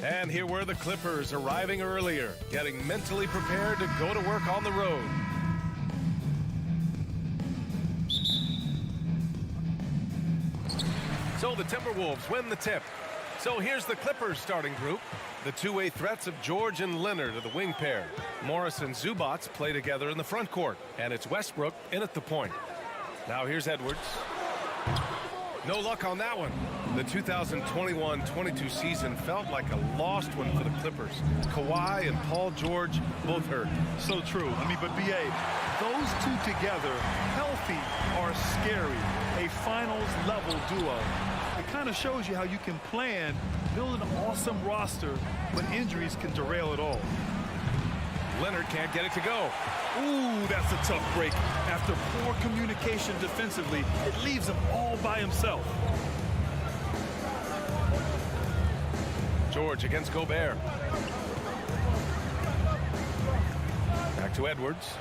And here were the Clippers arriving earlier, getting mentally prepared to go to work on the road. So the Timberwolves win the tip. So here's the Clippers starting group. The two-way threats of George and Leonard are the wing pair. Morris and Zubac play together in the front court. And it's Westbrook in at the point. Now here's Edwards. No luck on that one. The 2021-22 season felt like a lost one for the Clippers. Kawhi and Paul George both hurt. So true. But B.A., those two together, healthy, are scary. A finals-level duo. It kind of shows you how you can plan, build an awesome roster, but injuries can derail it all. Leonard can't get it to go. Ooh, that's a tough break. After poor communication defensively, it leaves him all by himself. George against Gobert. Back to Edwards.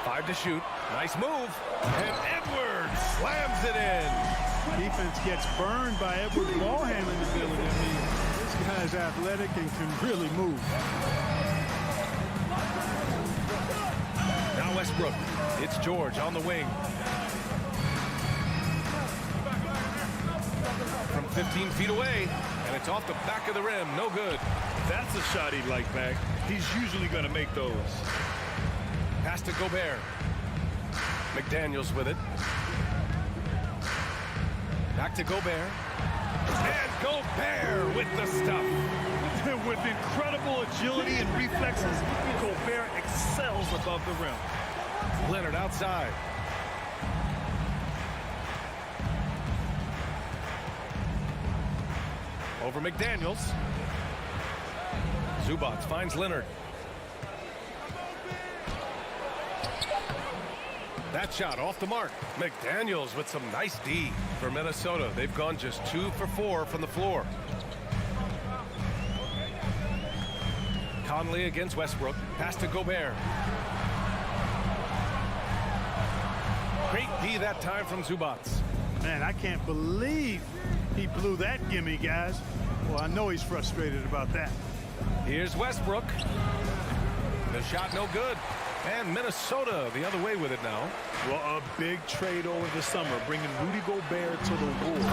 5 to shoot. Nice move. And Edwards slams it in. Defense gets burned by Edwards' ball handling ability. This guy's athletic and can really move. Now Westbrook. It's George on the wing. From 15 feet away, and it's off the back of the rim. No good. That's a shot he'd like back. He's usually going to make those. Pass to Gobert. McDaniels with it. Back to Gobert. And Gobert with the stuff. With incredible agility and reflexes, Gobert excels above the rim. Leonard outside. Over McDaniels. Zubac finds Leonard. That shot off the mark. McDaniels with some nice D for Minnesota. They've gone just 2 for 4 from the floor. Conley against Westbrook. Pass to Gobert. Great D that time from Zubac. Man, I can't believe he blew that gimme, guys. Well, I know he's frustrated about that. Here's Westbrook. The shot no good. And Minnesota the other way with it now. Well, a big trade over the summer, bringing Rudy Gobert to the Wolves.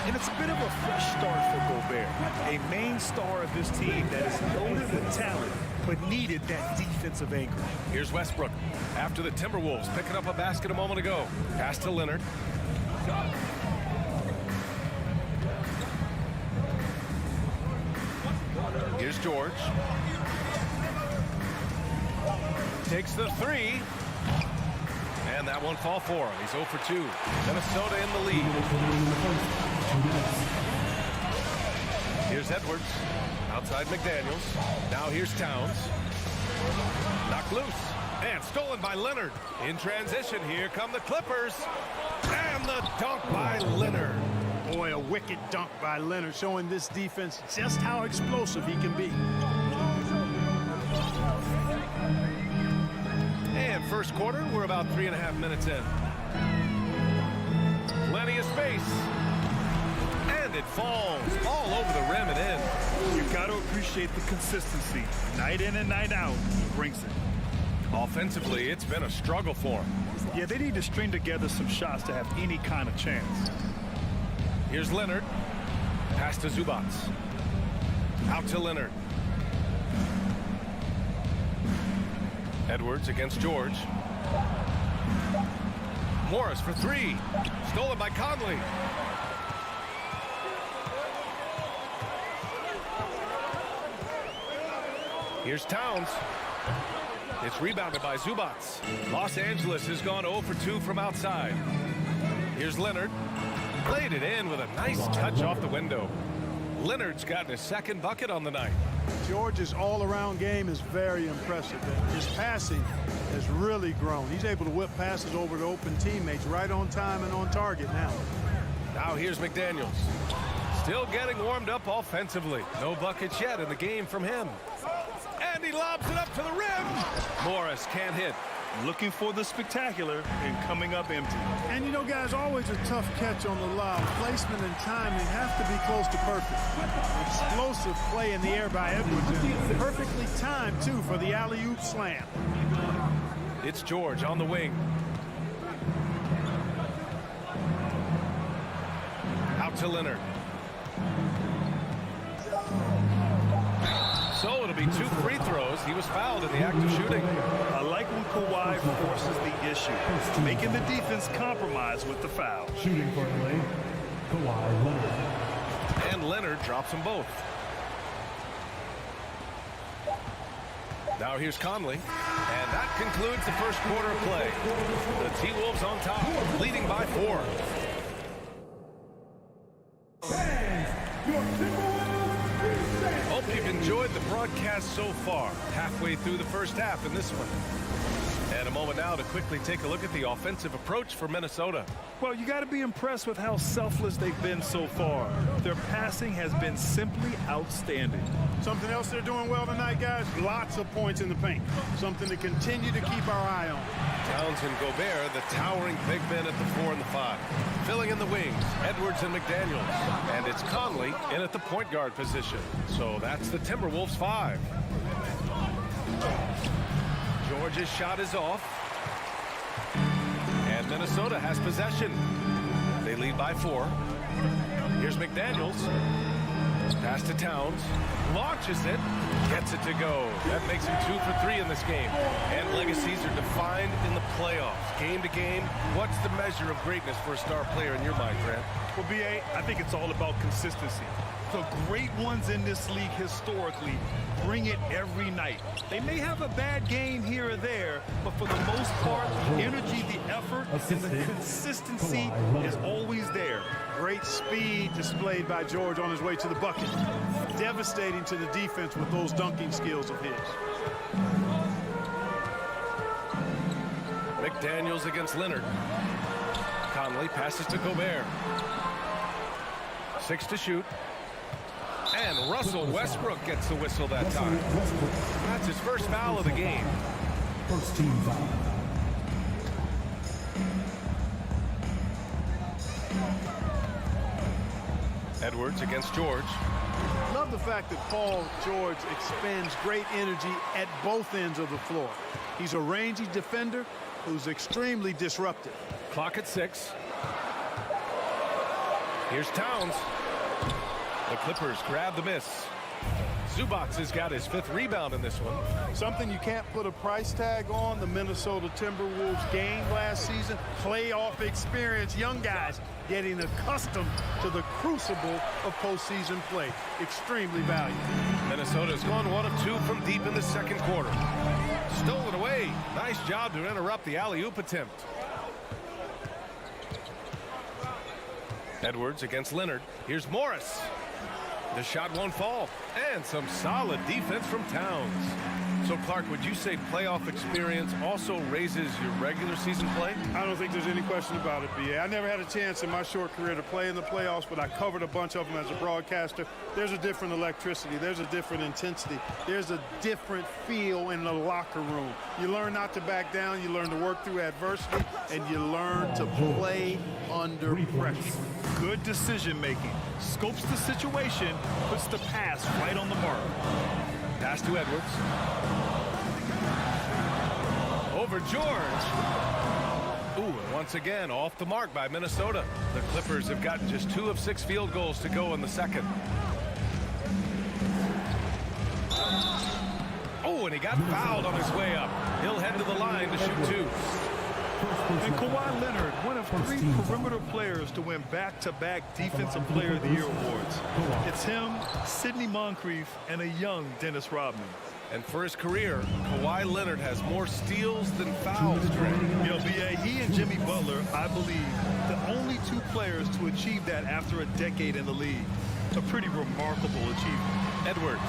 And it's a bit of a fresh start for Gobert, a main star of this team that is loaded with talent, but needed that defensive anchor. Here's Westbrook after the Timberwolves picking up a basket a moment ago. Pass to Leonard. Here's George. Takes the 3. And that won't fall for him. He's 0 for 2. Minnesota in the lead. Here's Edwards. Outside McDaniels. Now here's Towns. Knocked loose. And stolen by Leonard. In transition, here come the Clippers. And the dunk by Leonard. Boy, a wicked dunk by Leonard, showing this defense just how explosive he can be. And first quarter, we're about 3.5 minutes in. Plenty of space. And it falls all over the rim and in. You've got to appreciate the consistency. Night in and night out, he brings it. Offensively, it's been a struggle for him. Yeah, they need to string together some shots to have any kind of chance. Here's Leonard. Pass to Zubac. Out to Leonard. Edwards against George. Morris for 3. Stolen by Conley. Here's Towns. It's rebounded by Zubac. Los Angeles has gone 0 for 2 from outside. Here's Leonard. Played it in with a nice touch off the window. Leonard's gotten his second bucket on the night. George's all-around game is very impressive. His passing has really grown. He's able to whip passes over to open teammates right on time and on target now. Now here's McDaniels. Still getting warmed up offensively. No buckets yet in the game from him. And he lobs it up to the rim. Morris can't hit. looking for the spectacular and coming up empty. And you know, guys, always a tough catch on the lob. Placement and timing have to be close to perfect. Explosive play in the air by Edwards. And perfectly timed, too, for the alley-oop slam. It's George on the wing. Out to Leonard. So it'll be 2 free throws. He was fouled in the act of shooting. I like when Kawhi forces the issue, making the defense compromise with the foul. Shooting for LA, Kawhi Leonard. And Leonard drops them both. Now here's Conley. And that concludes the first quarter of play. The T-Wolves on top, leading by 4. Hope you've enjoyed the broadcast so far. Halfway through the first half in this one. And a moment now to quickly take a look at the offensive approach for Minnesota. Well, you got to be impressed with how selfless they've been so far. Their passing has been simply outstanding. Something else they're doing well tonight, guys, lots of points in the paint. Something to continue to keep our eye on. Towns and Gobert, the towering big men at the 4 and the 5. Filling in the wings, Edwards and McDaniels. And it's Conley in at the point guard position. So that's the Timberwolves 5. George's shot is off. And Minnesota has possession. They lead by 4. Here's McDaniels. Pass to Towns. Launches it. Gets it to go. That makes him 2 for 3 in this game. And legacies are defined in the playoffs. Game to game, what's the measure of greatness for a star player in your mind, Grant? Well, B.A., I think it's all about consistency. The great ones in this league historically bring it every night. They may have a bad game here or there, but for the most part, the energy, the effort, and the consistency is always there. Great speed displayed by George on his way to the bucket. Devastating to the defense with those dunking skills of his. McDaniels against Leonard. Conley passes to Gobert. 6 to shoot. And Russell Westbrook gets the whistle that time. That's his first foul of the game. First team foul. Edwards against George. Love the fact that Paul George expends great energy at both ends of the floor. He's a rangy defender who's extremely disruptive. Clock at 6. Here's Towns. The Clippers grab the miss. Zubac has got his 5th rebound in this one. Something you can't put a price tag on, the Minnesota Timberwolves game last season. Playoff experience, young guys getting accustomed to the crucible of postseason play. Extremely valuable. Minnesota's gone 1 of 2 from deep in the second quarter. Stolen away. Nice job to interrupt the alley-oop attempt. Edwards against Leonard. Here's Morris. The shot won't fall. And some solid defense from Towns. So, Clark, would you say playoff experience also raises your regular season play? I don't think there's any question about it, B.A. I never had a chance in my short career to play in the playoffs, but I covered a bunch of them as a broadcaster. There's a different electricity. There's a different intensity. There's a different feel in the locker room. You learn not to back down. You learn to work through adversity, and you learn to play under pressure. Good decision-making. Scopes the situation, puts the pass right on the mark. Pass to Edwards. Over George. Ooh, and once again, off the mark by Minnesota. The Clippers have gotten just 2 of 6 field goals to go in the second. Oh, and he got fouled on his way up. He'll head to the line to shoot 2. And Kawhi Leonard, one of 3 perimeter players to win back-to-back Defensive Player of the Year awards. It's him, Sidney Moncrief, and a young Dennis Rodman. And for his career, Kawhi Leonard has more steals than fouls, Grant. You know, B.A., he and Jimmy Butler, I believe, the only 2 players to achieve that after a decade in the league. A pretty remarkable achievement. Edwards.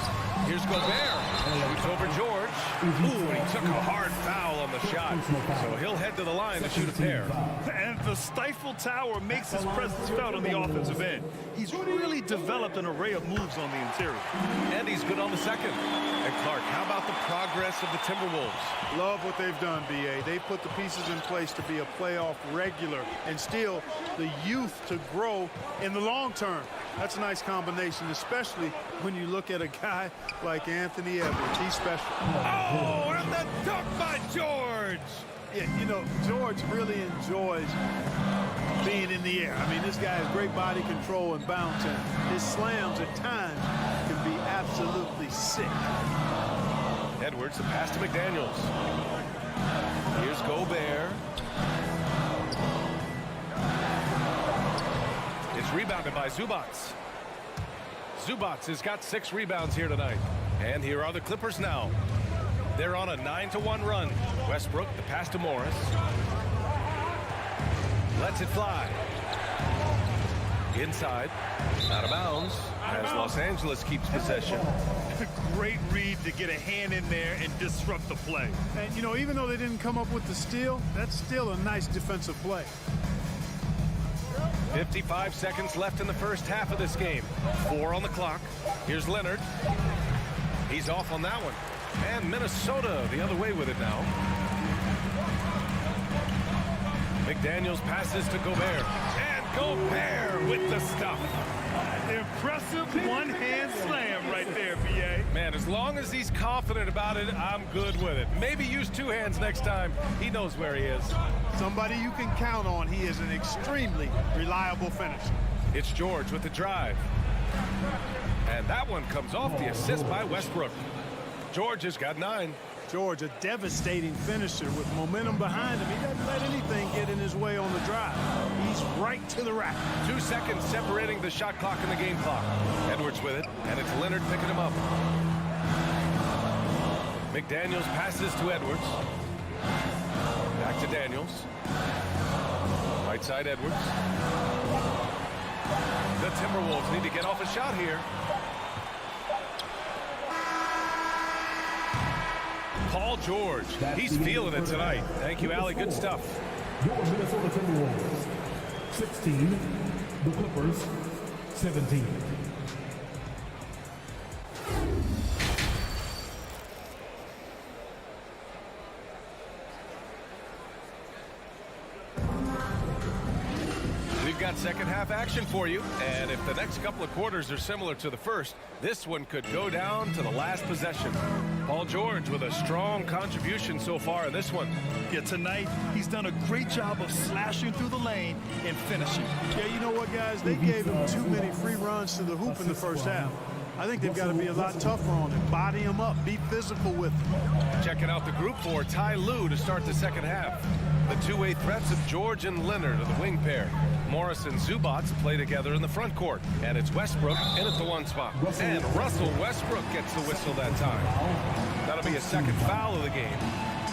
Here's Gobert. Shoots over George. Ooh, and he took a hard foul on the shot, so he'll head to the line to shoot a pair. And the Stifle Tower makes his presence felt on the offensive end. He's really developed an array of moves on the interior. And he's good on the second. And Clark, how about the progress of the Timberwolves? Love what they've done, B.A. They put the pieces in place to be a playoff regular and still the youth to grow in the long term. That's a nice combination, especially when you look at a guy like Anthony Edwards. He's special. Oh, and the dunk by George! Yeah, you know, George really enjoys being in the air. I mean, this guy has great body control and bounce, and his slams at times can be absolutely sick. Edwards, the pass to McDaniels. Here's Gobert. It's rebounded by Zubats. Zubats has got 6 rebounds here tonight. And here are the Clippers now. They're on a 9-1 run. Westbrook, the pass to Morris. Lets it fly. Inside. Out of bounds. As Los Angeles keeps possession. Great read to get a hand in there and disrupt the play. And, you know, even though they didn't come up with the steal, that's still a nice defensive play. 55 seconds left in the first half of this game. 4 on the clock. Here's Leonard. He's off on that one. And Minnesota the other way with it now. McDaniels passes to Gobert. And Gobert with the stuff. Impressive one-hand slam right there, B.A. Man, as long as he's confident about it, I'm good with it. Maybe use 2 hands next time. He knows where he is. Somebody you can count on. He is an extremely reliable finisher. It's George with the drive. And that one comes off the assist by Westbrook. George has got 9. George, a devastating finisher with momentum behind him. He doesn't let anything get in his way on the drive. He's right to the rack. 2 seconds separating the shot clock and the game clock. Edwards with it, and it's Leonard picking him up. McDaniels passes to Edwards. Back to Daniels. Right side Edwards. The Timberwolves need to get off a shot here. Paul George, he's feeling it tonight. Thank you, Allie. Good stuff. Your Minnesota Timberwolves, 16. The Clippers, 17. We've got second half action for you, and if the next couple of quarters are similar to the first, this one could go down to the last possession. Paul George with a strong contribution so far in this one. Yeah, tonight he's done a great job of slashing through the lane and finishing. Yeah, you know what, guys? They gave him too many free runs to the hoop in the first half. I think they've got to be a lot tougher on him. Body him up. Be physical with him. Checking out the group for Ty Lue to start the second half. The two-way threats of George and Leonard are the wing pair. Morris and Zubats play together in the front court. And it's Westbrook in at the 1 spot. And Russell Westbrook gets the whistle that time. That'll be a second foul of the game.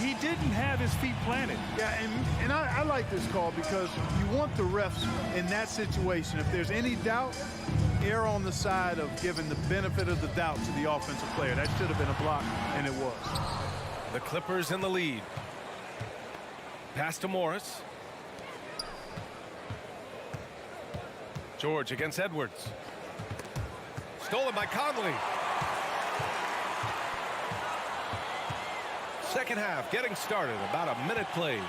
He didn't have his feet planted. Yeah, and I like this call because you want the refs in that situation. If there's any doubt, err on the side of giving the benefit of the doubt to the offensive player. That should have been a block, and it was. The Clippers in the lead. Pass to Morris. George against Edwards. Stolen by Conley. Second half getting started. About a minute played.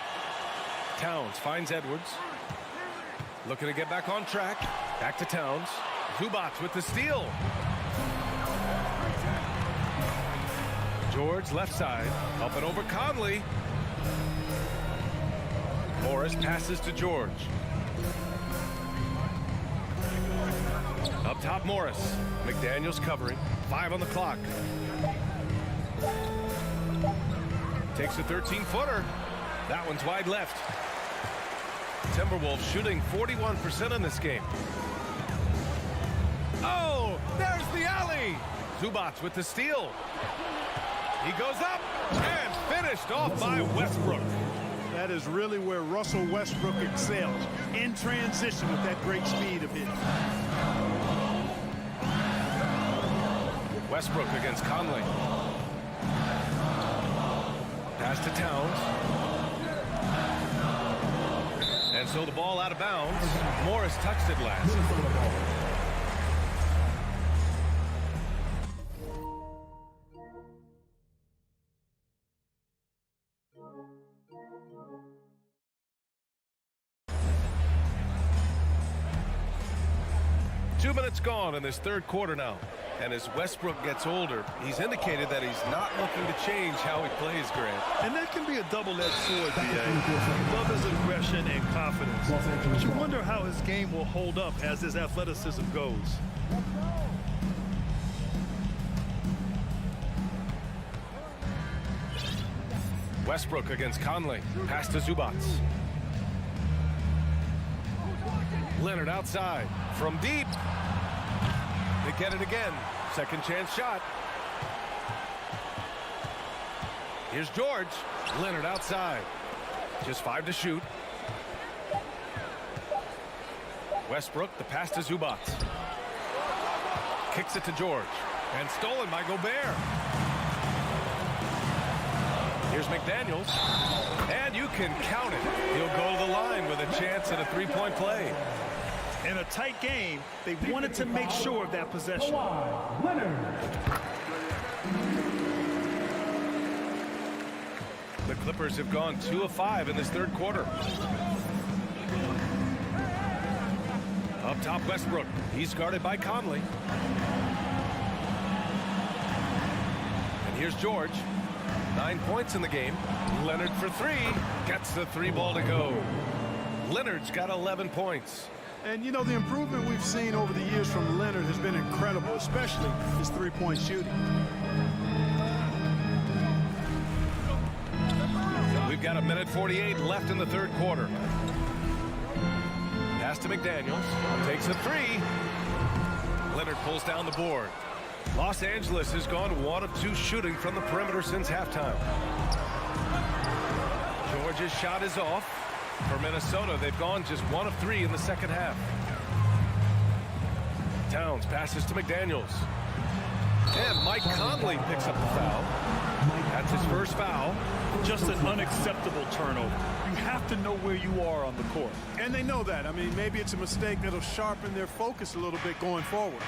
Towns finds Edwards. Looking to get back on track. Back to Towns. Zubats with the steal. George left side. Up and over Conley. Morris passes to George. Up top Morris. McDaniels covering. 5 on the clock. Takes a 13-footer. That one's wide left. Timberwolves shooting 41% in this game. Oh, there's the alley. Zubats with the steal. He goes up and finished off by Westbrook. That is really where Russell Westbrook excels, in transition with that great speed of his. Westbrook against Conley. Pass to Towns. And so the ball out of bounds. Morris touched it last. Minnesota ball. Two minutes gone in this third quarter now. And as Westbrook gets older, he's indicated that he's not looking to change how he plays, Grant. And that can be a double-edged sword, B.A. Love his aggression and confidence. But you wonder how his game will hold up as his athleticism goes. Westbrook against Conley. Pass to Zubac. Leonard outside. From deep. They get it again. Second chance shot. Here's George. Leonard outside. Just 5 to shoot. Westbrook, the pass to Zubac. Kicks it to George. And stolen by Gobert. Here's McDaniels. And you can count it. He'll go to the line with a chance at a three-point play. In a tight game, they wanted to make sure of that possession. The Clippers have gone 2 of 5 in this third quarter. Up top, Westbrook. He's guarded by Conley. And here's George. 9 points in the game. Leonard for 3. Gets the 3-ball to go. Leonard's got 11 points. And, you know, the improvement we've seen over the years from Leonard has been incredible, especially his three-point shooting. We've got 1:48 left in the third quarter. Pass to McDaniels. Takes a 3. Leonard pulls down the board. Los Angeles has gone 1 of 2 shooting from the perimeter since halftime. George's shot is off. For Minnesota, they've gone just 1 of 3 in the second half. Towns passes to McDaniels. And Mike Conley picks up the foul. That's his first foul. Just an unacceptable turnover. You have to know where you are on the court. And they know that. I mean, maybe it's a mistake that'll sharpen their focus a little bit going forward.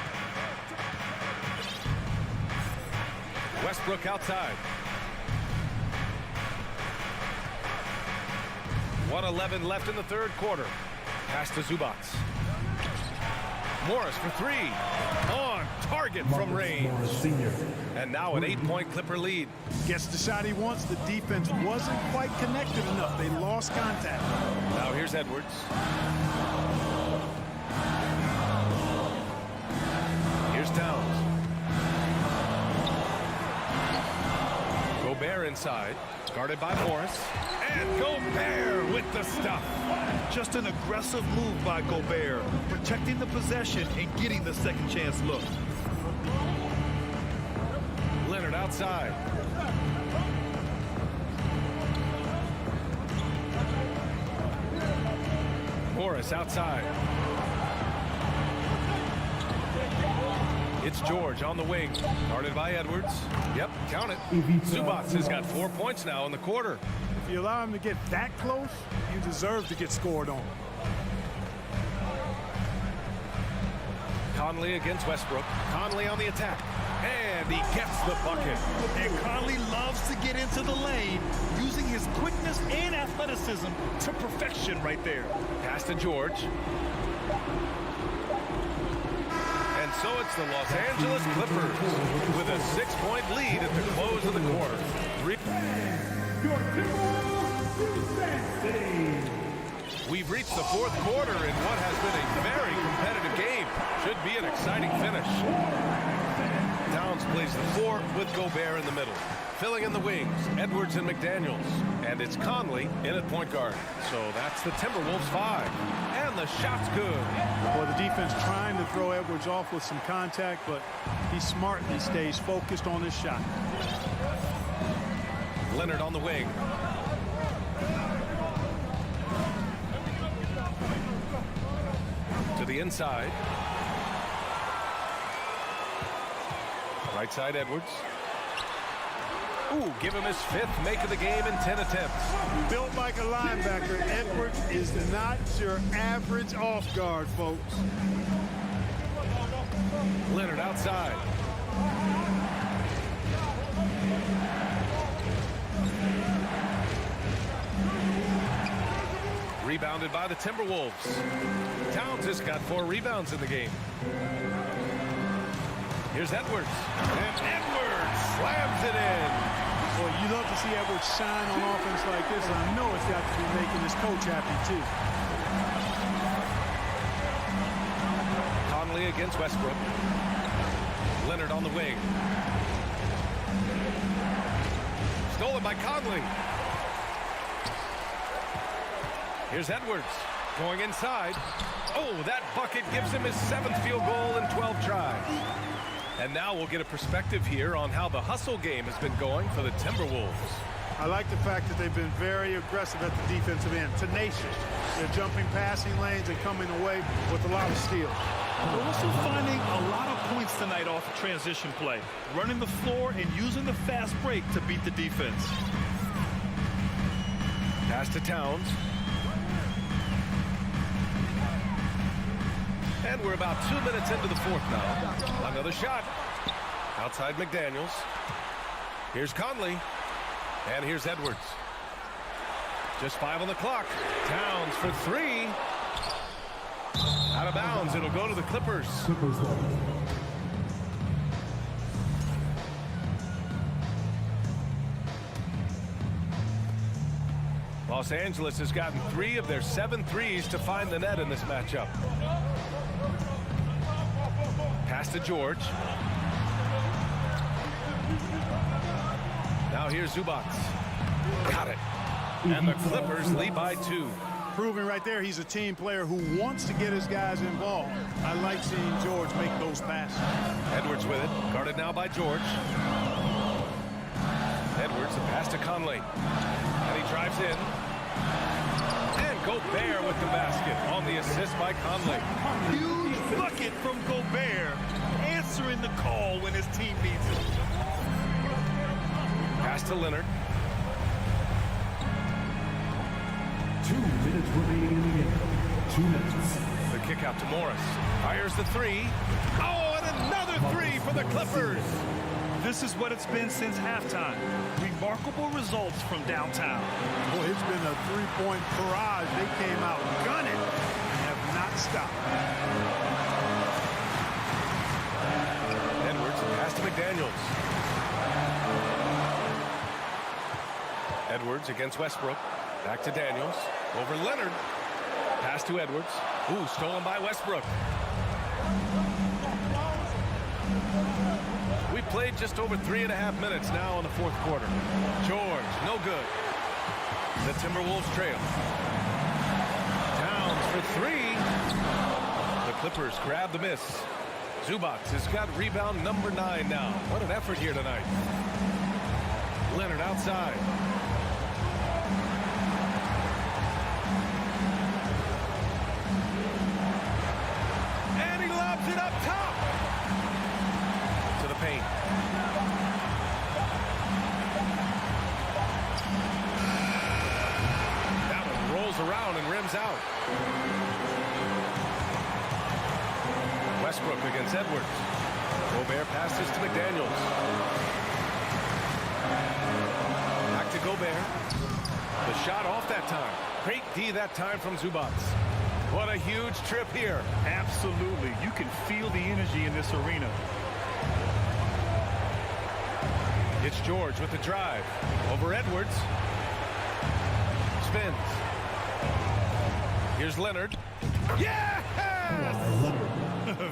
Westbrook outside. 1:11 left in the third quarter. Pass to Zubac. Morris for 3. On target from range. And now an 8-point Clipper lead. Gets the shot he wants. The defense wasn't quite connected enough. They lost contact. Now here's Edwards. Here's Towns. Gobert inside. Guarded by Morris. And Gobert with the stuff. Just an aggressive move by Gobert, protecting the possession and getting the second chance look. Leonard outside. Morris outside. It's George on the wing. Guarded by Edwards. Yep, count it. Zubac has got 4 points now in the quarter. If you allow him to get that close, you deserve to get scored on. Conley against Westbrook. Conley on the attack. And he gets the bucket. And Conley loves to get into the lane, using his quickness and athleticism to perfection right there. Pass to George. And so it's the Los Angeles Clippers with a 6-point lead at the close of the quarter. We've reached the fourth quarter in what has been a very competitive game. Should be an exciting finish. Towns plays the 4 with Gobert in the middle. Filling in the wings, Edwards and McDaniels. And it's Conley in at point guard. So that's the Timberwolves 5. And the shot's good. Well, the defense trying to throw Edwards off with some contact, but he's smart and he stays focused on his shot. Leonard on the wing. To the inside. Right side, Edwards. Ooh, give him his 5th make of the game in 10 attempts. Built like a linebacker, Edwards is not your average off guard, folks. Leonard outside. Rebounded by the Timberwolves. Towns has got 4 rebounds in the game. Here's Edwards. And Edwards slams it in. Boy, you love to see Edwards shine on offense like this, and I know it's got to be making his coach happy, too. Conley against Westbrook. Leonard on the wing. Stolen by Conley. Here's Edwards going inside. Oh, that bucket gives him his 7th field goal in 12 tries. And now we'll get a perspective here on how the hustle game has been going for the Timberwolves. I like the fact that they've been very aggressive at the defensive end, tenacious. They're jumping passing lanes and coming away with a lot of skill. They're also finding a lot of points tonight off of transition play, running the floor and using the fast break to beat the defense. Pass to Towns. And we're about 2 minutes into the 4th now. Another shot. Outside McDaniels. Here's Conley. And here's Edwards. Just 5 on the clock. Towns for 3. Out of bounds. It'll go to the Clippers. Los Angeles has gotten 3 of their 7 threes to find the net in this matchup. Pass to George. Now here's Zubac. Got it. And the Clippers lead by 2. Proving right there he's a team player who wants to get his guys involved. I like seeing George make those passes. Edwards with it. Guarded now by George. Edwards, the pass to Conley. And he drives in. And Gobert with the basket on the assist by Conley. Huge bucket from Gobert, answering the call when his team needs it. Pass to Leonard. 2 minutes remaining in the game. 2 minutes. The kick out to Morris. Fires the 3. Oh, and another 3 for the Clippers. This is what it's been since halftime. Remarkable results from downtown. Boy, it's been a 3-point barrage. They came out gunning and have not stopped. Edwards, pass to McDaniels. Edwards against Westbrook. Back to Daniels. Over Leonard. Pass to Edwards. Ooh, stolen by Westbrook. We played just over 3.5 minutes now in the 4th quarter. George, no good. The Timberwolves trail. Towns for 3. The Clippers grab the miss. Zubac has got rebound number 9 now. What an effort here tonight. Leonard outside. And he lobs it up top. To the paint. That one rolls around and rims out. Westbrook against Edwards. Gobert passes to McDaniels. Back to Gobert. The shot off that time. Great D that time from Zubac. What a huge trip here. Absolutely. You can feel the energy in this arena. It's George with the drive. Over Edwards. Spins. Here's Leonard. Yes!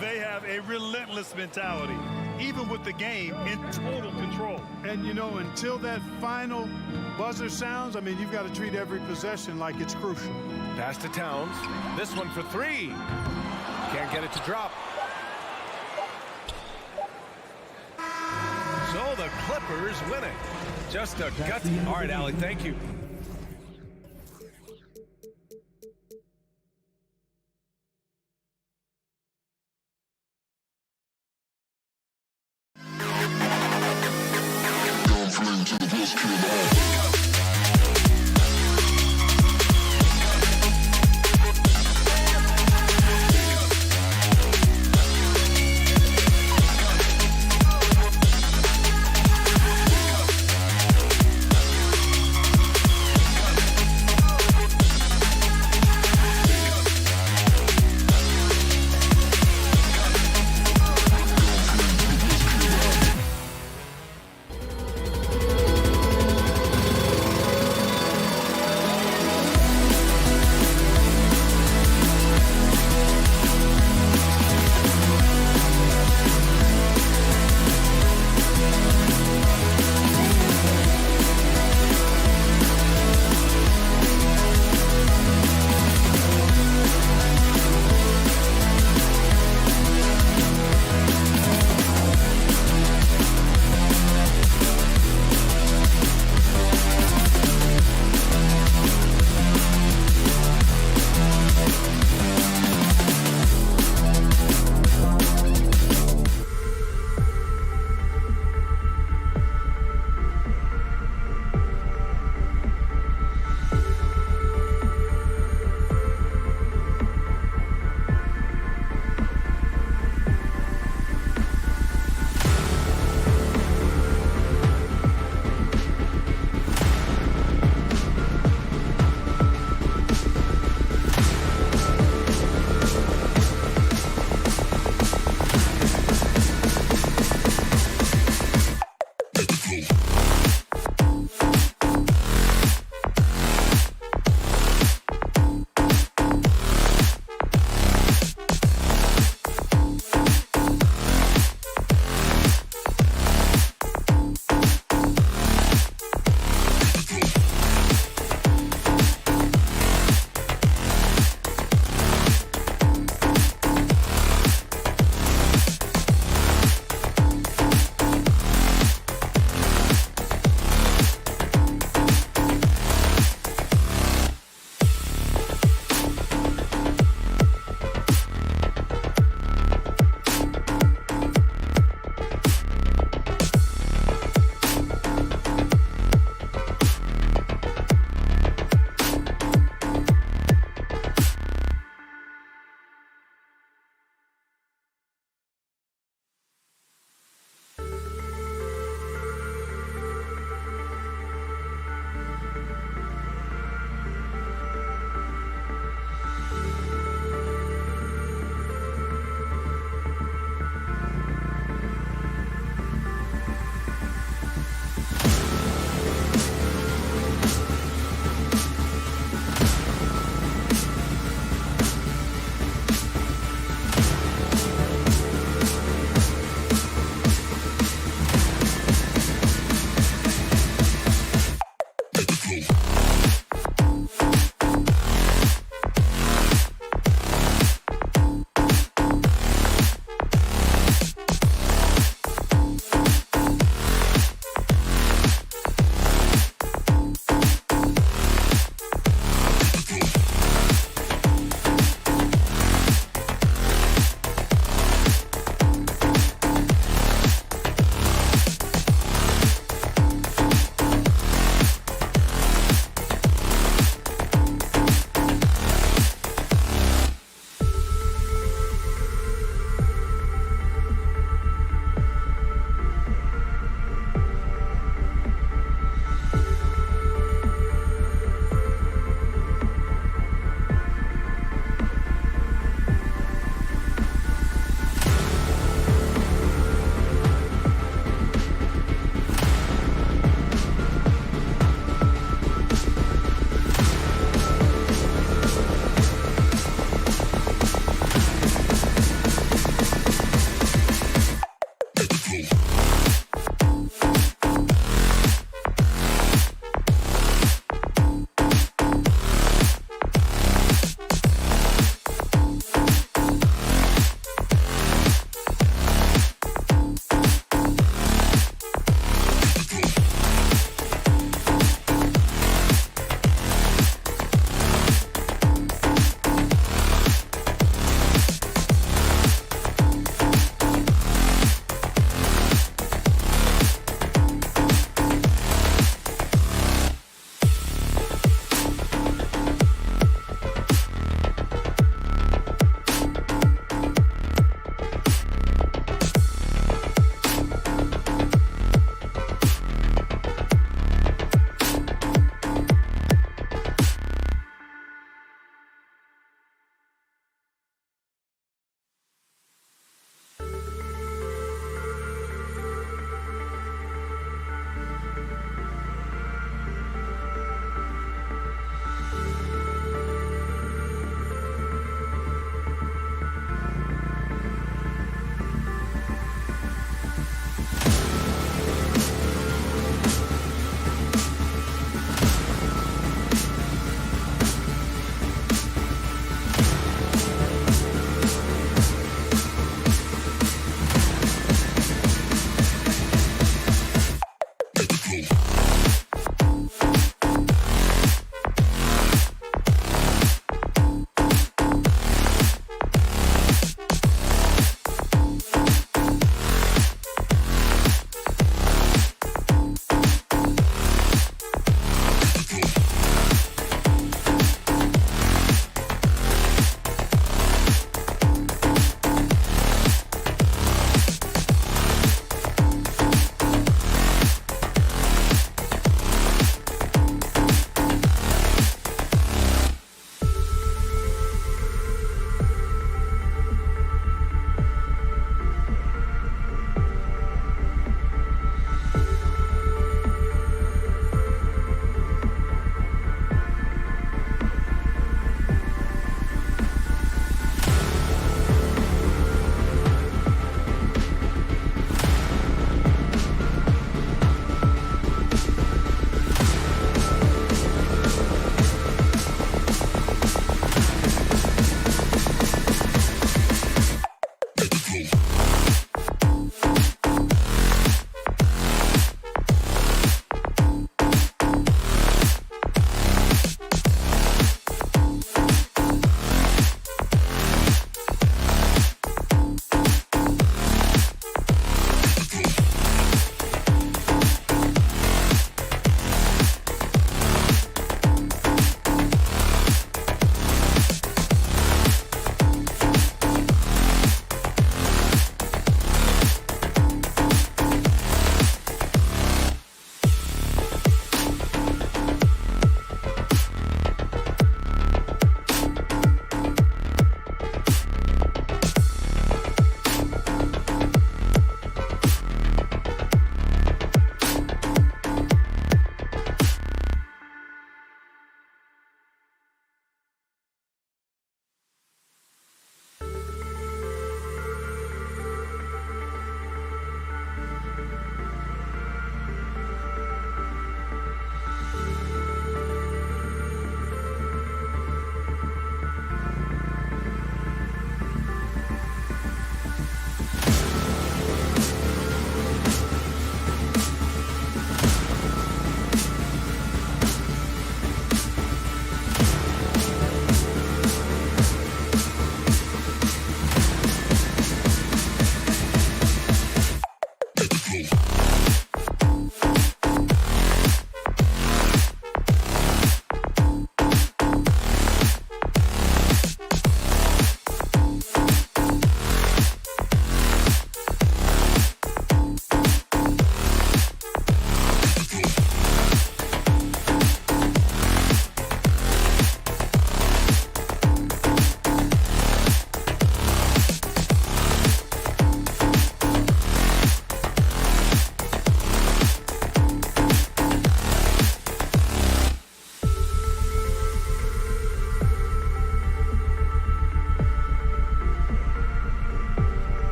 They have a relentless mentality, even with the game in total control. And, you know, until that final buzzer sounds, I mean, you've got to treat every possession like it's crucial. Pass to Towns. This one for 3. Can't get it to drop. So the Clippers win it. Just a gutsy. All right, Allie, thank you. Fling to the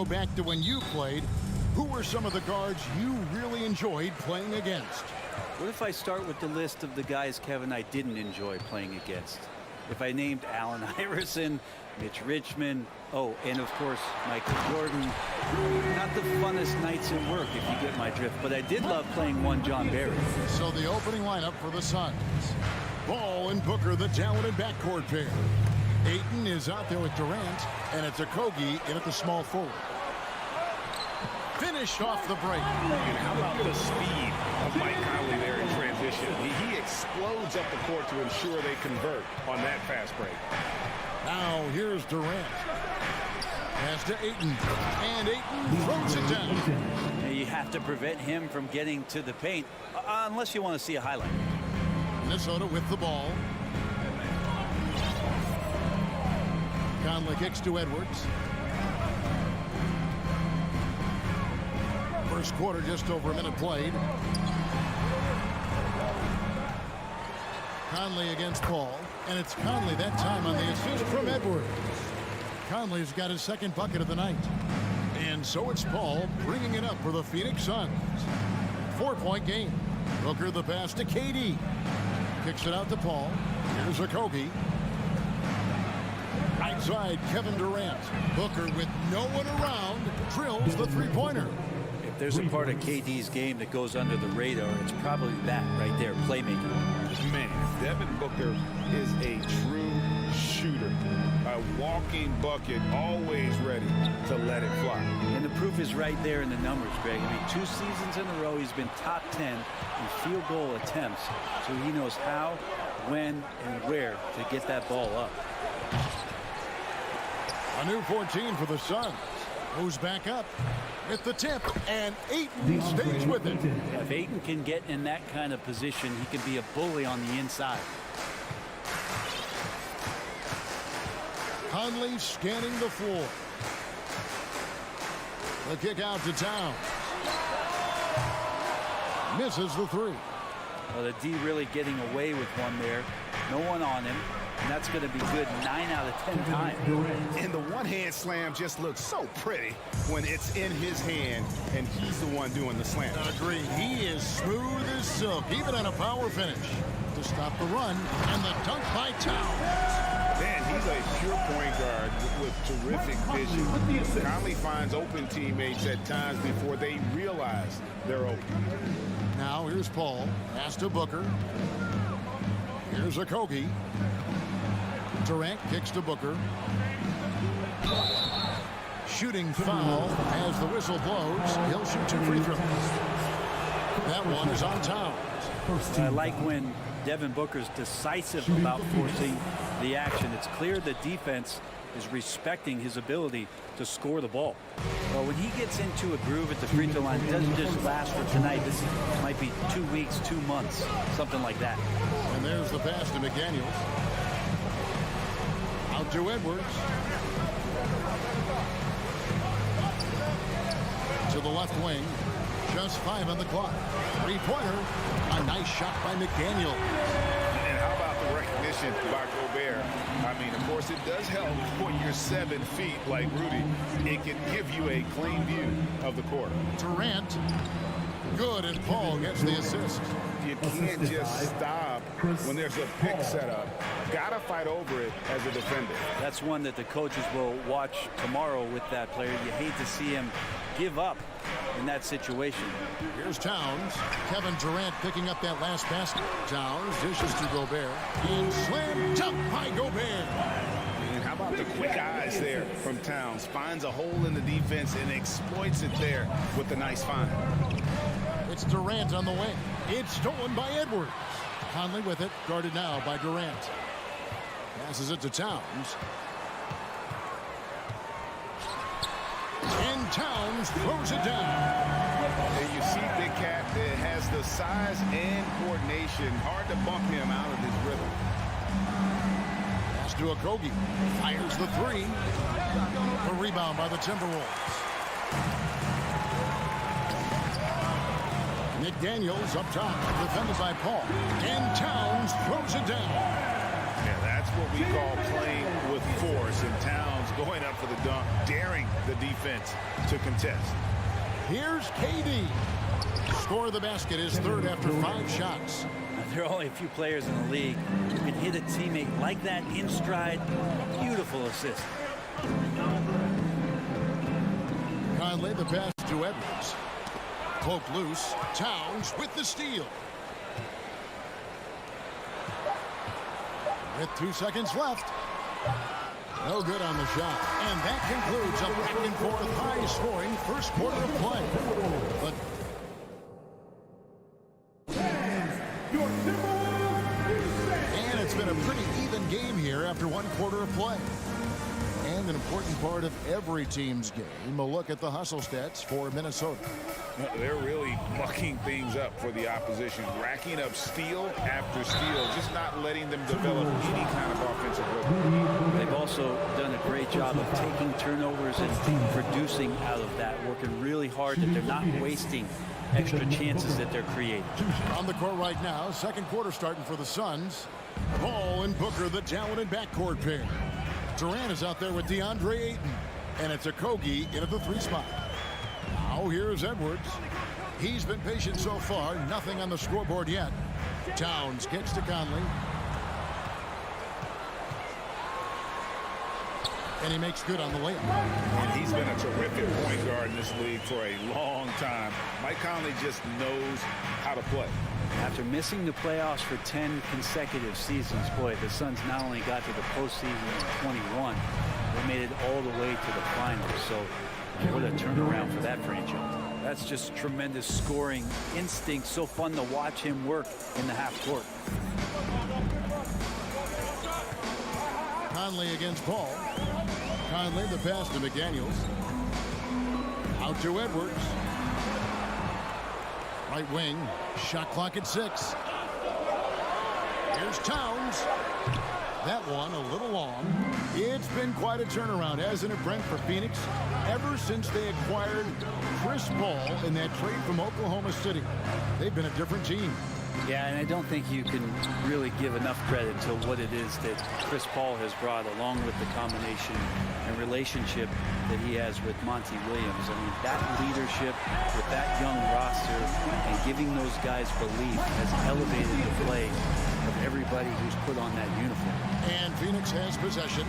go back to when you played. Who were some of the guards you really enjoyed playing against? What if I start with the list of the guys, Kevin, I didn't enjoy playing against? If I named Allen Iverson, Mitch Richmond, oh, and of course, Michael Jordan. Not the funnest nights at work, if you get my drift, but I did love playing one John Barry. So the opening lineup for the Suns. Ball and Booker, the talented backcourt pair. Ayton is out there with Durant, and it's Okogie in at the small forward. Finished off the break. And how about the speed of Mike Conley there in transition? He explodes up the court to ensure they convert on that fast break. Now here's Durant. Pass to Ayton. And Ayton throws it down. Now, you have to prevent him from getting to the paint, unless you want to see a highlight. Minnesota with the ball. Conley kicks to Edwards. First quarter, just over a minute played. Conley against Paul, and it's Conley that time on the assist from Edwards. Conley's got his second bucket of the night. And so it's Paul bringing it up for the Phoenix Suns. 4-point game. Booker the pass to KD. Kicks it out to Paul. Here's Okogie. Outside, Kevin Durant. Booker with no one around drills the three-pointer. If there's a part of KD's game that goes under the radar, it's probably that right there, playmaking. Man, Devin Booker is a true shooter. A walking bucket, always ready to let it fly. And the proof is right there in the numbers, Greg. I mean, 2 seasons in a row, he's been top 10 in field goal attempts. So he knows how, when, and where to get that ball up. A new 14 for the Suns. Moves back up at the tip, and Ayton stays with it. If Ayton can get in that kind of position, he can be a bully on the inside. Conley scanning the floor. The kick out to Towns. Misses the three. Well, the D really getting away with one there. No one on him. And that's going to be good 9 out of 10 times. And the one-hand slam just looks so pretty when it's in his hand and he's the one doing the slam. Agree. He is smooth as silk, even on a power finish. To stop the run, and the dunk by Towns. Man, he's a pure point guard with terrific vision. Conley finds open teammates at times before they realize they're open. Now here's Paul. Pass to Booker. Here's Okogie. Durant kicks to Booker. Shooting foul as the whistle blows. He'll shoot 2 free throws. That one is on Towns. I like when Devin Booker's decisive about forcing the action. It's clear the defense is respecting his ability to score the ball. Well, when he gets into a groove at the free throw line, it doesn't just last for tonight. This might be 2 weeks, 2 months, something like that. And there's the pass to McDaniels. Out to Edwards. To the left wing. Just 5 on the clock. Three-pointer. A nice shot by McDaniels. And how about the recognition by Gobert? I mean, of course, it does help when you're 7 feet like Rudy. It can give you a clean view of the court. Durant. Good, and Paul gets the assist. You can't just stop when there's a pick set up. Gotta fight over it as a defender. That's one that the coaches will watch tomorrow with that player. You hate to see him give up in that situation. Here's Towns. Kevin Durant picking up that last basket. Towns dishes to Gobert. And slam dunk by Gobert. And how about the quick eyes there from Towns? Finds a hole in the defense and exploits it there with a nice find. It's Durant on the wing. It's stolen by Edwards. Conley with it, guarded now by Durant. Passes it to Towns. And Towns throws it down. And you see Big Cat that has the size and coordination. Hard to bump him out of his rhythm. Pass to Okogie. Fires the three. A rebound by the Timberwolves. McDaniels up top, defended by Paul. And Towns throws it down. Yeah, that's what we call playing with force. And Towns going up for the dunk, daring the defense to contest. Here's KD. Score of the basket is third after 5 shots. There are only a few players in the league who can hit a teammate like that in stride. Beautiful assist. Conley the pass to Edwards. Poked loose. Towns with the steal. With 2 seconds left. No good on the shot. And that concludes a back-and-forth high-scoring first quarter of play. But and it's been a pretty even game here after 1 quarter of play. And an important part of every team's game, a look at the hustle stats for Minnesota. They're really mucking things up for the opposition, racking up steal after steal, just not letting them develop any kind of offensive rhythm. They've also done a great job of taking turnovers and producing out of that, working really hard that they're not wasting extra chances that they're creating. On the court right now, second quarter starting for the Suns. Paul and Booker, the talented backcourt pair. Durant is out there with DeAndre Ayton, and it's Okogie in at the 3 spot. Now here's Edwards. He's been patient so far, nothing on the scoreboard yet. Towns gets to Conley. And he makes good on the layup. And he's been a terrific point guard in this league for a long time. Mike Conley just knows how to play. After missing the playoffs for 10 consecutive seasons, boy, the Suns not only got to the postseason in 21, they made it all the way to the finals. So what a turnaround for that franchise. That's just tremendous scoring instinct. So fun to watch him work in the half court. Conley against Paul. Conley the pass to McDaniels. Out to Edwards. Right wing. Shot clock at 6. Here's Towns. That one a little long. It's been quite a turnaround, hasn't it, Brent, for Phoenix? Ever since they acquired Chris Paul in that trade from Oklahoma City, they've been a different team. Yeah, and I don't think you can really give enough credit to what it is that Chris Paul has brought, along with the combination and relationship that he has with Monty Williams. I mean, that leadership with that young roster and giving those guys belief has elevated the play of everybody who's put on that uniform. And Phoenix has possession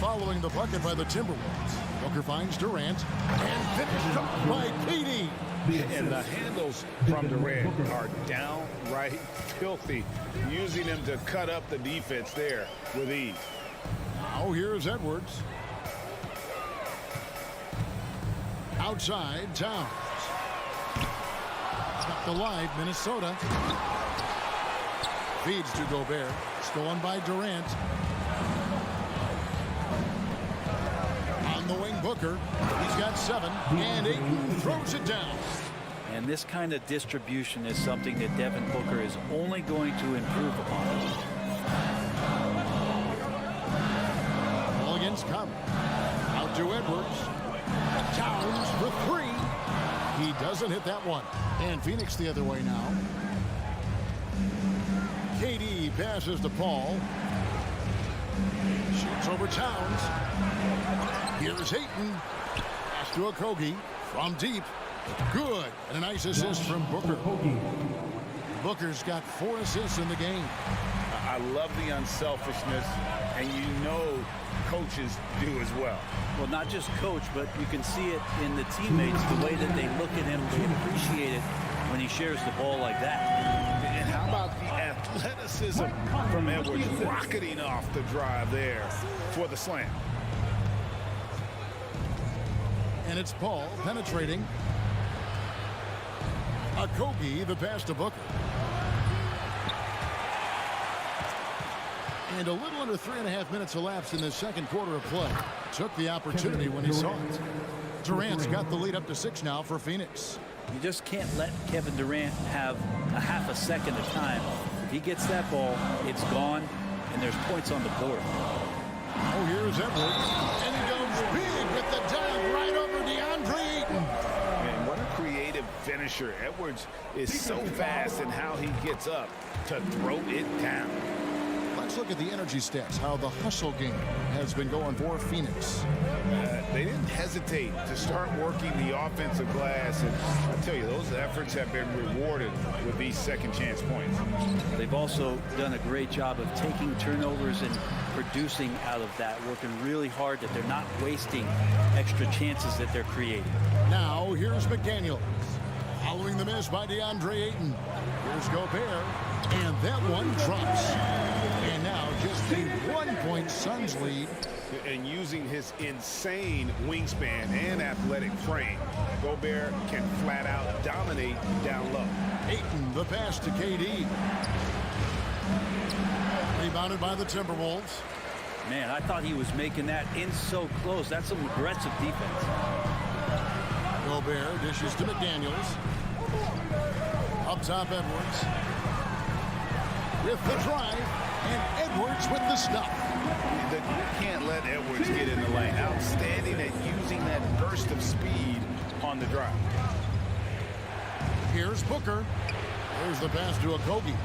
following the bucket by the Timberwolves. Booker finds Durant and finished up by KD. And the handles from Durant are downright filthy, using him to cut up the defense there with ease. Now here's Edwards. Outside, Towns. Kept alive, Minnesota. Feeds to Gobert. Stolen by Durant. On the wing, Booker. He's got 7. And Ayton throws it down. And this kind of distribution is something that Devin Booker is only going to improve upon. Ball against Conley. Out to Edwards. Towns for 3. He doesn't hit that one. And Phoenix the other way now. KD passes to Paul. Shoots over Towns. Here's Ayton. Pass to Okogie from deep. Good. And a nice assist from Booker. Booker's got 4 assists in the game. I love the unselfishness, and you know coaches do as well. Well, not just coach, but you can see it in the teammates, the way that they look at him. They appreciate it when he shares the ball like that. And how about the athleticism from Edwards rocketing off the drive there for the slam. And it's Paul penetrating. Okogie the pass to Booker. And a little under 3.5 minutes elapsed in the second quarter of play. Took the opportunity when he saw it. Durant's got the lead up to 6 now for Phoenix. You just can't let Kevin Durant have a half a second of time. If he gets that ball, it's gone, and there's points on the board. Oh, here's Edwards. And he goes big with the dunk right over DeAndre Ayton. And what a creative finisher. Edwards is so fast in how he gets up to throw it down. Let's let's look at the energy stats, how the hustle game has been going for Phoenix. They didn't hesitate to start working the offensive glass, and I tell you, those efforts have been rewarded with these second chance points. They've also done a great job of taking turnovers and producing out of that, working really hard that they're not wasting extra chances that they're creating. Now, here's McDaniels. Following the miss by DeAndre Ayton. Here's Gobert, and that one drops. And now just a 1-point Suns lead. And using his insane wingspan and athletic frame, Gobert can flat out dominate down low. Ayton, the pass to KD. Rebounded by the Timberwolves. Man, I thought he was making that in so close. That's some aggressive defense. Gobert dishes to McDaniels. Up top, Edwards. With the drive, and Edwards with the stop. You can't let Edwards get in the lane. Outstanding at using that burst of speed on the drive. Here's Booker. There's the pass to Okogie.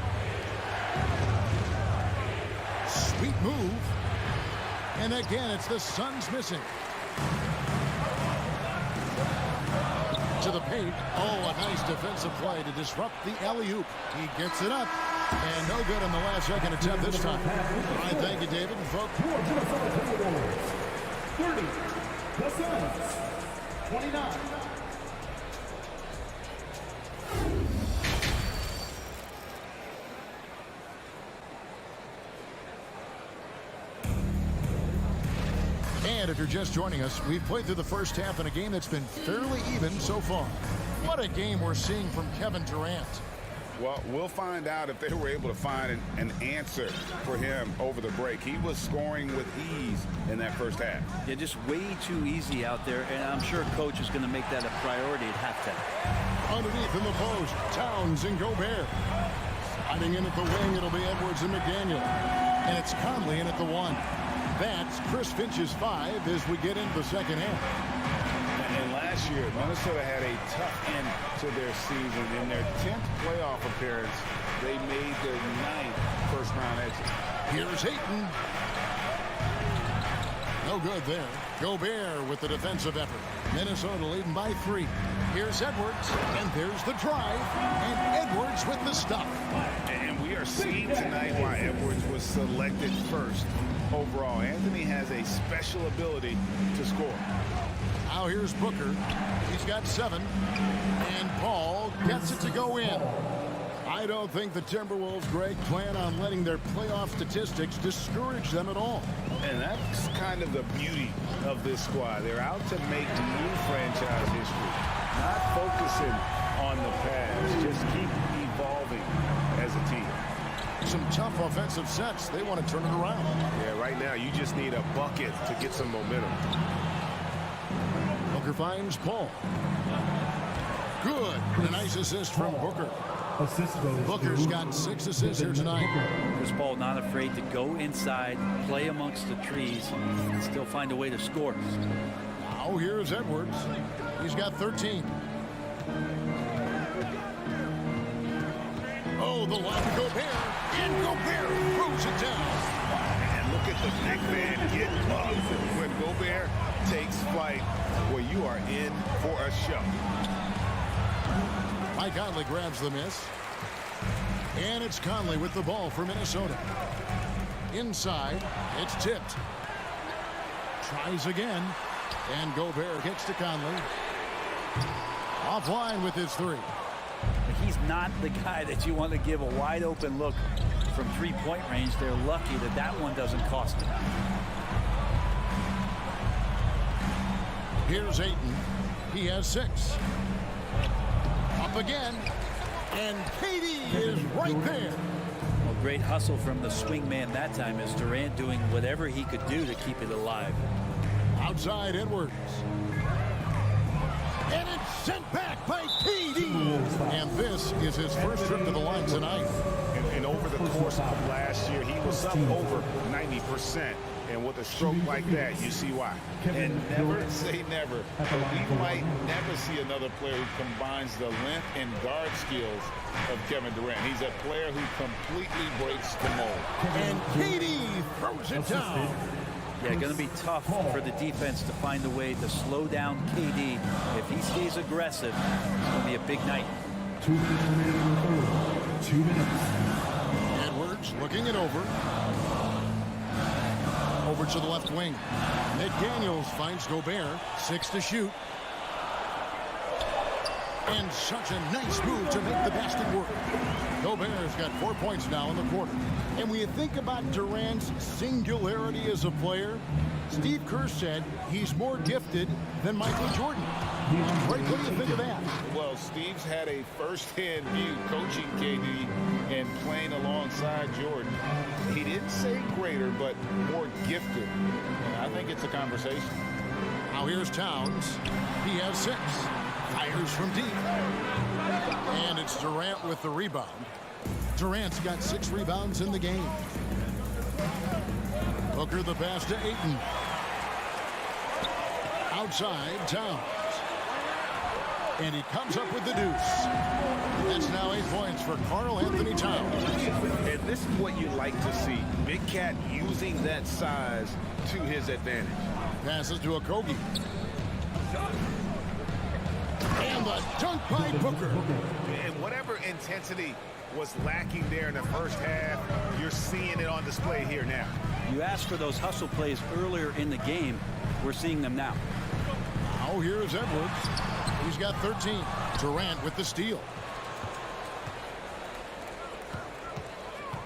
Sweet move. And again, it's the Suns missing. To the paint. Oh, a nice defensive play to disrupt the alley-oop. He gets it up. And no good on the last second attempt this time. All right, thank you, David. Folks. 30, the Suns, 29. And if you're just joining us, we've played through the first half in a game that's been fairly even so far. What a game we're seeing from Kevin Durant. Well, we'll find out if they were able to find an answer for him over the break. He was scoring with ease in that first half. Yeah, just way too easy out there, and I'm sure coach is going to make that a priority at halftime. Underneath in the post, Towns and Gobert. Sliding in at the wing, it'll be Edwards and McDaniel. And it's Conley in at the 1. That's Chris Finch's 5 as we get into the second half. And last year, Minnesota had a tough end to their season. In their 10th playoff appearance, they made their 9th first-round exit. Here's Ayton. No good there. Gobert with the defensive effort. Minnesota leading by 3. Here's Edwards, and there's the drive, and Edwards with the stop. And we are seeing tonight why Edwards was selected first overall. Anthony has a special ability to score. Now here's Booker. He's got 7. And Paul gets it to go in. I don't think the Timberwolves, Greg, plan on letting their playoff statistics discourage them at all. And that's kind of the beauty of this squad. They're out to make new franchise history. Not focusing on the past. Just keep evolving as a team. Some tough offensive sets. They want to turn it around. Yeah, right now you just need a bucket to get some momentum. Booker finds Paul. Good. A nice assist from Booker. Booker's got 6 assists here tonight. Chris Paul not afraid to go inside, play amongst the trees, and still find a way to score. Now here's Edwards. He's got 13. Oh, the line to Gobert. And Gobert throws it down. And look at the big man get up. When Gobert takes flight, well, you are in for a show. Mike Conley grabs the miss. And it's Conley with the ball for Minnesota. Inside, it's tipped. Tries again. And Gobert gets to Conley. Offline with his 3. He's not the guy that you want to give a wide open look from 3-point range. They're lucky that that one doesn't cost them. Here's Ayton. He has 6. Up again. And KD is right there. Well, great hustle from the swing man that time as Durant doing whatever he could do to keep it alive. Outside Edwards. And it's sent back by KD. And this is his first trip to the line tonight. And over the course of last year, he was up over 90% And with a stroke like that, you see why. And never say never. But we might never see another player who combines the length and guard skills of Kevin Durant. He's a player who completely breaks the mold. And KD throws it down. Yeah, going to be tough for the defense to find a way to slow down KD. If he stays aggressive, it's going to be a big night. 2 minutes remaining in the third. 2 minutes. Edwards looking it over. Over to the left wing. McDaniels finds Gobert. 6 to shoot. And such a nice move to make the basket work. Gobert's got 4 points now in the quarter. And when you think about Durant's singularity as a player, Steve Kerr said he's more gifted than Michael Jordan. What do you think of that? Well, Steve's had a first-hand view coaching KD and playing alongside Jordan. He didn't say greater, but more gifted. And I think it's a conversation. Now here's Towns. He has 6. Fires from deep. And it's Durant with the rebound. Durant's got 6 rebounds in the game. Booker the pass to Ayton. Outside, Towns. And he comes up with the deuce. That's now 8 points for Karl Anthony Towns. And this is what you like to see. Big Cat using that size to his advantage. Passes to Okogie. And the dunk by Booker. And whatever intensity was lacking there in the first half, you're seeing it on display here now. You asked for those hustle plays earlier in the game. We're seeing them now. Now here's Edwards. He's got 13. Durant with the steal.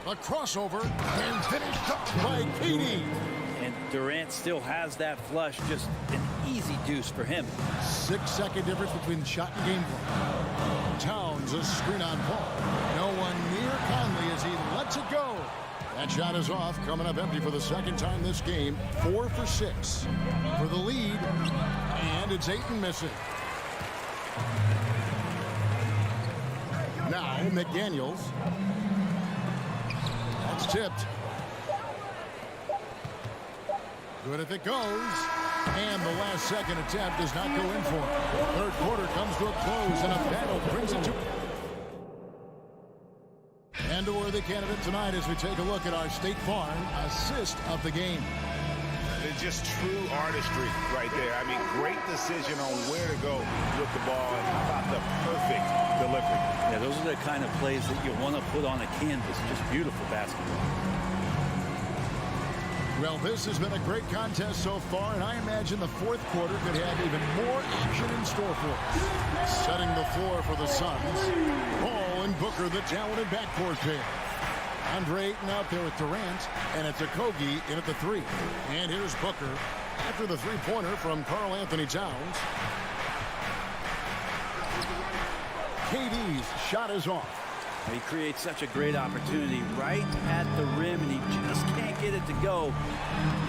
A crossover and finished up by KD. And Durant still has that flush, just an easy deuce for him. 6-second difference between the shot and game clock. Towns a screen on Paul. No one near Conley as he lets it go. That shot is off, coming up empty for the second time this game. 4 for 6 for the lead, and it's Ayton missing. Now McDaniels. That's tipped. Good if it goes. And the last second attempt does not go in for it. Third quarter comes to a close, and a battle brings it to... And a worthy candidate tonight as we take a look at our State Farm assist of the game. It's just true artistry right there. I mean, great decision on where to go with the ball and how about the perfect delivery. Yeah, those are the kind of plays that you want to put on a canvas. Just beautiful basketball. Well, this has been a great contest so far, and I imagine the fourth quarter could have even more action in store for us. Setting the floor for the Suns, Paul and Booker, the talented backcourt pair. Andre Ayton out there with Durant, and it's Okogie in at the 3. And here's Booker after the three-pointer from Karl Anthony Towns. KD's shot is off. He creates such a great opportunity right at the rim, and he just can't get it to go.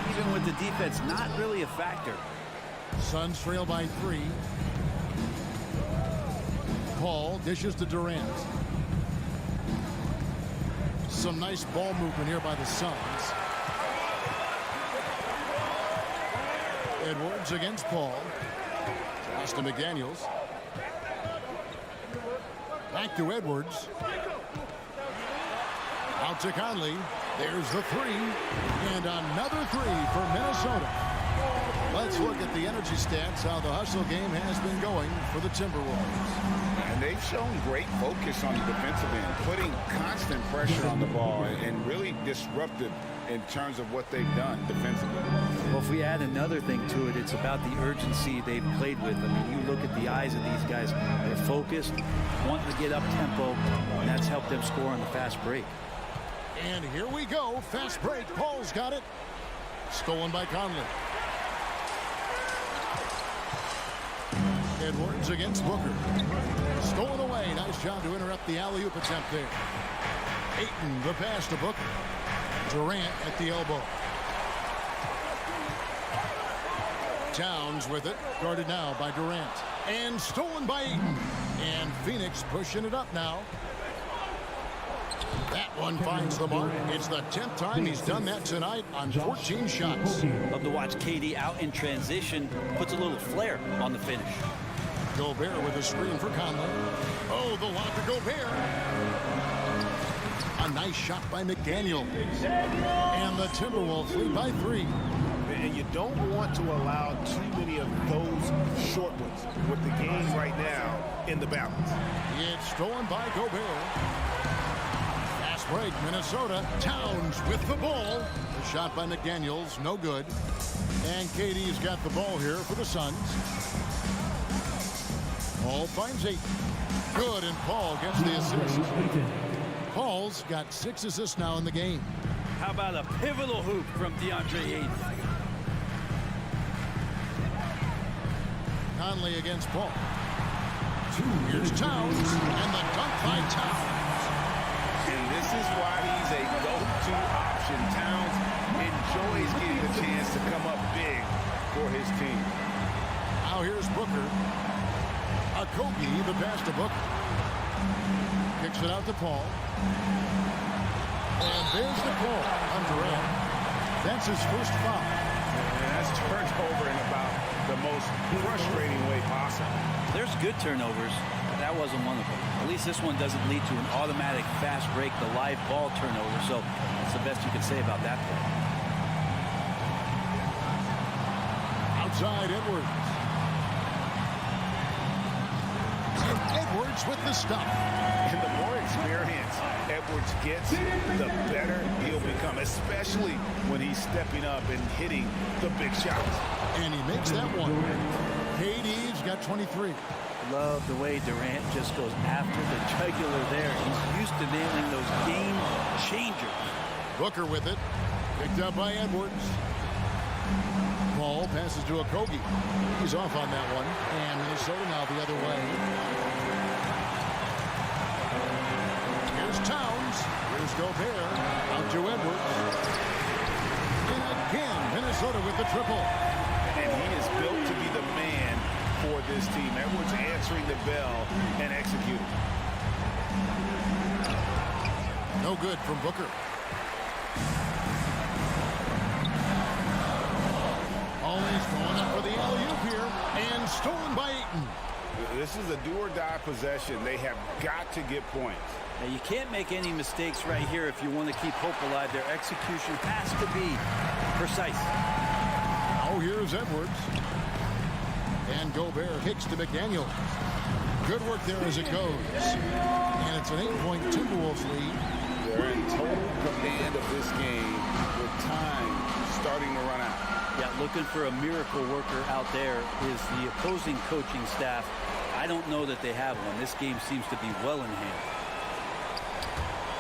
Even with the defense not really a factor. Suns trail by 3. Paul dishes to Durant. Some nice ball movement here by the Suns. Edwards against Paul. Pass to McDaniels. Back to Edwards. Out to Conley. There's the 3. And another 3 for Minnesota. Let's look at the energy stats, how the hustle game has been going for the Timberwolves. And they've shown great focus on the defensive end, putting constant pressure on the ball and really disruptive in terms of what they've done defensively. Well, if we add another thing to it, it's about the urgency they've played with. I mean, you look at the eyes of these guys. They're focused, wanting to get up tempo, and that's helped them score on the fast break. And here we go. Fast break. Paul's got it. Stolen by Conley. Edwards against Booker. Stolen away. Nice job to interrupt the alley-oop attempt there. Ayton, the pass to Booker. Durant at the elbow. Towns with it. Guarded now by Durant. And stolen by Ayton. And Phoenix pushing it up now. That one finds the mark. It's the 10th time he's done that tonight on 14 shots. Love to watch KD out in transition. Puts a little flair on the finish. Gobert with a screen for Conley. Oh, the lob to Gobert. A nice shot by McDaniel. And the Timberwolves lead by 3. And you don't want to allow too many of those short ones with the game right now in the balance. It's stolen by Gobert. Fast break, Minnesota. Towns with the ball. The shot by McDaniels, no good. And KD's got the ball here for the Suns. Paul finds 8. Good, and Paul gets the assist. Paul's got 6 assists now in the game. How about a pivotal hoop from DeAndre Ayton? Conley against Paul. Here's Towns, and the dunk by Towns. And this is why he's a go-to option. Towns enjoys getting the chance to come up big for his team. Now here's Booker. A Kobe, the pass to Booker. Kicks it out to Paul. And there's the call on Durant. That's his first foul. And that's turnover in about the most frustrating way possible. There's good turnovers. That wasn't one of them. At least this one doesn't lead to an automatic fast break, the live ball turnover. So that's the best you can say about that play. Outside Edwards. And Edwards with the stop. And the more experience Edwards gets, the better he'll become, especially when he's stepping up and hitting the big shots. And he makes that one. KD's got 23. Love the way Durant just goes after the jugular there. He's used to nailing those game changers. Booker with it. Picked up by Edwards. Paul passes to Okogie. He's off on that one. And Minnesota now the other way. Here's Towns. Here's Gobert. Out to Edwards. And again, Minnesota with the triple. And he is built to be the man for this team. Edwards answering the bell and executing. No good from Booker. Always going up for the alley-oop here. And stolen by Ayton. This is a do-or-die possession. They have got to get points. Now, you can't make any mistakes right here if you want to keep hope alive. Their execution has to be precise. Oh, here's Edwards. And Gobert kicks to McDaniel. Good work there as it goes. And it's an 8-point Timberwolves lead. They're in total command of this game with time starting to run out. Yeah, looking for a miracle worker out there is the opposing coaching staff. I don't know that they have one. This game seems to be well in hand.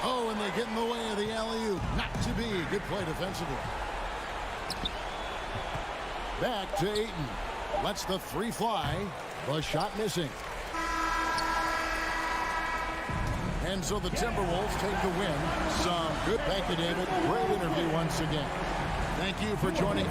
Oh, and they get in the way of the alley-oop. Not to be. Good play defensively. Back to Ayton. Lets the 3 fly. The shot missing. And so the Timberwolves take the win. Some good. Thank you, David. Great interview once again. Thank you for joining.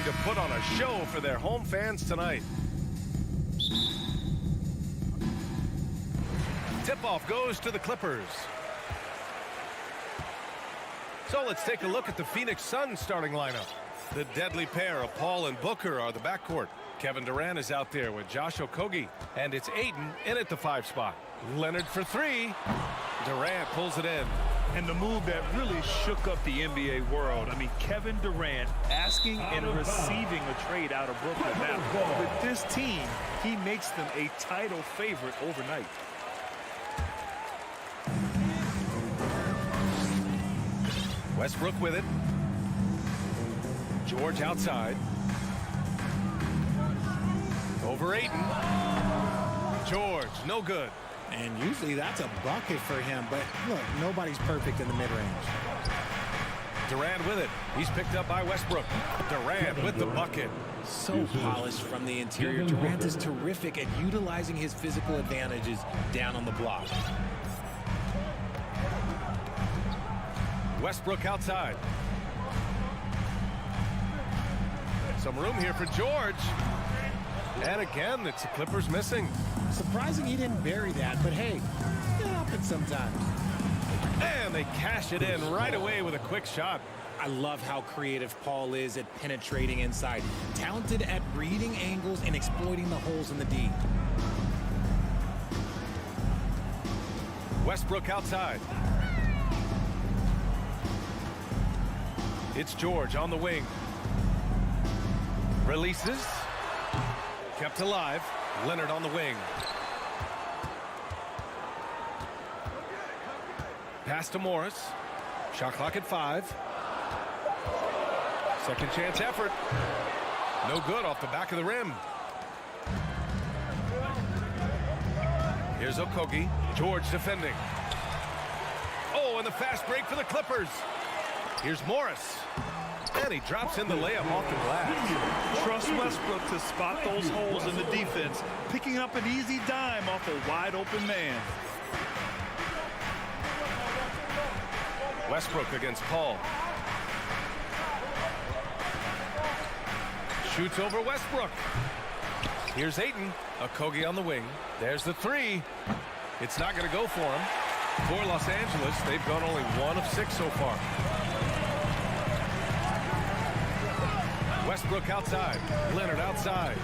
to put on a show for their home fans tonight. Tip-off goes to the Clippers. So let's take a look at the Phoenix Suns starting lineup. The deadly pair of Paul and Booker are the backcourt. Kevin Durant is out there with Josh Okogie, and it's Ayton in at the 5 spot. Leonard for 3. Durant pulls it in. And the move that really shook up the NBA world. I mean, Kevin Durant asking and receiving a trade out of Brooklyn. Now, with this team, he makes them a title favorite overnight. Westbrook with it. George outside. Over Ayton. George, no good. And usually that's a bucket for him, but look, nobody's perfect in the mid-range. Durant with it. He's picked up by Westbrook. Durant with the bucket. So polished from the interior. Durant is terrific at utilizing his physical advantages down on the block. Westbrook outside. Some room here for George. And again, it's the Clippers missing. Surprising he didn't bury that, but hey, it happens sometimes. And they cash it in right away with a quick shot. I love how creative Paul is at penetrating inside. Talented at reading angles and exploiting the holes in the D. Westbrook outside. It's George on the wing. Releases. Kept alive. Leonard on the wing. Pass to Morris. Shot clock at 5. Second chance effort. No good off the back of the rim. Here's Okogie. George defending. Oh, and the fast break for the Clippers. Here's Morris. And he drops in the layup off the glass. Trust Westbrook to spot those holes in the defense, picking up an easy dime off a wide open man. Westbrook against Paul. Shoots over Westbrook. Here's Ayton. Okogie on the wing. There's the 3. It's not going to go for him. For Los Angeles, they've gone only 1 of 6 so far. Westbrook outside. Leonard outside.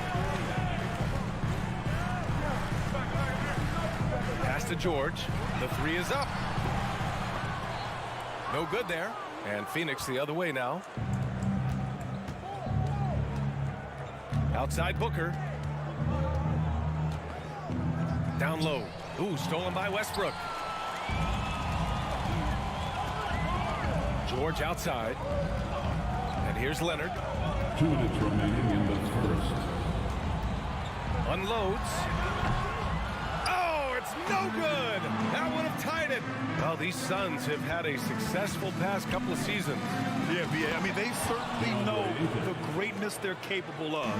Pass to George. The 3 is up. No good there. And Phoenix the other way now. Outside Booker. Down low. Ooh, stolen by Westbrook. George outside. And here's Leonard. 2 minutes remaining in the first. Unloads. Oh, it's no good. That would have tied it. Well, these Suns have had a successful past couple of seasons. Yeah, BA. I mean, they certainly know the greatness they're capable of.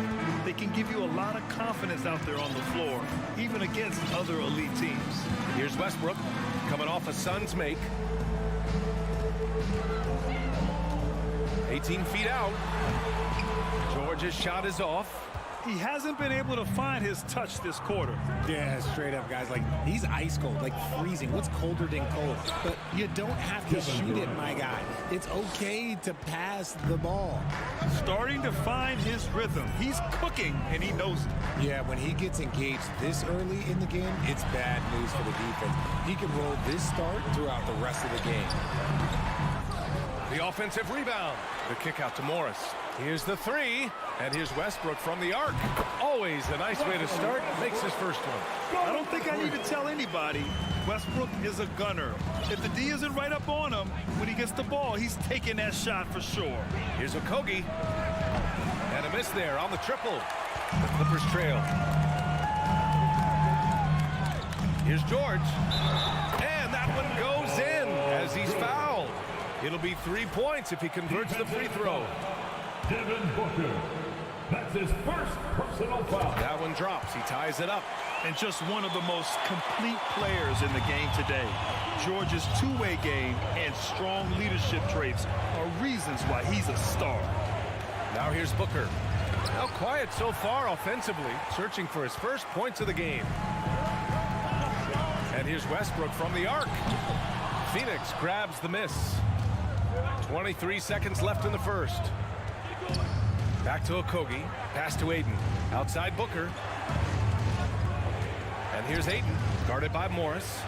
They can give you a lot of confidence out there on the floor, even against other elite teams. Here's Westbrook coming off a Suns make. 18 feet out. George's shot is off. He hasn't been able to find his touch this quarter. Yeah, straight up, guys. Like, he's ice cold, like freezing. What's colder than cold? But you don't have to shoot it, my guy. It's okay to pass the ball. Starting to find his rhythm. He's cooking, and he knows it. Yeah, when he gets engaged this early in the game, it's bad news for the defense. He can roll this start throughout the rest of the game. The offensive rebound. The kick out to Morris. Here's the 3. And here's Westbrook from the arc. Always a nice way to start. Makes his first one. I don't think I need to tell anybody. Westbrook is a gunner. If the D isn't right up on him, when he gets the ball, he's taking that shot for sure. Here's Okogie. And a miss there on the triple. The Clippers trail. Here's George. And that one goes in as he's fouled. It'll be 3 points if he converts the free throw. Devin Booker. That's his first personal foul. That one drops. He ties it up. And just one of the most complete players in the game today. George's two-way game and strong leadership traits are reasons why he's a star. Now here's Booker. Now quiet so far offensively, searching for his first points of the game. And here's Westbrook from the arc. Phoenix grabs the miss. 23 seconds left in the first. Back to Okogie. Pass to Aiden. Outside Booker. And here's Aiden, guarded by Morris.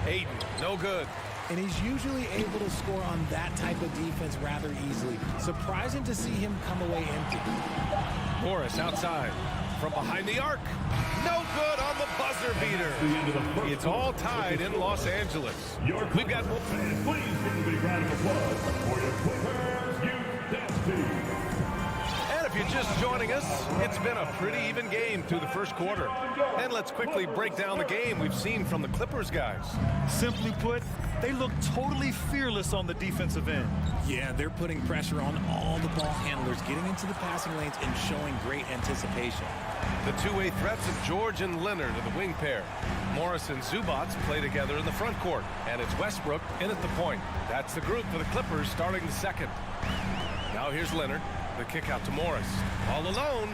Aiden, no good. And he's usually able to score on that type of defense rather easily. Surprising to see him come away empty. Morris outside from behind the arc. No good on the buzzer beater. It's all tied in Los Angeles. We've got... Please give a big round of applause for your Clippers Youth Dance Team. And if you're just joining us, it's been a pretty even game through the first quarter. And let's quickly break down the game we've seen from the Clippers guys. Simply put, they look totally fearless on the defensive end. Yeah, they're putting pressure on all the ball handlers, getting into the passing lanes and showing great anticipation. The two-way threats of George and Leonard are the wing pair. Morris and Zubac play together in the front court. And it's Westbrook in at the point. That's the group for the Clippers starting the second. Now here's Leonard. The kick out to Morris. All alone.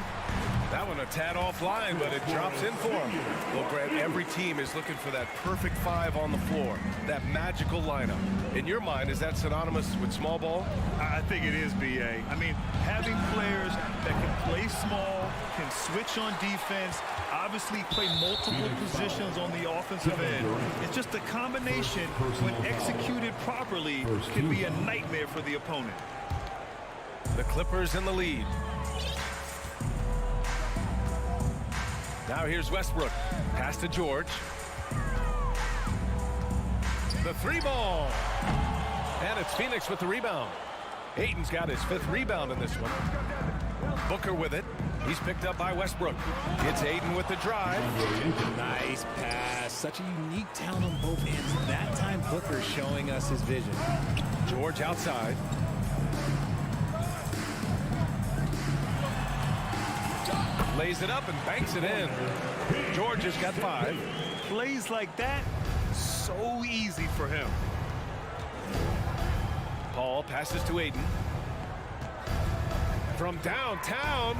That one a tad offline, but it drops in for him. Well, Grant, every team is looking for that perfect five on the floor. That magical lineup. In your mind, is that synonymous with small ball? I think it is, B.A. I mean, having players that can play small, can switch on defense, obviously play multiple positions on the offensive end. It's just a combination, when executed properly, can be a nightmare for the opponent. The Clippers in the lead. Now here's Westbrook. Pass to George. The three ball. And it's Phoenix with the rebound. Ayton's got his 5th rebound in this one. Booker with it. He's picked up by Westbrook. It's Ayton with the drive. Nice pass. Such a unique talent on both ends. That time Booker showing us his vision. George outside. Lays it up and banks it in. George has got 5. Plays like that, so easy for him. Paul passes to Aiden. From downtown.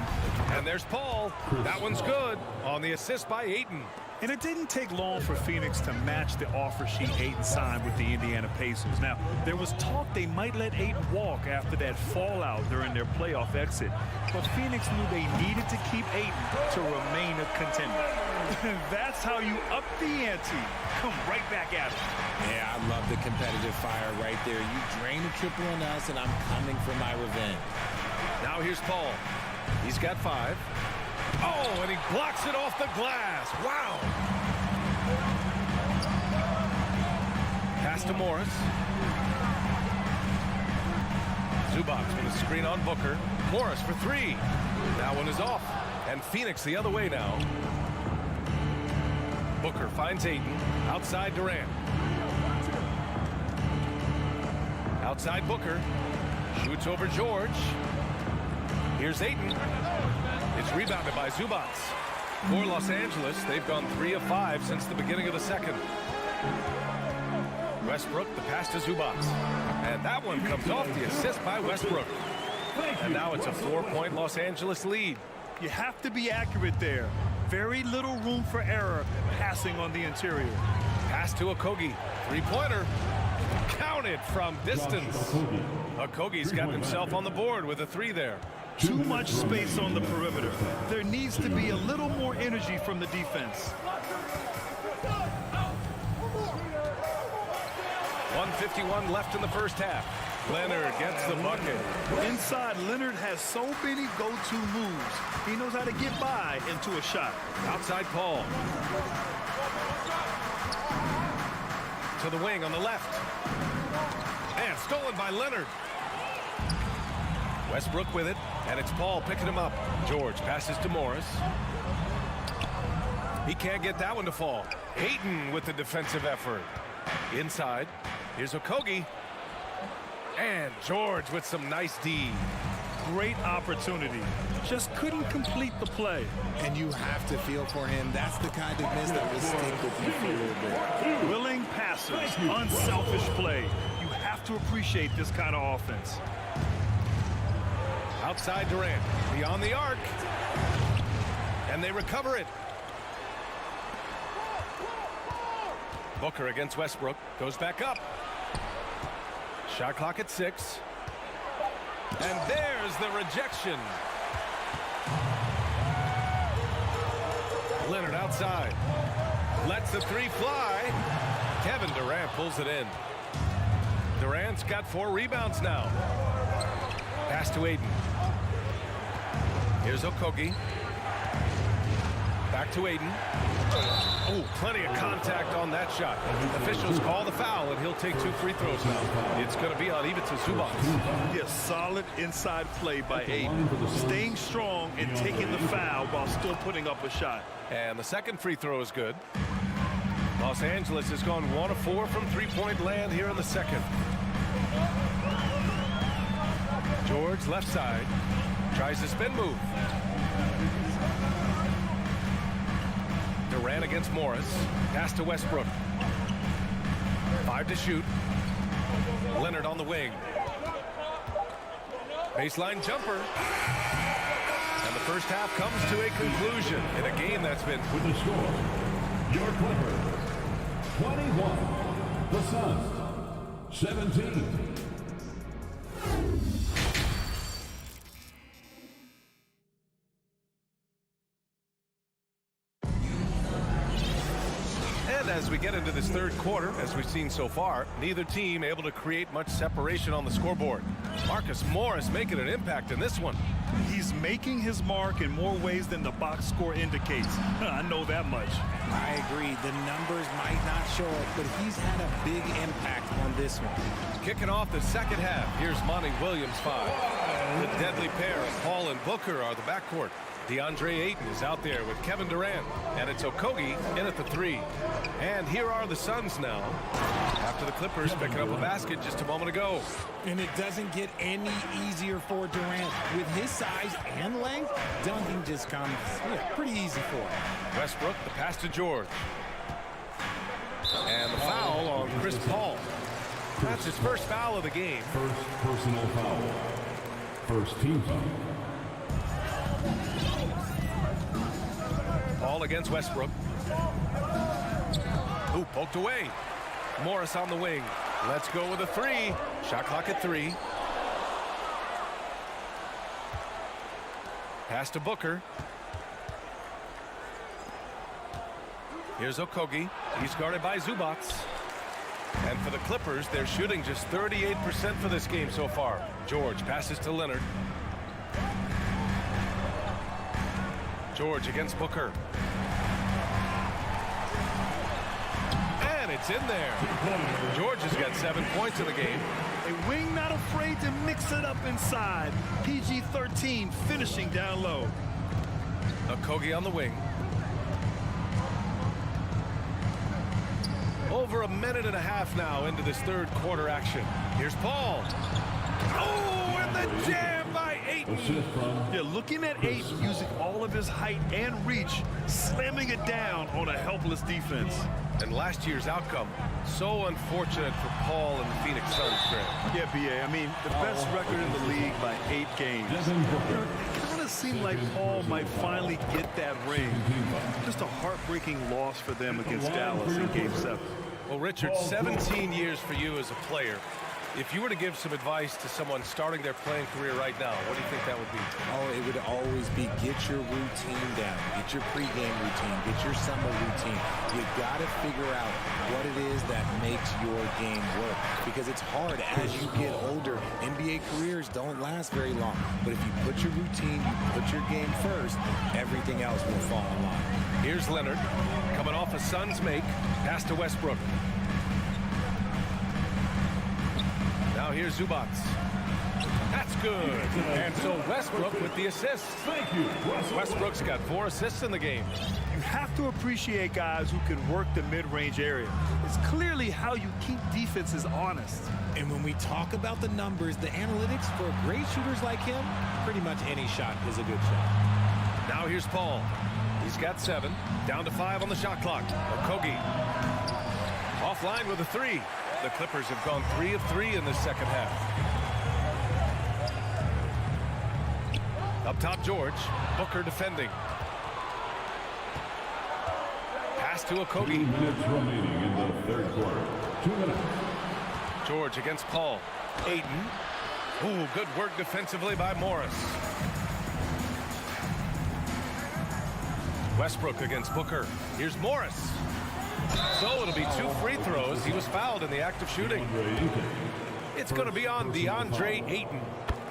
And there's Paul. That one's good on the assist by Ayton. And it didn't take long for Phoenix to match the offer sheet Ayton signed with the Indiana Pacers. Now, there was talk they might let Ayton walk after that fallout during their playoff exit. But Phoenix knew they needed to keep Ayton to remain a contender. That's how you up the ante. Come right back at it. Yeah, I love the competitive fire right there. You drain a triple on us, and I'm coming for my revenge. Now here's Paul. He's got 5. Oh, and he blocks it off the glass. Wow. Pass to Morris. Zubac with a screen on Booker. Morris for 3. That one is off. And Phoenix the other way now. Booker finds Ayton. Outside Durant. Outside Booker. Shoots over George. Here's Ayton. It's rebounded by Zubac. For Los Angeles, they've gone 3 of 5 since the beginning of the second. Westbrook, the pass to Zubac. And that one comes off the assist by Westbrook. And now it's a 4-point Los Angeles lead. You have to be accurate there. Very little room for error passing on the interior. Pass to Okogie. 3-pointer. Counted from distance. Okogie's got himself on the board with a 3 there. Too much space on the perimeter. There needs to be a little more energy from the defense. 1:51 left in the first half. Leonard gets the bucket. Inside, Leonard has so many go-to moves. He knows how to get by into a shot. Outside Paul. To the wing on the left. And stolen by Leonard. Westbrook with it, and it's Paul picking him up. George passes to Morris. He can't get that one to fall. Ayton with the defensive effort. Inside, here's Okogie. And George with some nice D. Great opportunity. Just couldn't complete the play. And you have to feel for him. That's the kind of miss that will stick with you for a little bit. Willing passers, unselfish play. You have to appreciate this kind of offense. Outside Durant. Beyond the arc. And they recover it. Booker against Westbrook. Goes back up. Shot clock at 6. And there's the rejection. Leonard outside. Lets the 3 fly. Kevin Durant pulls it in. Durant's got 4 rebounds now. Pass to Aiden. Here's Okogie. Back to Aiden. Oh, plenty of contact on that shot. Officials call the foul, and he'll take 2 free throws now. It's going to be on Ivica Zubac. Yeah, solid inside play by Aiden. Staying strong and taking the foul while still putting up a shot. And the second free throw is good. Los Angeles has gone 1 of 4 from three-point land here in the second. George left side. Tries the spin move. Durant against Morris. Pass to Westbrook. 5 to shoot. Leonard on the wing. Baseline jumper. And the first half comes to a conclusion in a game that's been... With the score, your Clippers, 21. The Suns, 17. And as we get into this third quarter, as we've seen so far, neither team able to create much separation on the scoreboard. Marcus Morris making an impact in this one. He's making his mark in more ways than the box score indicates. I know that much. I agree. The numbers might not show it, but he's had a big impact on this one. Kicking off the second half, here's Monty Williams 5. The deadly pair of Paul and Booker are the backcourt. DeAndre Ayton is out there with Kevin Durant, and it's Okogie in at the 3. And here are the Suns now, after the Clippers picking up a basket just a moment ago. And it doesn't get any easier for Durant. With his size and length, dunking just comes pretty easy for him. Westbrook, the pass to George. And the foul on Chris Paul. That's his first foul of the game. First personal foul. First team foul. Paul against Westbrook. Ooh, poked away. Morris on the wing. Let's go with a 3. Shot clock at 3. Pass to Booker. Here's Okogie. He's guarded by Zubac. And for the Clippers, they're shooting just 38% for this game so far. George passes to Leonard. George against Booker. And it's in there. George has got 7 points in the game. A wing not afraid to mix it up inside. PG-13 finishing down low. Okogie on the wing. Over a minute and a half now into this third quarter action. Here's Paul. Oh, and the jam by Ayton. Yeah, looking at Ayton using all of his height and reach, slamming it down on a helpless defense. And last year's outcome, so unfortunate for Paul and the Phoenix Suns. Yeah, B.A., I mean, the best record in the league by 8 games. It kind of seemed like Paul might finally get that ring. Just a heartbreaking loss for them against Dallas in Game 7. Well, Richard, 17 years for you as a player. If you were to give some advice to someone starting their playing career right now, what do you think that would be? Oh, it would always be get your routine down. Get your pregame routine. Get your summer routine. You got to figure out what it is that makes your game work. Because it's hard as you get older. NBA careers don't last very long. But if you put your routine, you put your game first, everything else will fall in line. Here's Leonard coming off a Suns make. Pass to Westbrook. Now here's Zubac. That's good. And so Westbrook with the assist. Thank you, Westbrook's got 4 assists in the game. You have to appreciate guys who can work the mid-range area. It's clearly how you keep defenses honest. And when we talk about the numbers, the analytics for great shooters like him, pretty much any shot is a good shot. Now here's Paul. He's got 7. Down to 5 on the shot clock. Okogie. Offline with a 3. The Clippers have gone 3 of 3 in this second half. Up top, George. Booker defending. Pass to Okogie. 2 minutes remaining in the third quarter. 2 minutes. George against Paul. Ayton. Ooh, good work defensively by Morris. Westbrook against Booker. Here's Morris. So it'll be 2 free throws. He was fouled in the act of shooting. It's going to be on DeAndre Ayton.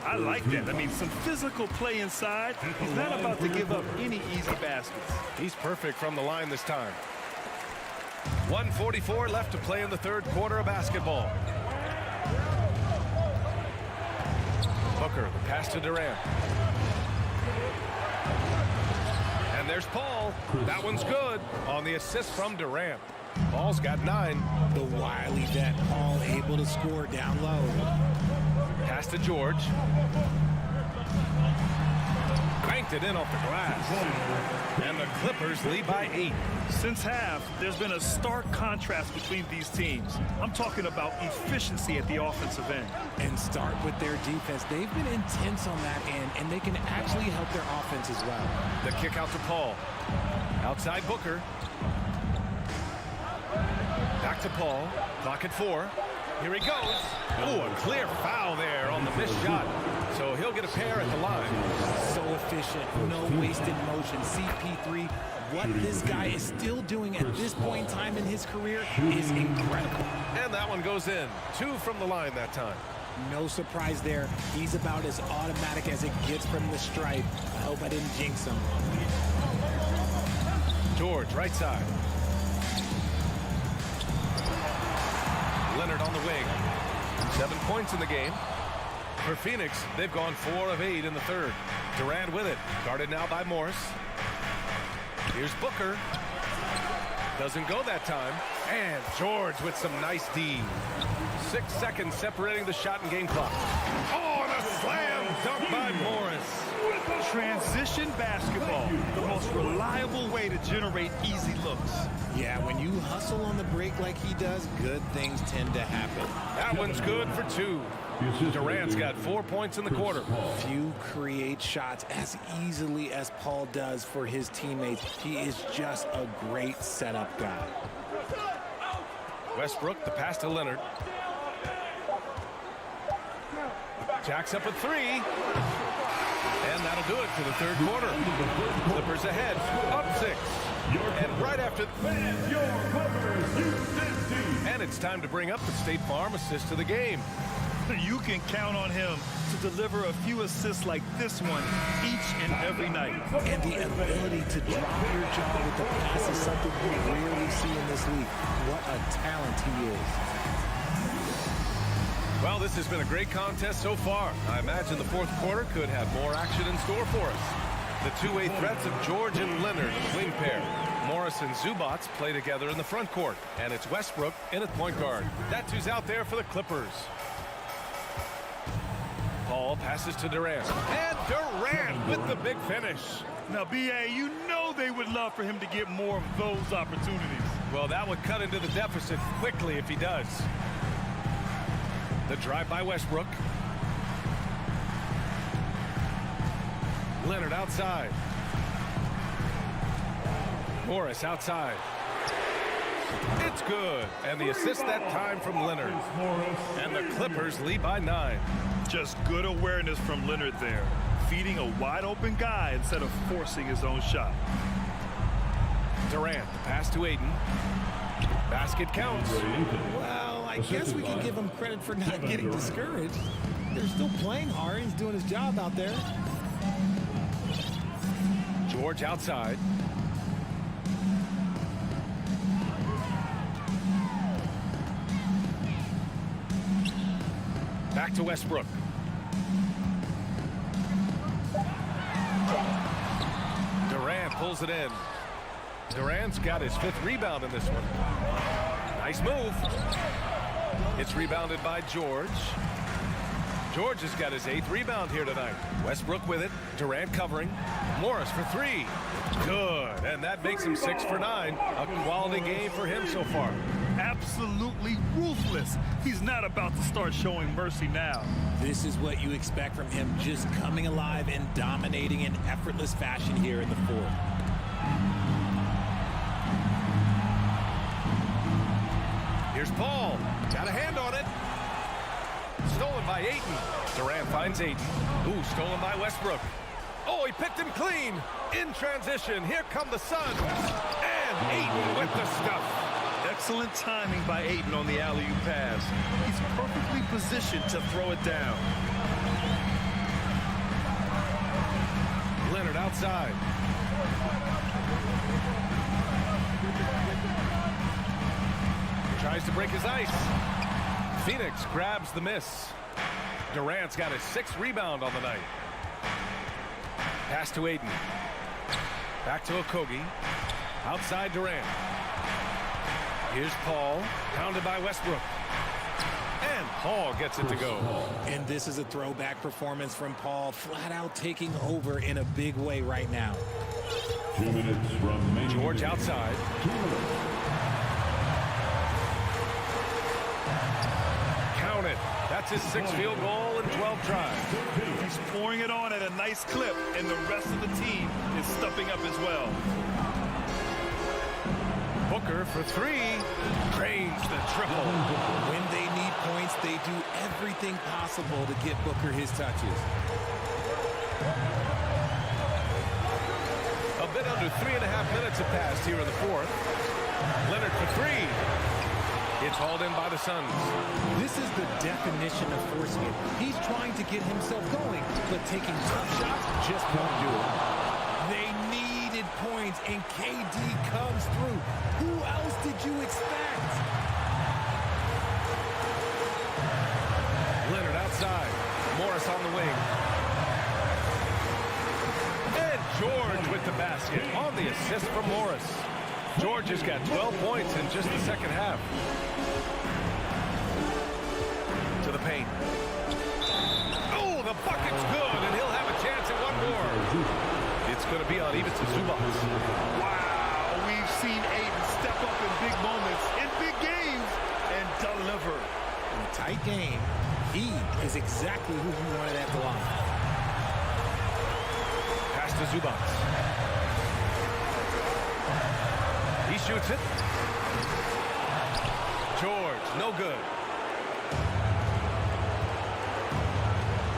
I like that. I mean, some physical play inside. He's not about to give up any easy baskets. He's perfect from the line this time. 1:44 left to play in the third quarter of basketball. Booker, the pass to Durant. And there's Paul. That one's good on the assist from Durant. Paul's got 9. The wily vet Paul able to score down low. Pass to George. Cranked it in off the glass. And the Clippers lead by 8. Since half, there's been a stark contrast between these teams. I'm talking about efficiency at the offensive end. And start with their defense. They've been intense on that end, and they can actually help their offense as well. The kick out to Paul. Outside Booker. Back to Paul. Clock at 4. Here he goes. Oh, a clear foul there on the missed shot. So he'll get a pair at the line. So efficient, no wasted motion. CP3, what this guy is still doing at this point in time in his career is incredible. And that one goes in. 2 from the line that time. No surprise there. He's about as automatic as it gets from the stripe. I hope I didn't jinx him. George, right side. Leonard on the wing. 7 points in the game. For Phoenix, they've gone 4 of 8 in the third. Durant with it. Guarded now by Morris. Here's Booker. Doesn't go that time. And George with some nice D. 6 seconds separating the shot and game clock. Oh, and a slam dunk by Morris. Transition basketball, the most reliable way to generate easy looks. Yeah, when you hustle on the break like he does, good things tend to happen. That one's good for 2. Durant's got 4 points in the quarter. Few create shots as easily as Paul does for his teammates. He is just a great setup guy. Westbrook, the pass to Leonard. Jacks up a 3. And that'll do it for the third quarter. Clippers ahead, up 6. And right after... And it's time to bring up the State Farm assist to the game. You can count on him to deliver a few assists like this one each and every night. And the ability to drop your jaw with the pass is something we rarely see in this league. What a talent he is. Well, this has been a great contest so far. I imagine the fourth quarter could have more action in store for us. The two-way threats of George and Leonard, the wing pair. Morris and Zubac play together in the front court. And it's Westbrook in at point guard. That's who's out there for the Clippers. Paul passes to Durant. And Durant with the big finish. Now, B.A., you know they would love for him to get more of those opportunities. Well, that would cut into the deficit quickly if he does. The drive by Westbrook. Leonard outside. Morris outside. It's good. And the assist that time from Leonard. And the Clippers lead by 9. Just good awareness from Leonard there. Feeding a wide open guy instead of forcing his own shot. Durant, the pass to Ayton. Basket counts. Well, I guess we can give him credit for not getting discouraged. They're still playing hard. He's doing his job out there. George outside. Back to Westbrook. Durant pulls it in. Durant's got his 5th rebound in this one. Nice move. It's rebounded by George. George has got his 8th rebound here tonight. Westbrook with it. Durant covering. Morris for 3. Good. And that makes him 6 for 9. A quality game for him so far. absolutely ruthless. He's not about to start showing mercy now. This is what you expect from him, just coming alive and dominating in effortless fashion here in the fourth. Here's Paul. Got a hand on it. Stolen by Ayton. Durant finds Ayton. Ooh, stolen by Westbrook. Oh, he picked him clean. In transition, here come the Suns. And Ayton with the stuff. Excellent timing by Ayton on the alley-oop pass. He's perfectly positioned to throw it down. Leonard outside. Tries to break his ice. Phoenix grabs the miss. Durant's got his 6th rebound on the night. Pass to Ayton. Back to Okogie. Outside Durant. Here's Paul. Pounded by Westbrook. And Paul gets it to go. And this is a throwback performance from Paul, flat out taking over in a big way right now. 2 minutes remaining. George outside. 2 minutes. Count it. That's his 6th field goal in 12 tries. He's pouring it on at a nice clip, and the rest of the team is stepping up as well. Booker for 3. Cranes the triple. When they need points, they do everything possible to get Booker his touches. A bit under 3.5 minutes have passed here in the fourth. Leonard for 3. It's hauled in by the Suns. This is the definition of forcing it. He's trying to get himself going, but taking tough shots just won't do it. They needed points, and KD comes through. Who else did you expect? Leonard outside. Morris on the wing. And George with the basket on the assist from Morris. George has got 12 points in just the second half. To the paint. Oh, the bucket's good, and he'll have a chance at one more. It's going to be on Ivica Zubac. Wow, we've seen Ayton step up in big moments, in big games, and deliver. In a tight game, he is exactly who he wanted at the line. Pass to Zubac. He shoots it. George, no good.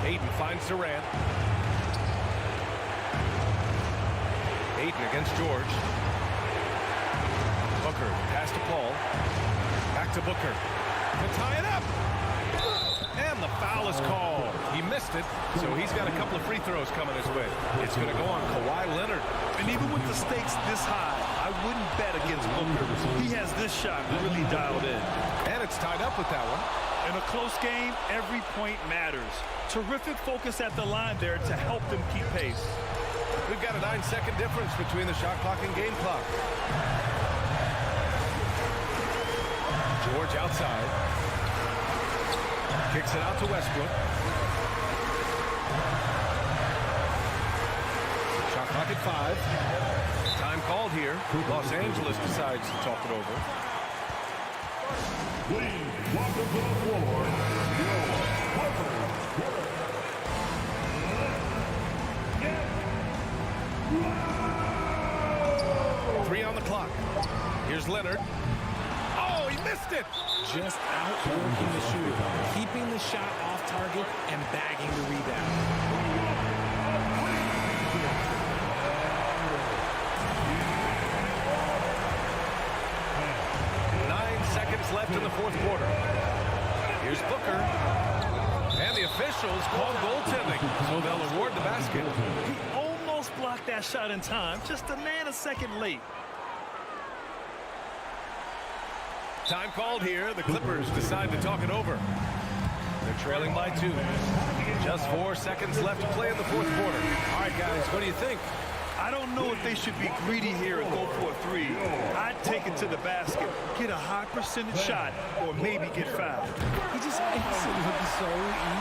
Ayton finds Durant. Ayton against George. Booker, pass to Paul. Back to Booker. To tie it up. And the foul is called. He missed it, so he's got a couple of free throws coming his way. It's going to go on Kawhi Leonard. And even with the stakes this high, I wouldn't bet against Booker. He has this shot really dialed in. And it's tied up with that one. In a close game, every point matters. Terrific focus at the line there to help them keep pace. We've got a 9-second difference between the shot clock and game clock. George outside. Kicks it out to Westbrook. Shot clock at 5. Time called here. Los Angeles decides to talk it over. Please welcome to the floor, your Three on the clock. Here's Leonard. Oh, he missed it. Just outworking the shooter, keeping the shot off target and bagging the rebound. 9 seconds left in the fourth quarter. Here's Booker. And the officials call goaltending, so they'll award the basket. He almost blocked that shot in time, just a nanosecond late. Time called here. The Clippers decide to talk it over. They're trailing by 2. Just 4 seconds left to play in the fourth quarter. All right, guys, what do you think? I don't know if they should be greedy here and go for a 3. I'd take it to the basket, get a high percentage shot, or maybe get fouled. He just makes it look so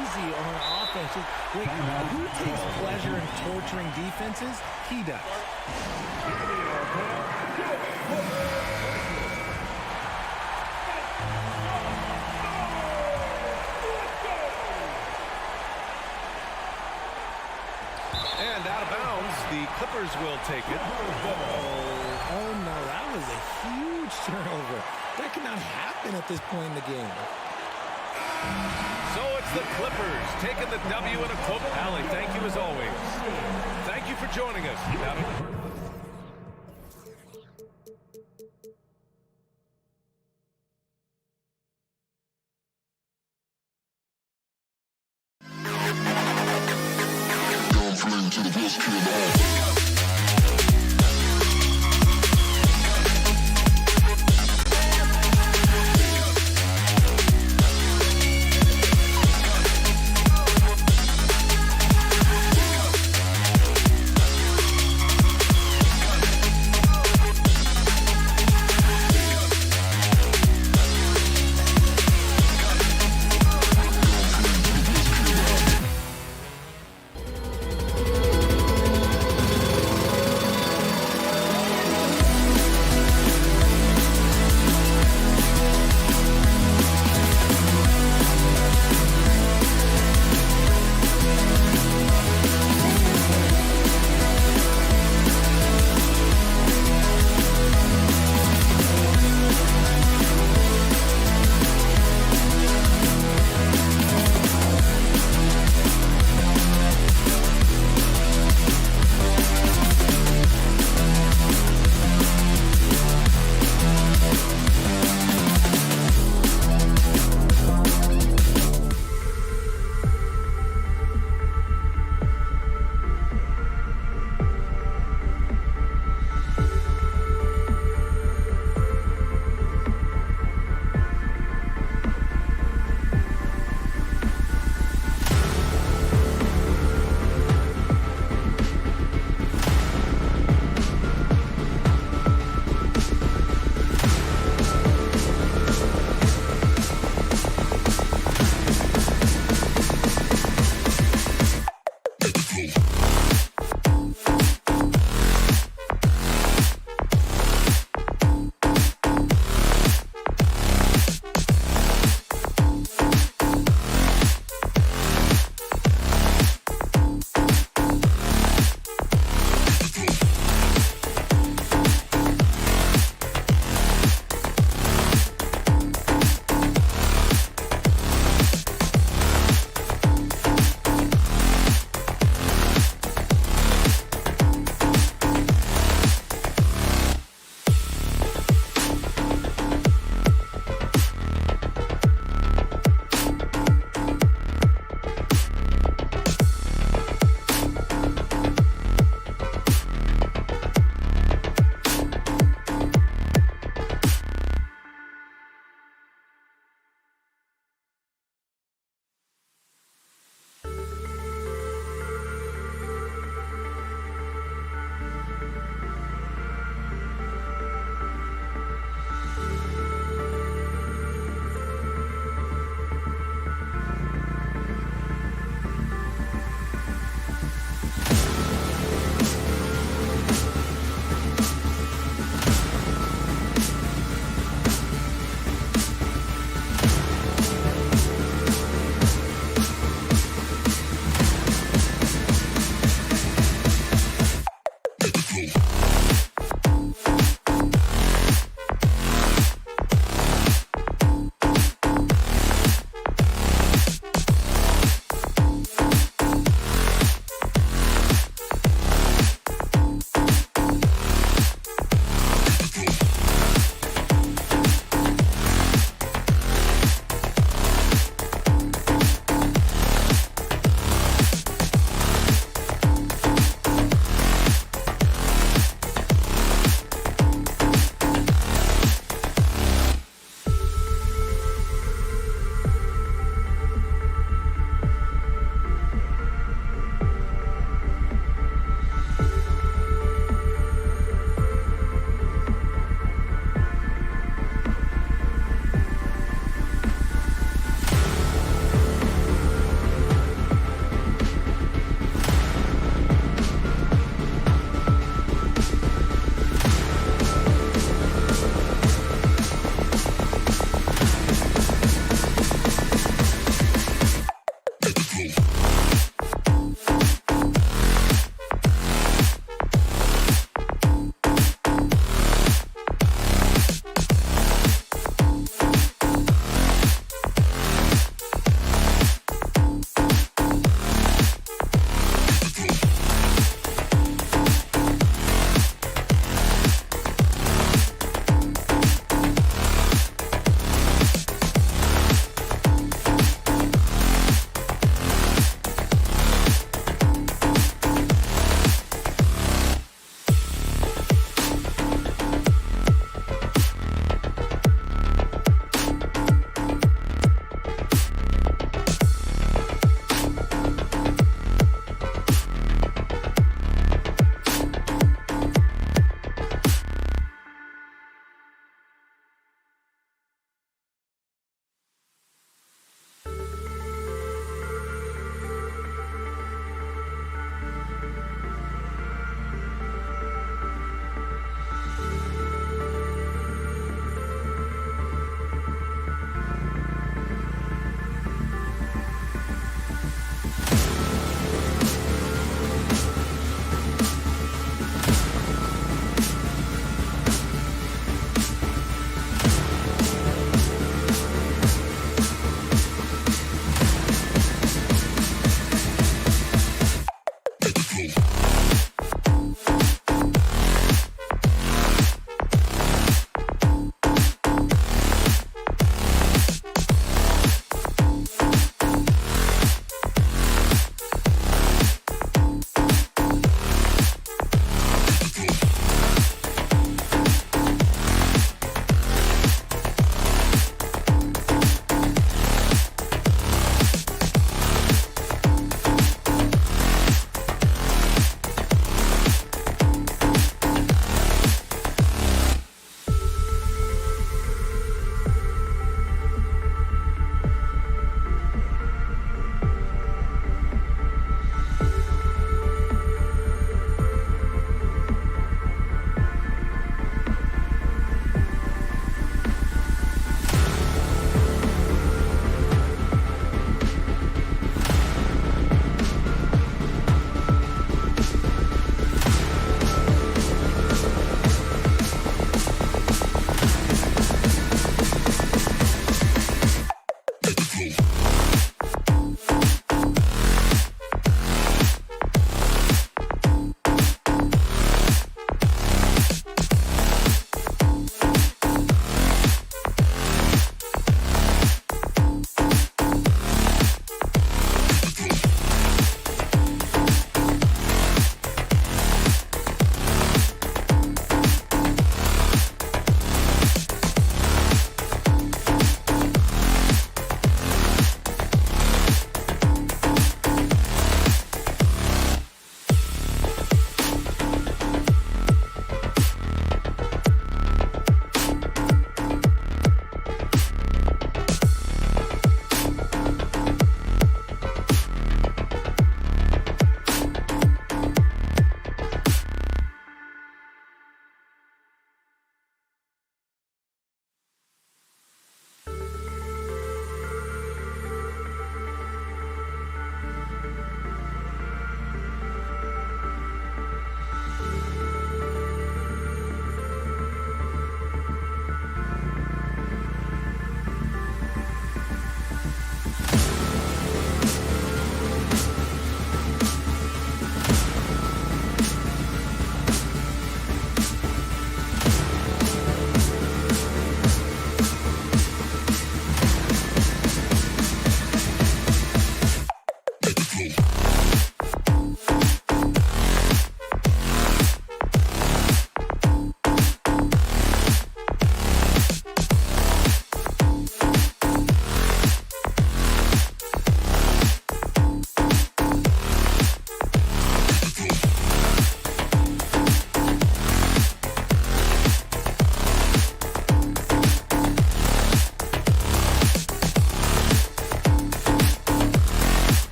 easy on offense. Wait, who takes pleasure in torturing defenses? He does. And out of bounds, the Clippers will take it. Oh, no, that was a huge turnover. That cannot happen at this point in the game. So it's the Clippers taking the W in a close. Allie, thank you as always. Thank you for joining us. To the best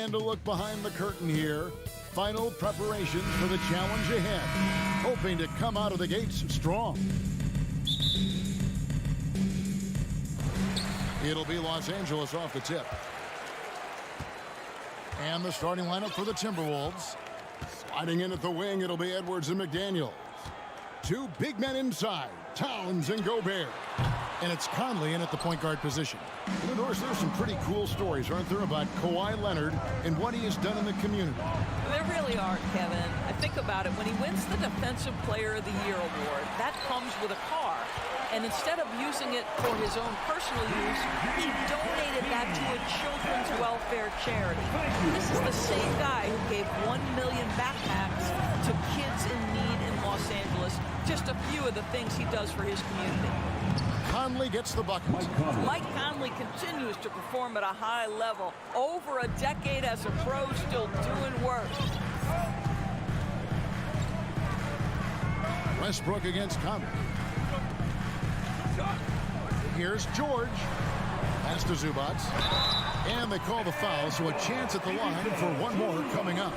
And a look behind the curtain here. Final preparations for the challenge ahead. Hoping to come out of the gates strong. It'll be Los Angeles off the tip. And the starting lineup for the Timberwolves. Sliding in at the wing, it'll be Edwards and McDaniels. Two big men inside, Towns and Gobert. And it's Conley in at the point guard position. Of course, there's some pretty cool stories, aren't there, about Kawhi Leonard and what he has done in the community. There really are, Kevin. I think about it. When he wins the Defensive Player of the Year award, that comes with a car. And instead of using it for his own personal use, he donated that to a children's welfare charity. This is the same guy who gave 1 million backpacks to kids in need in Los Angeles. Just a few of the things he does for his community. Conley gets the bucket. Mike Conley continues to perform at a high level. Over a decade as a pro, still doing work. Westbrook against Conley. Here's George. Pass to Zubac. And they call the foul, so a chance at the line for one more coming up.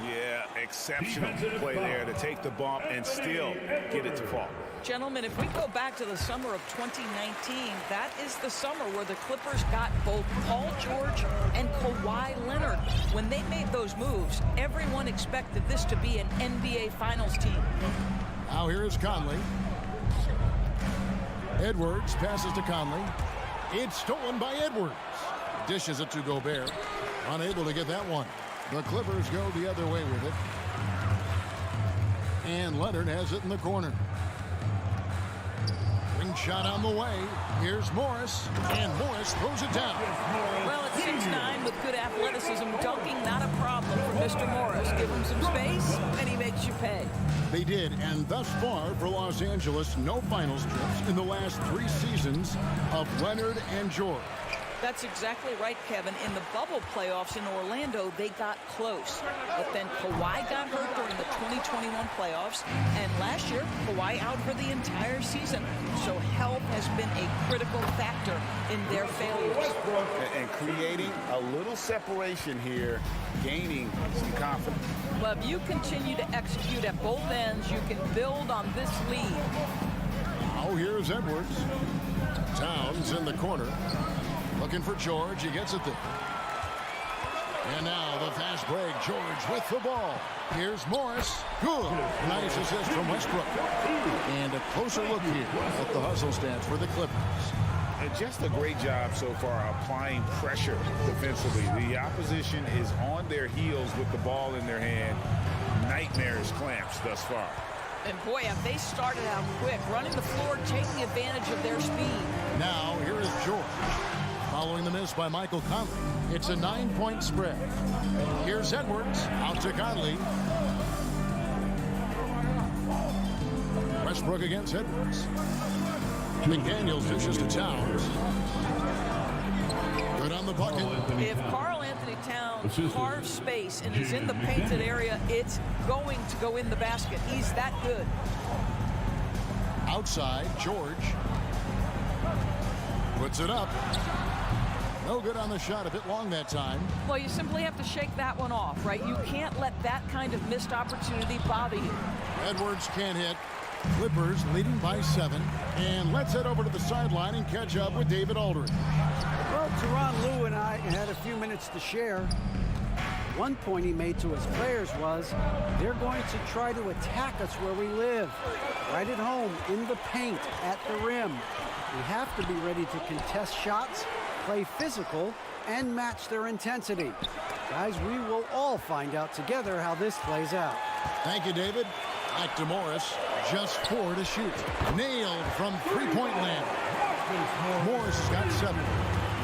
Yeah, exceptional play there to take the bump and still get it to fall. Gentlemen, if we go back to the summer of 2019, that is the summer where the Clippers got both Paul George and Kawhi Leonard. When they made those moves, everyone expected this to be an NBA Finals team. Now here is Conley. Edwards passes to Conley. It's stolen by Edwards. Dishes it to Gobert. Unable to get that one. The Clippers go the other way with it. And Leonard has it in the corner. Ring shot on the way. Here's Morris. And Morris throws it down. Well, at 6'9", with good athleticism, dunking not a problem for Mr. Morris. Give him some space, and he makes you pay. They did, and thus far for Los Angeles, no finals trips in the last 3 seasons of Leonard and George. That's exactly right, Kevin. In the bubble playoffs in Orlando, they got close. But then Kawhi got hurt during the 2021 playoffs. And last year, Kawhi out for the entire season. So health has been a critical factor in their failures. And creating a little separation here, gaining some confidence. Well, if you continue to execute at both ends, you can build on this lead. Oh, here's Edwards. Towns in the corner. Looking for George. He gets it there. And now the fast break. George with the ball. Here's Morris. Good. Nice assist from Westbrook. And a closer look here at the hustle stats for the Clippers. And just a great job so far applying pressure defensively. The opposition is on their heels with the ball in their hand. Nightmares clamps thus far. And boy, have they started out quick, running the floor, taking advantage of their speed. Now here is George. Following the miss by Michael Conley. It's a 9-point spread. Here's Edwards. Out to Conley. Westbrook against Edwards. McDaniels dishes to Towns. Good on the bucket. If Karl Anthony Towns carves space and is in the painted area, it's going to go in the basket. He's that good. Outside, George. Puts it up. No good on the shot, a bit long that time. Well, you simply have to shake that one off, right? You can't let that kind of missed opportunity bother you. Edwards can't hit. Clippers leading by 7. And let's head over to the sideline and catch up with David Aldridge. Well, Tyronn Lue and I had a few minutes to share. One point he made to his players was, they're going to try to attack us where we live. Right at home, in the paint, at the rim. We have to be ready to contest shots, play physical, and match their intensity. Guys, we will all find out together how this plays out. Thank you, David. Back to Morris. Just 4 to shoot. Nailed from three-point land. Morris has got 7.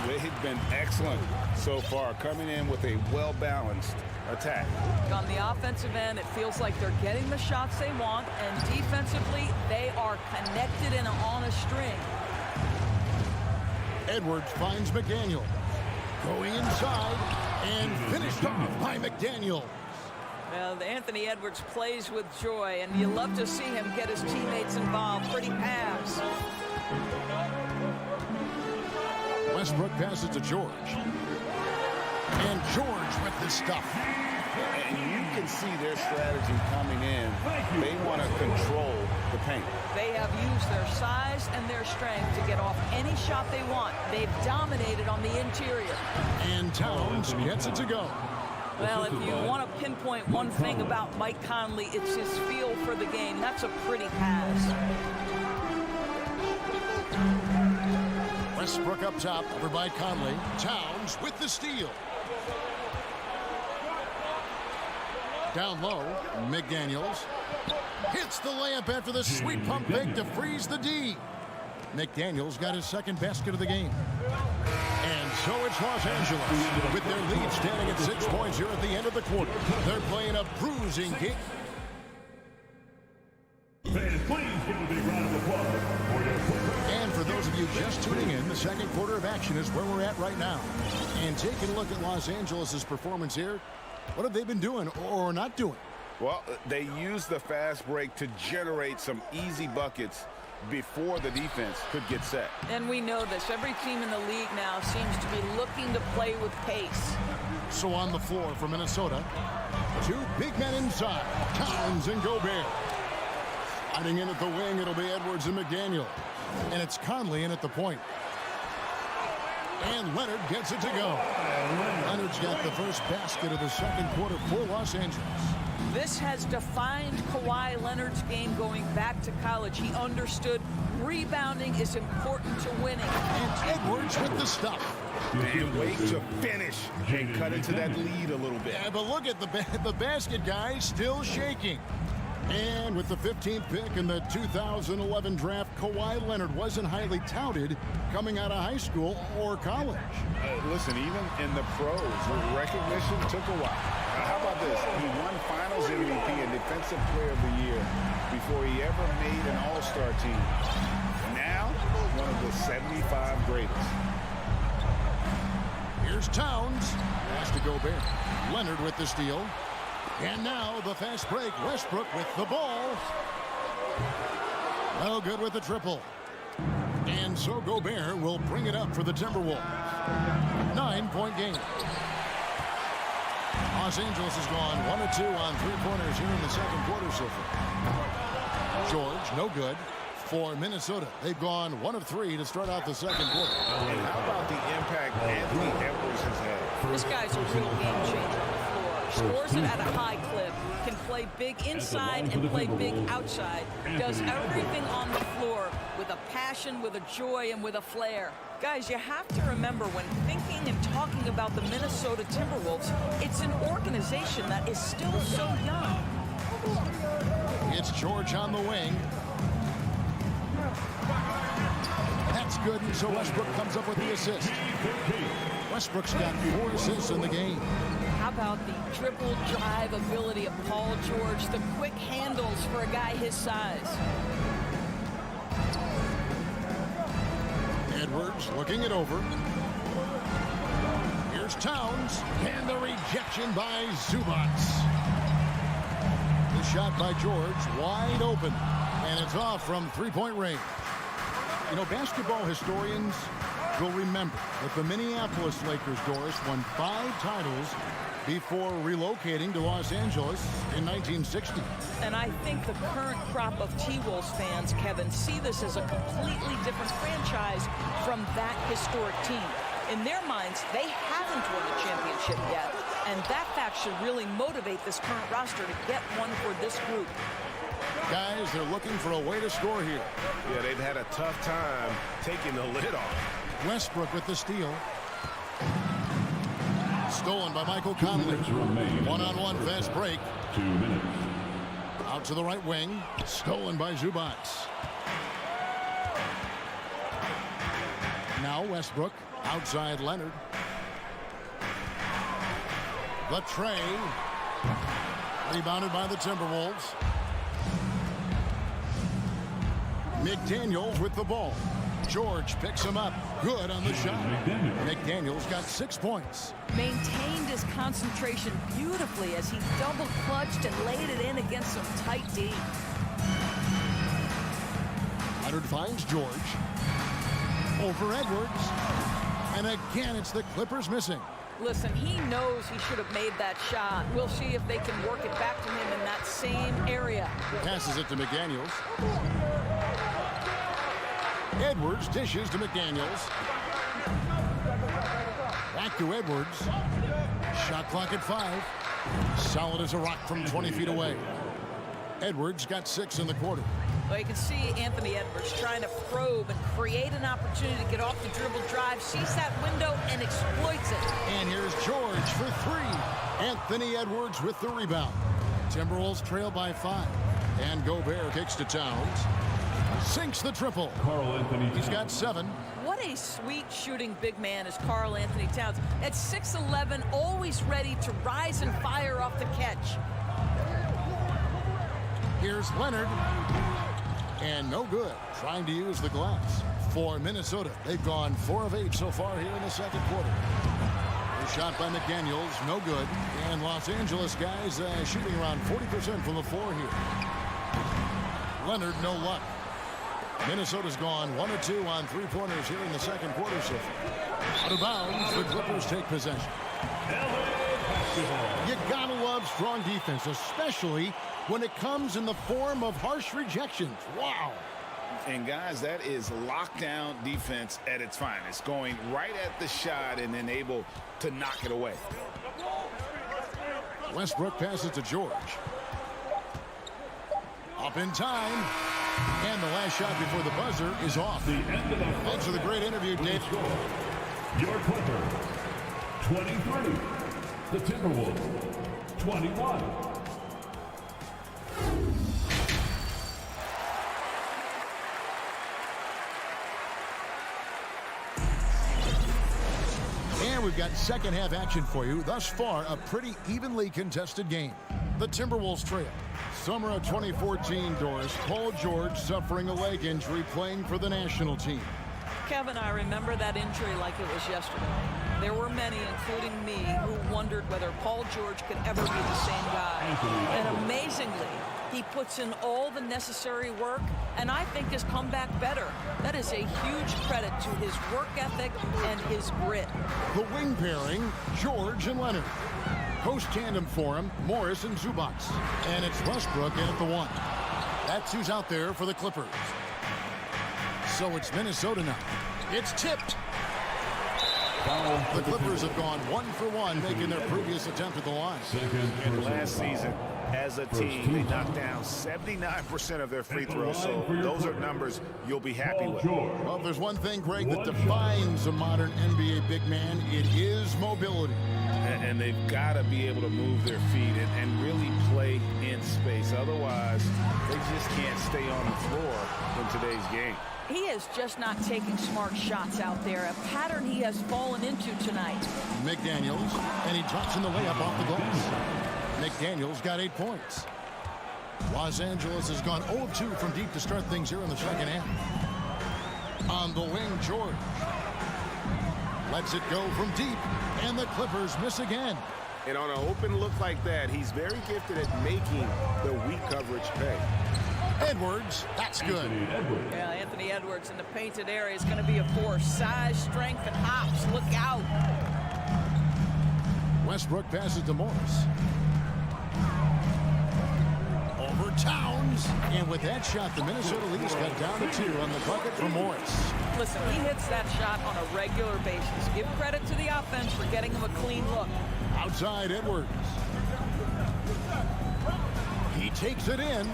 They've been excellent so far, coming in with a well-balanced attack. On the offensive end, it feels like they're getting the shots they want, and defensively, they are connected and on a string. Edwards finds McDaniel. Going inside and finished off by McDaniel. Well, Anthony Edwards plays with joy, and you love to see him get his teammates involved. Pretty pass. Westbrook passes to George. And George with the stuff. And you can see their strategy coming in. They want to control the paint. They have used their size and their strength to get off any shot they want. They've dominated on the interior. And Towns gets it to go. Well, if you want to pinpoint one thing about Mike Conley, it's his feel for the game. That's a pretty pass. Westbrook up top, over by Conley. Towns with the steal. Down low, McDaniels hits the layup after the sweet pump fake to freeze the D. McDaniels got his second basket of the game. And so it's Los Angeles with their lead standing at 6 points here at the end of the quarter. They're playing a bruising game. And for those of you just tuning in, the second quarter of action is where we're at right now. And taking a look at Los Angeles' performance here, what have they been doing or not doing? Well, they used the fast break to generate some easy buckets before the defense could get set. And we know this. Every team in the league now seems to be looking to play with pace. So on the floor for Minnesota, two big men inside, Towns and Gobert. Hiding in at the wing, it'll be Edwards and McDaniel. And it's Conley in at the point. And Leonard gets it to go. Leonard's got the first basket of the second quarter for Los Angeles. This has defined Kawhi Leonard's game going back to college. He understood rebounding is important to winning. And Edwards with the stuff. And wait to finish and cut into that lead a little bit. Yeah, but look at the basket guy still shaking. And with the 15th pick in the 2011 draft, Kawhi Leonard wasn't highly touted coming out of high school or college. Listen, even in the pros, recognition took a while. How about this? He won Finals MVP and Defensive Player of the Year before he ever made an All-Star team. Now, one of the 75 greatest. Here's Towns. Pass to Gobert. Leonard with the steal. And now the fast break. Westbrook with the ball. No good with the triple. And so Gobert will bring it up for the Timberwolves. 9-point game. Los Angeles has gone 1 of 2 on three-pointers here in the second quarter so far. George, no good for Minnesota. They've gone 1 of 3 to start out the second quarter. And how about the impact Anthony Edwards has had? This guy's a real game changer on the floor. Scores it at a high clip. Can play big inside and play big outside. Does everything on the floor with a passion, with a joy, and with a flair. Guys, you have to remember when thinking and talking about the Minnesota Timberwolves, it's an organization that is still so young. It's George on the wing. That's good, and so Westbrook comes up with the assist. Westbrook's got 4 assists in the game. How about the triple drive ability of Paul George, the quick handles for a guy his size. Edwards looking it over. Here's Towns, and the rejection by Zubac. The shot by George, wide open, and it's off from three-point range. You know, basketball historians will remember that the Minneapolis Lakers, Doris, won 5 titles before relocating to Los Angeles in 1960. And I think the current crop of T-Wolves fans, Kevin, see this as a completely different franchise from that historic team. In their minds, they haven't won the championship yet, and that fact should really motivate this current roster to get one for this group. Guys, they're looking for a way to score here. Yeah, they've had a tough time taking the lid off. Westbrook with the steal. Stolen by Michael Conley. One-on-one fast break. 2 minutes. Out to the right wing. Stolen by Zubac. Now Westbrook. Outside Leonard. The tray. Rebounded by the Timberwolves. McDaniels with the ball. George picks him up. Good on the shot. McDaniels got 6 points. Maintained his concentration beautifully as he double clutched and laid it in against some tight D. Leonard finds George. Over Edwards. And again, it's the Clippers missing. Listen, he knows he should have made that shot. We'll see if they can work it back to him in that same area. Passes it to McDaniels. Edwards dishes to McDaniels. Back to Edwards. Shot clock at 5. Solid as a rock from 20 feet away. Edwards got 6 in the quarter. Well, you can see Anthony Edwards trying to probe and create an opportunity to get off the dribble drive, sees that window and exploits it. And here's George for 3. Anthony Edwards with the rebound. Timberwolves trail by 5. And Gobert kicks to Towns. Sinks the triple. He's got 7. What a sweet shooting big man is Karl Anthony Towns. At 6'11", always ready to rise and fire off the catch. Here's Leonard. And no good. Trying to use the glass. For Minnesota, they've gone 4 of 8 so far here in the second quarter. A shot by McDaniels, no good. And Los Angeles guys shooting around 40% from the floor here. Leonard, no luck. Minnesota's gone 1 of 2 on 3-pointers here in the second quarter so far. Out of bounds, the Clippers take possession. You gotta love strong defense, especially when it comes in the form of harsh rejections. Wow. And guys, that is lockdown defense at its finest. Going right at the shot and then able to knock it away. Westbrook passes to George. Up in time. And the last shot before the buzzer is off. Thanks for the great interview, Dave. Your Clippers, 23. The Timberwolves, 21. And we've got second half action for you. Thus far, a pretty evenly contested game. The Timberwolves trail. Summer of 2014, Doris. Paul George suffering a leg injury playing for the national team. Kevin, I remember that injury like it was yesterday. There were many, including me, who wondered whether Paul George could ever be the same guy. And amazingly, he puts in all the necessary work, and I think has come back better. That is a huge credit to his work ethic and his grit. The wing pairing, George and Leonard. Post tandem for him, Morris and Zubac. And it's Westbrook in at the 1. That's who's out there for the Clippers. So it's Minnesota now. It's tipped. The Clippers have gone 1 for 1, making their previous attempt at the line. And last season, as a team, they knocked down 79% of their free throws, so those are numbers you'll be happy with. Well, if there's one thing, Greg, that defines a modern NBA big man, it is mobility. And they've got to be able to move their feet and really play in space. Otherwise, they just can't stay on the floor in today's game. He is just not taking smart shots out there, a pattern he has fallen into tonight. McDaniels, and he drops in the layup off the glass. McDaniels got 8 points. Los Angeles has gone 0 of 2 from deep to start things here in the second half. On the wing, George lets it go from deep, and the Clippers miss again. And on an open look like that, he's very gifted at making the weak coverage pay. Edwards, that's good. Yeah, Anthony Edwards in the painted area is going to be a force. Size, strength, and hops. Look out. Westbrook passes to Morris. Over Towns. And with that shot, the Minnesota Leafs got down to 2 on the bucket for Morris. Listen, he hits that shot on a regular basis. Give credit to the offense for getting him a clean look. Outside Edwards. He takes it in.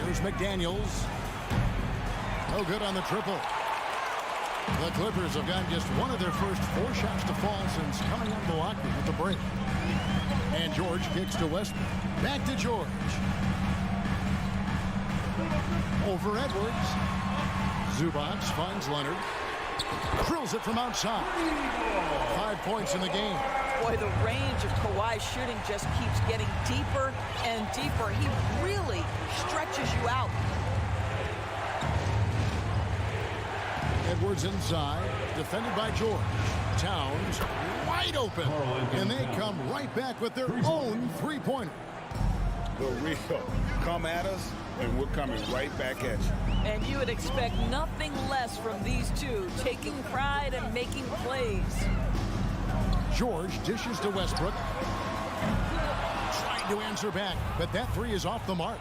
Here's McDaniels. No good on the triple. The Clippers have gotten just one of their first 4 shots to fall since coming out of the locker room at the break. And George kicks to Westbrook. Back to George. Over Edwards. Zubac finds Leonard. Drills it from outside. 5 points in the game. Boy, the range of Kawhi's shooting just keeps getting deeper and deeper. He really stretches you out. Edwards inside, defended by George. Towns wide open, and they come right back with their own 3-pointer. The real come at us, and we're coming right back at you. And you would expect nothing less from these two, taking pride and making plays. George dishes to Westbrook. Trying to answer back, but that three is off the mark.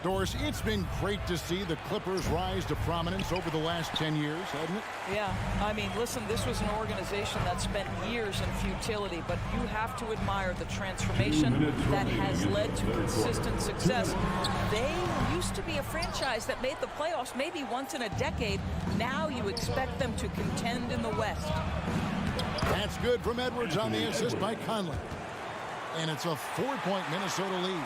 Doris, it's been great to see the Clippers rise to prominence over the last 10 years, hasn't it? Yeah, I mean, listen, this was an organization that spent years in futility, but you have to admire the transformation that has led to consistent success. They used to be a franchise that made the playoffs maybe once in a decade. Now you expect them to contend in the West. That's good from Edwards on the assist by Conley. And it's a 4-point Minnesota lead.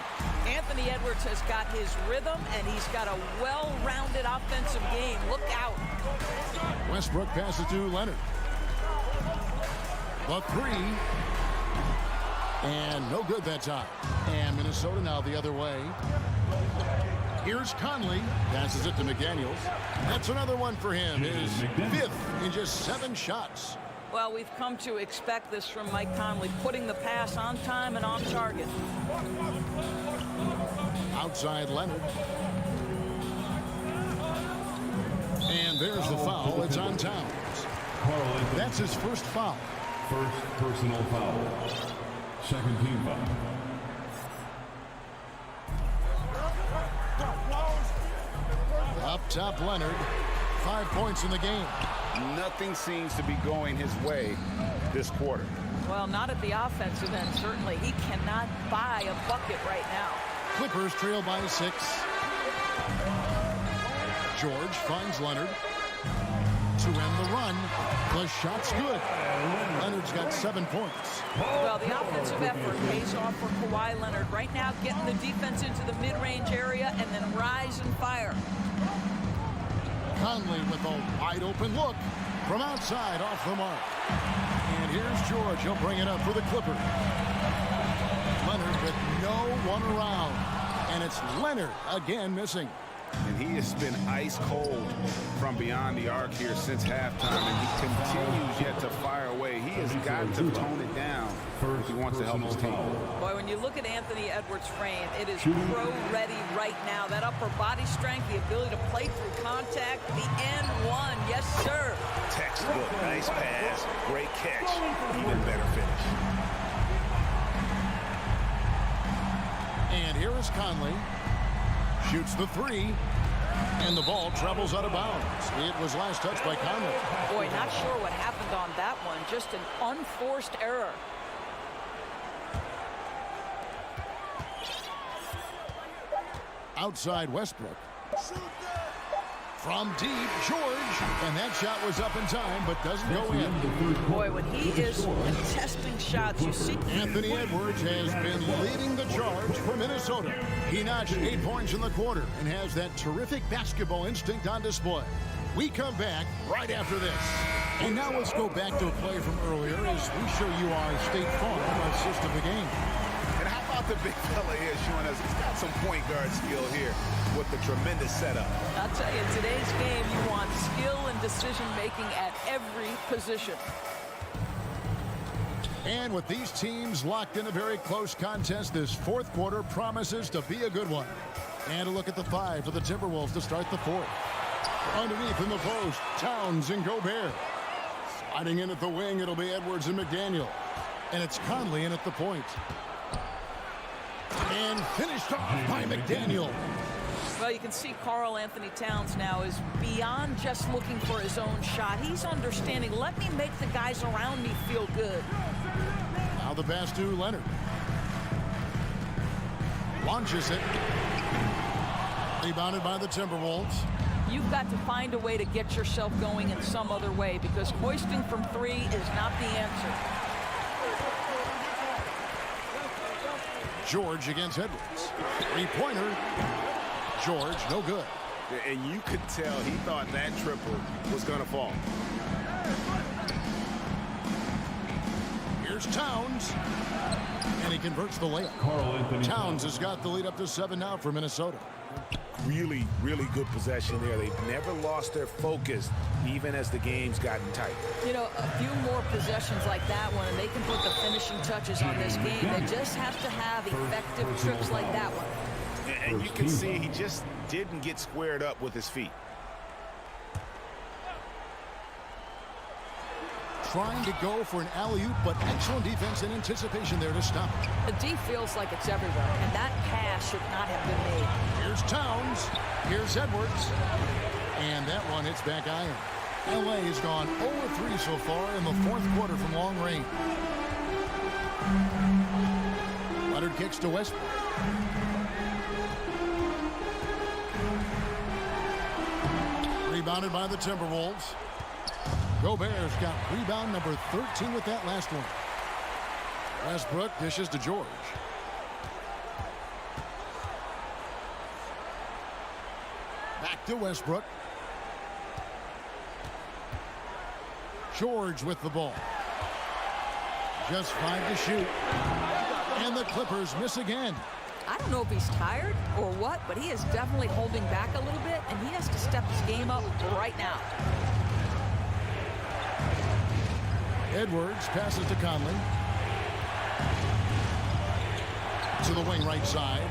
Anthony Edwards has got his rhythm, and he's got a well-rounded offensive game. Look out. Westbrook passes to Leonard. The three. And no good that time. And Minnesota now the other way. Here's Conley. Passes it to McDaniels. That's another one for him. His fifth in just 7 shots. Well, we've come to expect this from Mike Conley, putting the pass on time and on target. Outside Leonard. And there's the foul. It's on Towns. That's his first foul. First personal foul. Second team foul. Up top, Leonard. 5 points in the game. Nothing seems to be going his way this quarter. Well, not at the offensive end, certainly. He cannot buy a bucket right now. Clippers trail by 6. George finds Leonard to end the run. The shot's good. Leonard's got 7 points. Well, the offensive effort pays off for Kawhi Leonard. Right now, getting the defense into the mid-range area and then rise and fire. Conley with a wide-open look from outside off the mark. And here's George. He'll bring it up for the Clippers. Leonard with no one around. And it's Leonard again missing. And he has been ice cold from beyond the arc here since halftime, and he continues yet to fire away. He has got to tone it down if he wants to help his team. Boy, when you look at Anthony Edwards' frame, it is pro-ready right now. That upper body strength, the ability to play through contact, the and one, yes, sir. Textbook, nice pass, great catch, even better finish. And here is Conley. Shoots the three, and the ball travels out of bounds. It was last touched by Conley. Boy, not sure what happened on that one. Just an unforced error. Outside Westbrook. From deep, George. And that shot was up in time, but doesn't go in. Boy, when he is contesting shots, you see. Anthony Edwards has been leading the charge for Minnesota. He notched 8 points in the quarter and has that terrific basketball instinct on display. We come back right after this. And now let's go back to a play from earlier as we show you our State Farm assist of the game. And how about the big fella here showing us he's got some point guard skill here with the tremendous setup. I'll tell you, in today's game, you want skill and decision-making at every position. And with these teams locked in a very close contest, this fourth quarter promises to be a good one. And a look at the 5 for the Timberwolves to start the fourth. Underneath in the post, Towns and Gobert. Sliding in at the wing, it'll be Edwards and McDaniel. And it's Conley in at the point. And finished off by McDaniel. Well, you can see Karl Anthony Towns now is beyond just looking for his own shot. He's understanding, let me make the guys around me feel good. Now the pass to Leonard. Launches it. Rebounded by the Timberwolves. You've got to find a way to get yourself going in some other way because hoisting from 3 is not the answer. George against Edwards. Three-pointer. George, no good. And you could tell he thought that triple was going to fall. Here's Towns. And he converts the layup. Towns has got the lead up to 7 now for Minnesota. Really, really good possession there. They've never lost their focus, even as the game's gotten tight. You know, a few more possessions like that one, and they can put the finishing touches on this game. They just have to have effective trips like that one. And you can see he just didn't get squared up with his feet. trying to go for an alley-oop, but excellent defense and anticipation there to stop it. The D feels like it's everywhere, and that pass should not have been made. Here's Towns. Here's Edwards. And that one hits back iron. LA has gone 0-3 so far in the fourth quarter from long range. Leonard kicks to Westbrook. Rebounded by the Timberwolves. Gobert's got rebound number 13 with that last one. Westbrook dishes to George. Back to Westbrook. George with the ball. Just 5 to shoot. And the Clippers miss again. I don't know if he's tired or what, but he is definitely holding back a little bit, and he has to step his game up right now. Edwards passes to Conley. To the wing right side.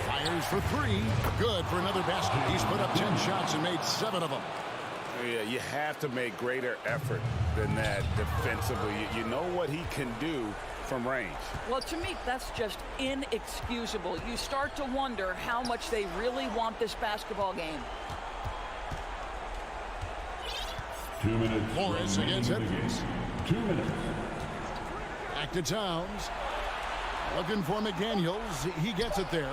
Fires for 3. Good for another basket. He's put up 10 shots and made 7 of them. Yeah, you have to make greater effort than that defensively. You know what he can do from range. Well, to me, that's just inexcusable. You start to wonder how much they really want this basketball game. 2 minutes. Morris against Edwards. 2 minutes. Back to Towns. Looking for McDaniels. He gets it there.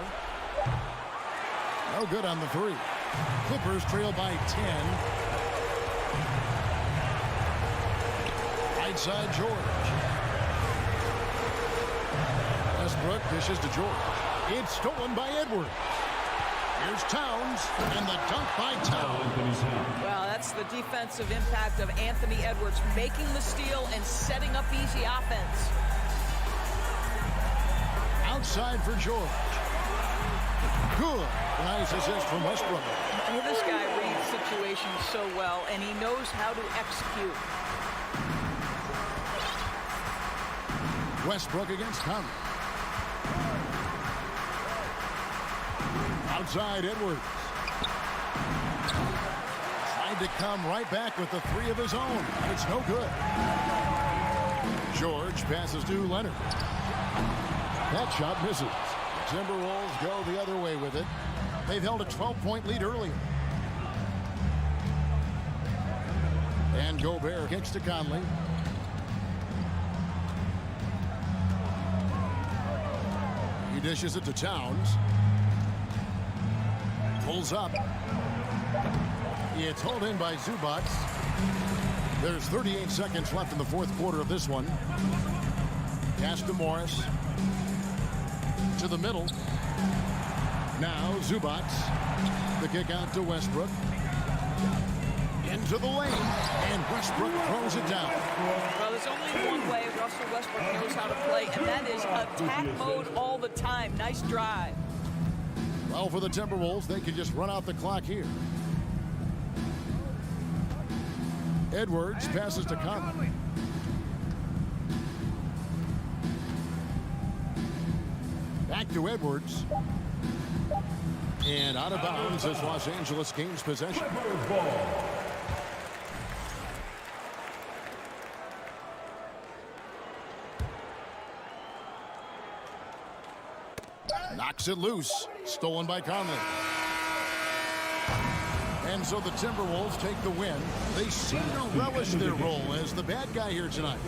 No good on the 3. Clippers trail by 10. Right side, George. Westbrook dishes to George. It's stolen by Edwards. Here's Towns, and the dunk by Towns. Well, that's the defensive impact of Anthony Edwards, making the steal and setting up easy offense. Outside for George. Good. Nice assist from Westbrook. Well, this guy reads situations so well, and he knows how to execute. Westbrook against Conley. Outside Edwards. Tried to come right back with the 3 of his own. It's no good. George passes to Leonard. That shot misses. Timberwolves go the other way with it. They've held a 12-point lead earlier. And Gobert kicks to Conley. He dishes it to Towns. Pulls up. It's hauled in by Zubac. There's 38 seconds left in the fourth quarter of this one. Pass to Morris. To the middle. Now Zubac. The kick out to Westbrook. Into the lane. And Westbrook throws it down. Well, there's only one way Russell Westbrook knows how to play, and that is attack mode all the time. Nice drive. Well, for the Timberwolves, they can just run out the clock here. Edwards passes to Conley. Back to Edwards. And out of bounds as Los Angeles gains possession. Knocks it loose. Stolen by Conley. And so the Timberwolves take the win. They seem to relish their role as the bad guy here tonight.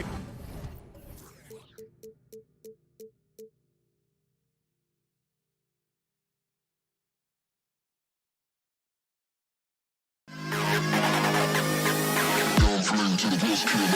To the best kid.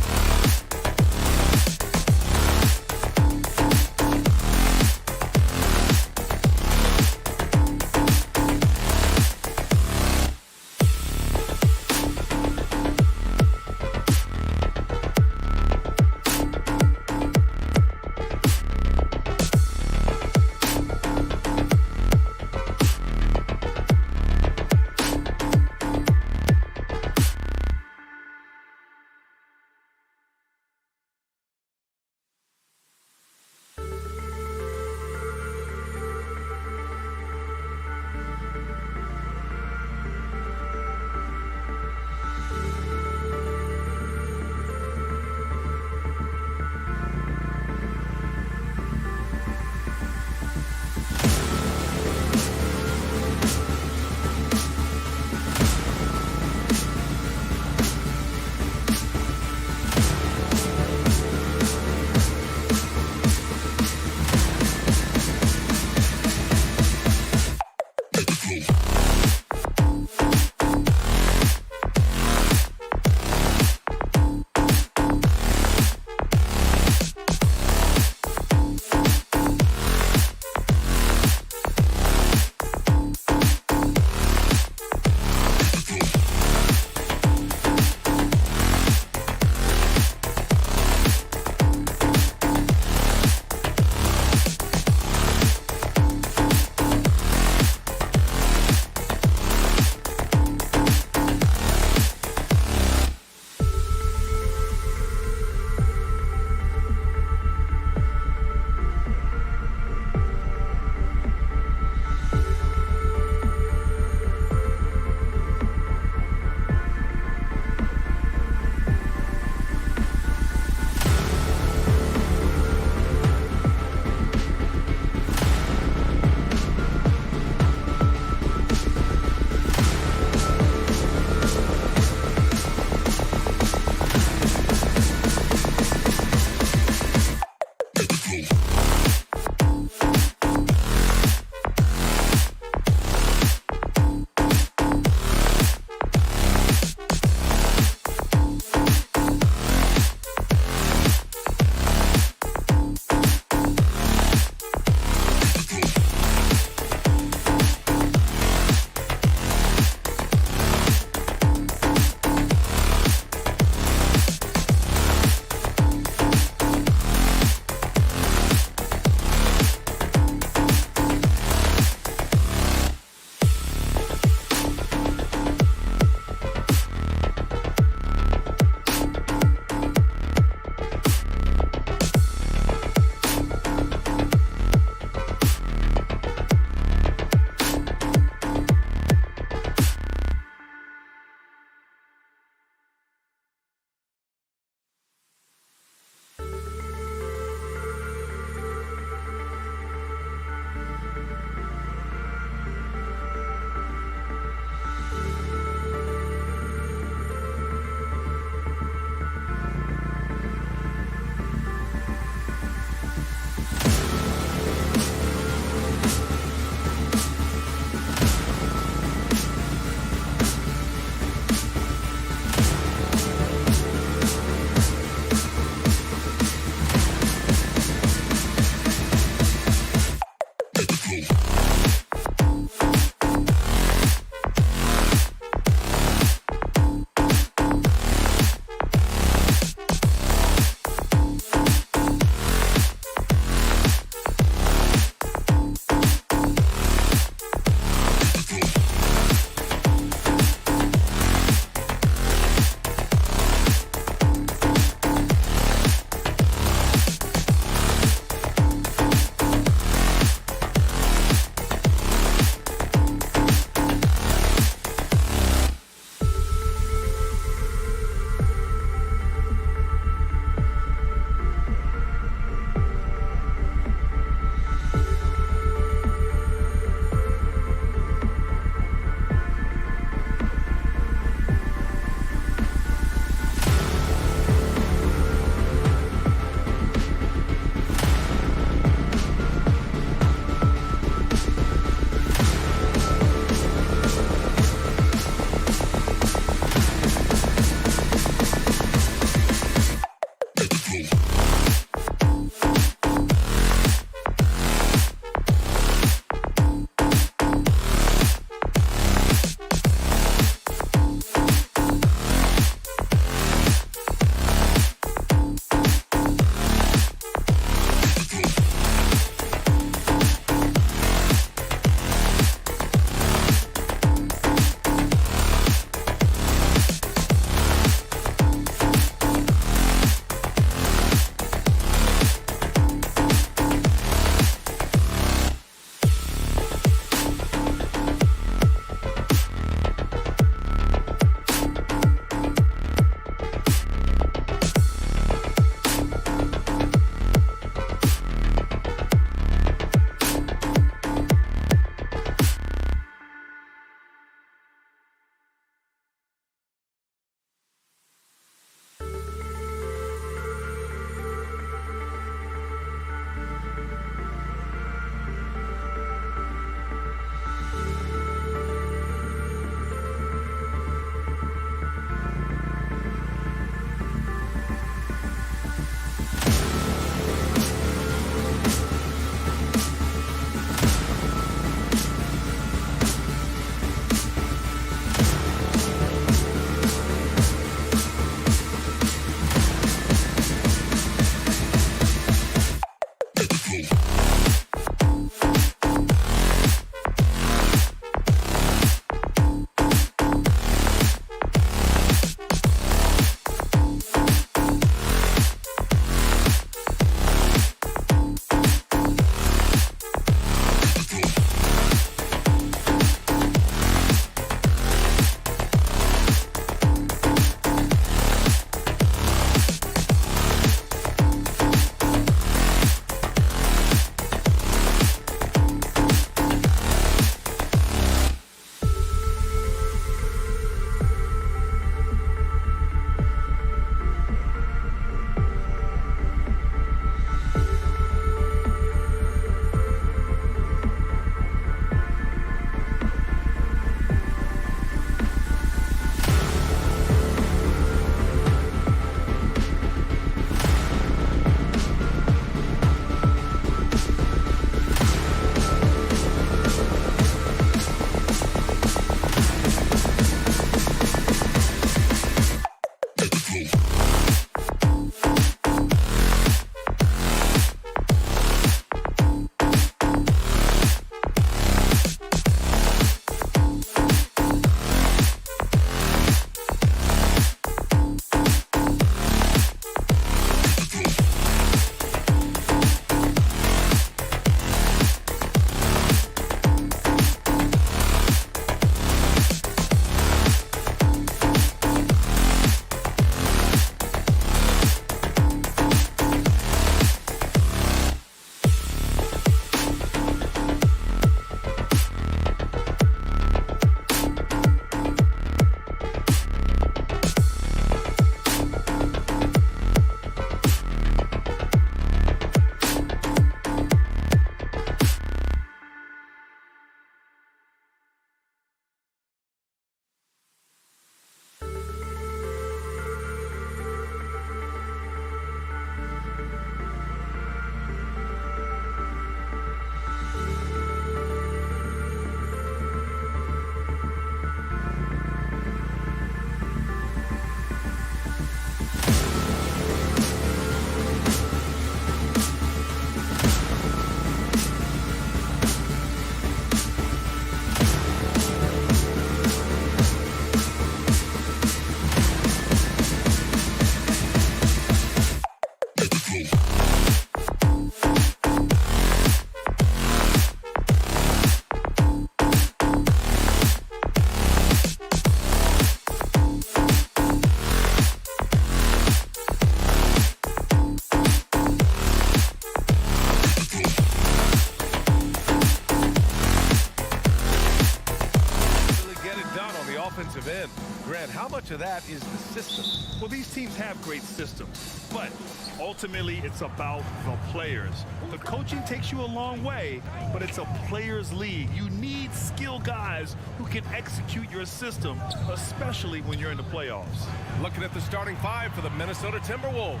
to that is the system. Well, these teams have great systems, but ultimately it's about the players. The coaching takes you a long way, but it's a players' league. You need skilled guys who can execute your system, especially when you're in the playoffs. Looking at the starting five for the Minnesota Timberwolves.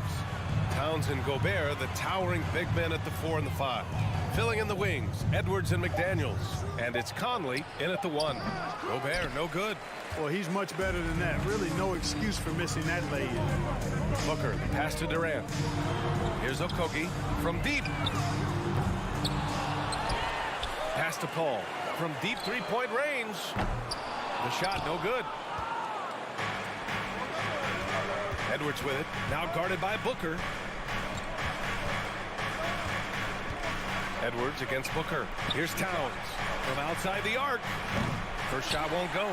Towns and Gobert, the towering big men at the 4 and the 5. Filling in the wings, Edwards and McDaniels. And it's Conley in at the 1. Gobert, no good. Well, he's much better than that. Really no excuse for missing that lay-in. Booker, the pass to Durant. Here's Okogie from deep. Pass to Paul from deep three-point range. The shot, no good. Edwards with it, now guarded by Booker. Edwards against Booker. Here's Towns from outside the arc. First shot won't go.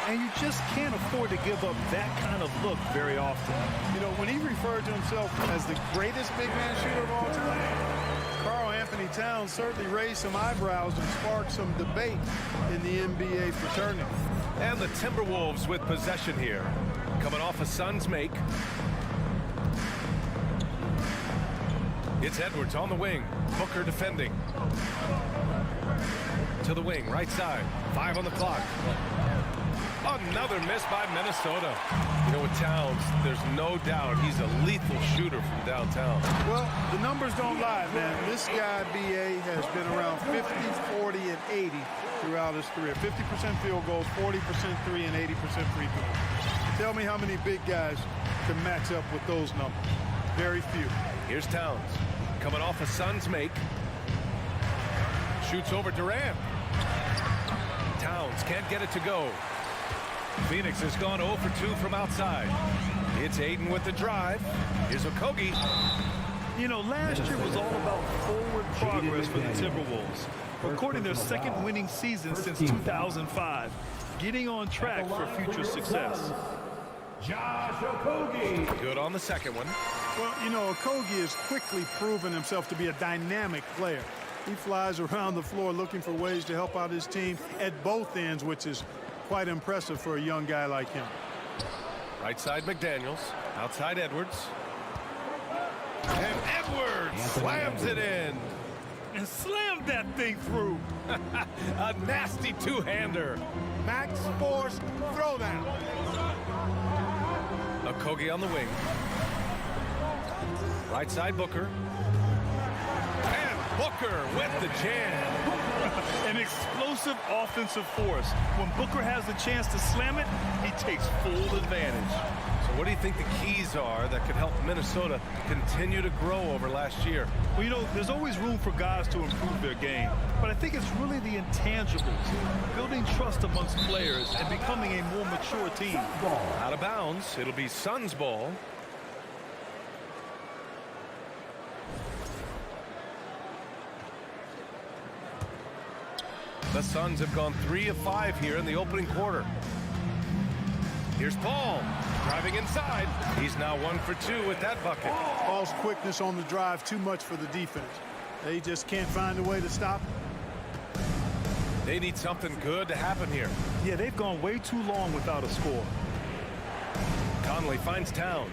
And you just can't afford to give up that kind of look very often. You know, when he referred to himself as the greatest big man shooter of all time, Karl Anthony Towns certainly raised some eyebrows and sparked some debate in the NBA fraternity. And the Timberwolves with possession here. Coming off a Suns make. It's Edwards on the wing. Booker defending. To the wing, right side. 5 on the clock. Another miss by Minnesota. You know, with Towns, there's no doubt he's a lethal shooter from downtown. Well, the numbers don't lie, man. This guy, B.A., has been around 50, 40, and 80 throughout his career. 50% field goals, 40% three, and 80% free throws. Tell me how many big guys can match up with those numbers. Very few. Here's Towns. Coming off a Suns make. Shoots over Durant. Towns can't get it to go. Phoenix has gone 0 for 2 from outside. It's Aiden with the drive. Here's Okogie. You know, last year was all about forward progress for the Timberwolves. Recording their second winning season since 2005. Getting on track for future success. Josh Okogie. Good on the second one. Well, you know, Okogie has quickly proven himself to be a dynamic player. He flies around the floor looking for ways to help out his team at both ends, which is quite impressive for a young guy like him. Right side McDaniels. Outside Edwards. And Edwards slams it in. And slammed that thing through. A nasty two-hander. Max Force throwdown. Okogie on the wing. Right side Booker. And Booker with the jam. An explosive offensive force. When Booker has the chance to slam it, he takes full advantage. So what do you think the keys are that could help Minnesota continue to grow over last year? Well, you know, there's always room for guys to improve their game. But I think it's really the intangibles. Building trust amongst players and becoming a more mature team. Out of bounds. It'll be Suns ball. The Suns have gone 3 of 5 here in the opening quarter. Here's Paul driving inside. He's now 1 for 2 with that bucket. Paul's quickness on the drive, too much for the defense. They just can't find a way to stop him. They need something good to happen here. Yeah, they've gone way too long without a score. Conley finds Towns.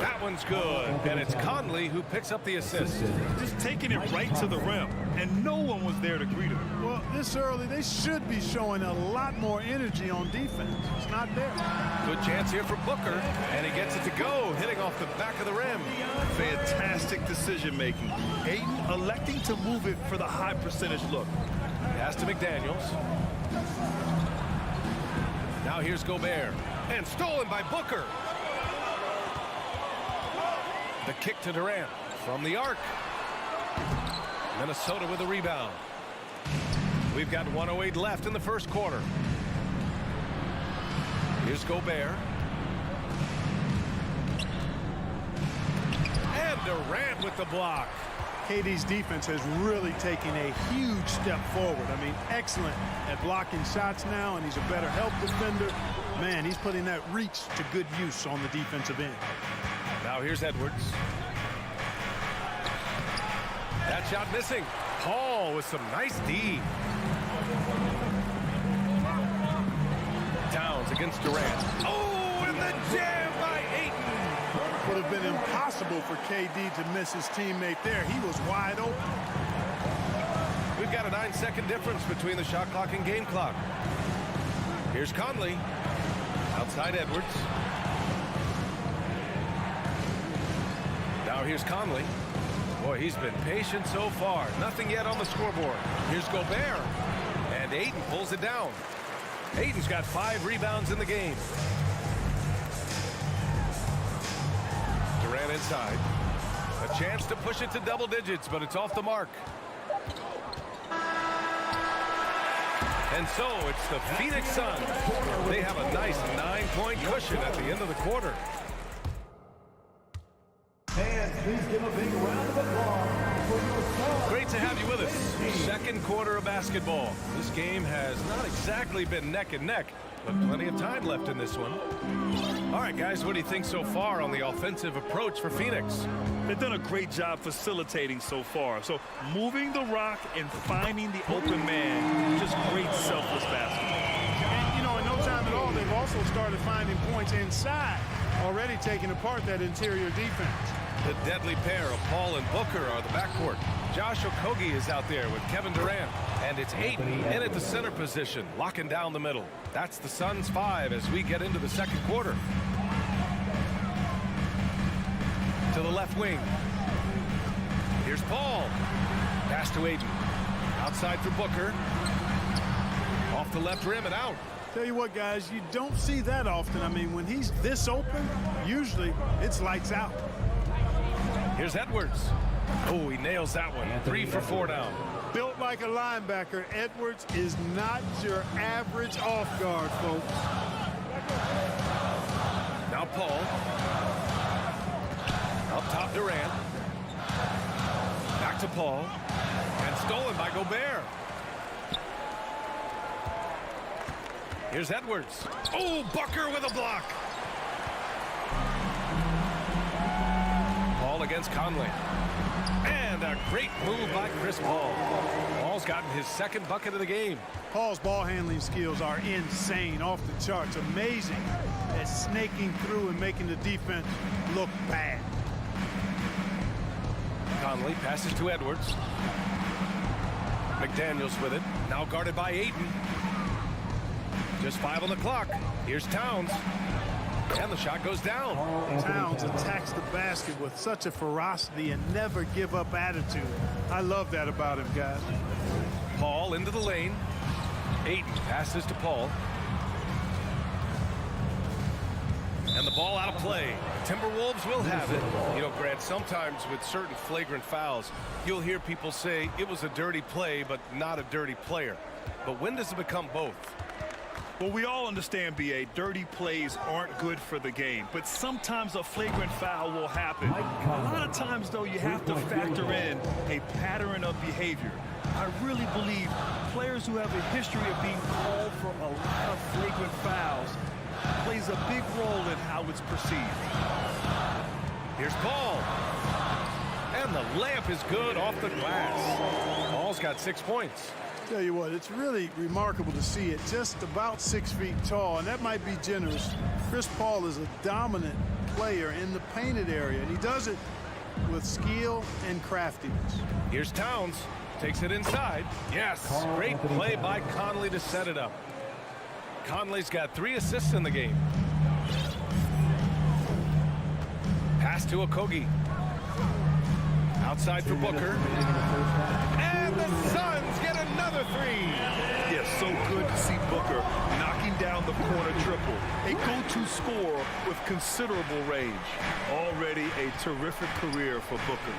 That one's good, and it's Conley who picks up the assist. Just taking it right to the rim, and no one was there to greet him. Well, this early, they should be showing a lot more energy on defense. It's not there. Good chance here for Booker, and he gets it to go, hitting off the back of the rim. Fantastic decision-making. Ayton electing to move it for the high percentage look. Pass to McDaniels. Now here's Gobert, and stolen by Booker. The kick to Durant from the arc. Minnesota with a rebound. We've got 1:08 left in the first quarter. Here's Gobert. And Durant with the block. KD's defense has really taken a huge step forward. I mean, excellent at blocking shots now, and he's a better help defender. Man, he's putting that reach to good use on the defensive end. Now here's Edwards. That shot missing. Paul with some nice D. Towns against Durant. Oh, and the jam by Ayton. Would have been impossible for KD to miss his teammate there. He was wide open. We've got a 9-second difference between the shot clock and game clock. Here's Conley. Outside Edwards. Now here's Conley. Boy, he's been patient so far. Nothing yet on the scoreboard. Here's Gobert. And Ayton pulls it down. Ayton's got 5 rebounds in the game. Durant inside. A chance to push it to double digits, but it's off the mark. And so it's the Phoenix Suns. They have a nice 9-point cushion at the end of the quarter. And please give a big round of applause for your Suns. Great to have you with us. Second quarter of basketball. This game has not exactly been neck and neck, but plenty of time left in this one. All right, guys, what do you think so far on the offensive approach for Phoenix? They've done a great job facilitating so far. So moving the rock and finding the open man, just great selfless basketball. And, you know, in no time at all, they've also started finding points inside, already taking apart that interior defense. The deadly pair of Paul and Booker are the backcourt. Josh Okogie is out there with Kevin Durant. And it's Ayton in at the center position, locking down the middle. That's the Suns' 5 as we get into the second quarter. To the left wing. Here's Paul. Pass to Ayton. Outside for Booker. Off the left rim and out. Tell you what, guys, you don't see that often. I mean, when he's this open, usually it's lights out. Here's Edwards. Oh, he nails that one. 3 for 4 down. Built like a linebacker, Edwards is not your average off guard, folks. Now Paul. Up top Durant. Back to Paul. And stolen by Gobert. Here's Edwards. Oh, Booker with a block. Paul against Conley. And a great move by Chris Paul. Paul's gotten his second bucket of the game. Paul's ball handling skills are insane, off the charts, amazing at snaking through and making the defense look bad. Conley passes to Edwards. McDaniels with it. Now guarded by Ayton. Just 5 on the clock. Here's Towns. And the shot goes down. Towns attacks the basket with such a ferocity and never give up attitude. I love that about him, guys. Paul into the lane. Ayton passes to Paul. And the ball out of play. Timberwolves will have it. You know, Grant, sometimes with certain flagrant fouls, you'll hear people say it was a dirty play, but not a dirty player. But when does it become both? Well, we all understand, B.A., dirty plays aren't good for the game, but sometimes a flagrant foul will happen. A lot of times, though, you have to factor in a pattern of behavior. I really believe players who have a history of being called for a lot of flagrant fouls plays a big role in how it's perceived. Here's Paul. And the layup is good off the glass. Paul's got 6 points. Tell you what, it's really remarkable to see it. Just about 6 feet tall, and that might be generous. Chris Paul is a dominant player in the painted area, and he does it with skill and craftiness. Here's Towns. Takes it inside. Yes, great play by Conley to set it up. Conley's got 3 assists in the game. Pass to Okogie. Outside for Booker. And the Suns get another 3. Yes, so good to see Booker knocking down the corner triple. A go-to scorer with considerable range. Already a terrific career for Booker.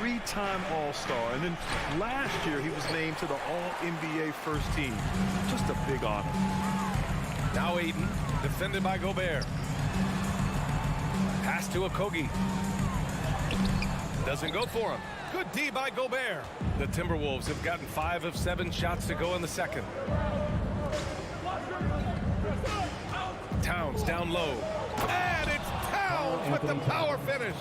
3-time All-Star. And then last year he was named to the All-NBA first team. Just a big honor. Now Ayton, defended by Gobert. Pass to Okogie. Doesn't go for him. Good D by Gobert. The Timberwolves have gotten 5 of 7 shots to go in the second. Towns down low. And it's Towns with the power finish.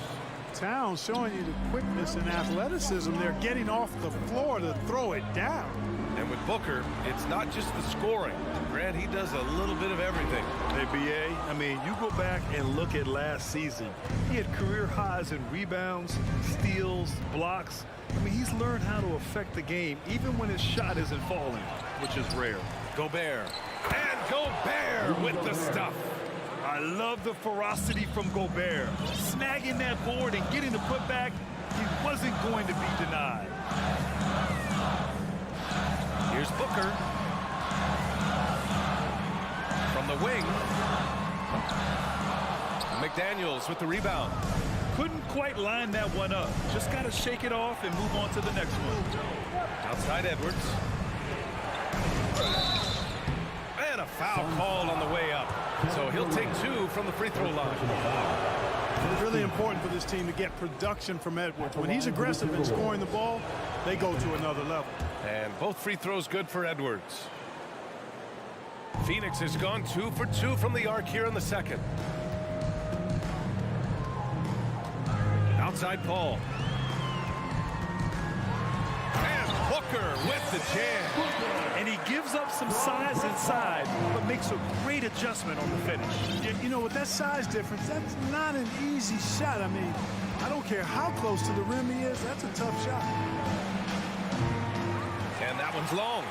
Towns showing you the quickness and athleticism there, getting off the floor to throw it down. And with Booker, it's not just the scoring. Grant, he does a little bit of everything. Hey, B.A., I mean, you go back and look at last season. He had career highs in rebounds, steals, blocks. I mean, he's learned how to affect the game, even when his shot isn't falling, which is rare. Gobert. And Gobert with the stuff. I love the ferocity from Gobert. Snagging that board and getting the putback, he wasn't going to be denied. Here's Booker. From the wing. McDaniels with the rebound. Couldn't quite line that one up. Just got to shake it off and move on to the next one. Outside Edwards. And a foul called on the way up. So he'll take 2 from the free throw line. It's really important for this team to get production from Edwards. When he's aggressive in scoring the ball, they go to another level. And both free throws good for Edwards. Phoenix has gone 2 for 2 from the arc here in the second. Outside Paul. And Booker with the jam. And he gives up some size inside, but makes a great adjustment on the finish. You know, with that size difference, that's not an easy shot. I mean, I don't care how close to the rim he is, that's a tough shot. And that one's long.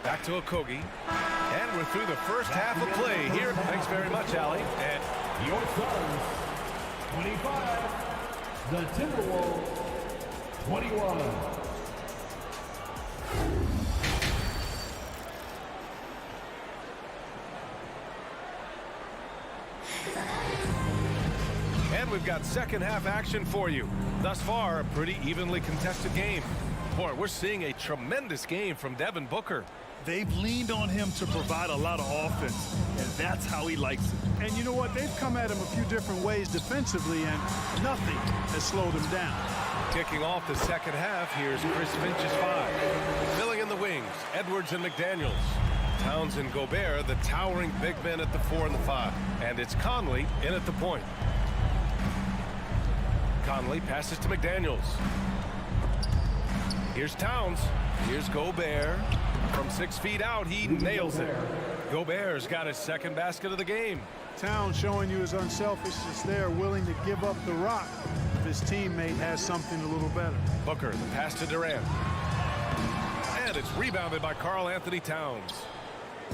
Back to Okogie. And we're through the first half of play here. Thanks very much, Allie. And your Suns, 25. The Timberwolves, 21. And we've got second half action for you. Thus far, a pretty evenly contested game. Boy, we're seeing a tremendous game from Devin Booker. They've leaned on him to provide a lot of offense, and that's how he likes it. And you know what? They've come at him a few different ways defensively, and nothing has slowed him down. Kicking off the second half, here's Chris Finch's 5. Filling in the wings, Edwards and McDaniels. Towns and Gobert, the towering big men at the 4 and the 5. And it's Conley in at the point. Conley passes to McDaniels. Here's Towns. Here's Gobert. From 6 feet out, he nails it. Gobert's got his second basket of the game. Towns showing you his unselfishness there, willing to give up the rock if his teammate has something a little better. Booker, the pass to Durant. And it's rebounded by Karl Anthony Towns.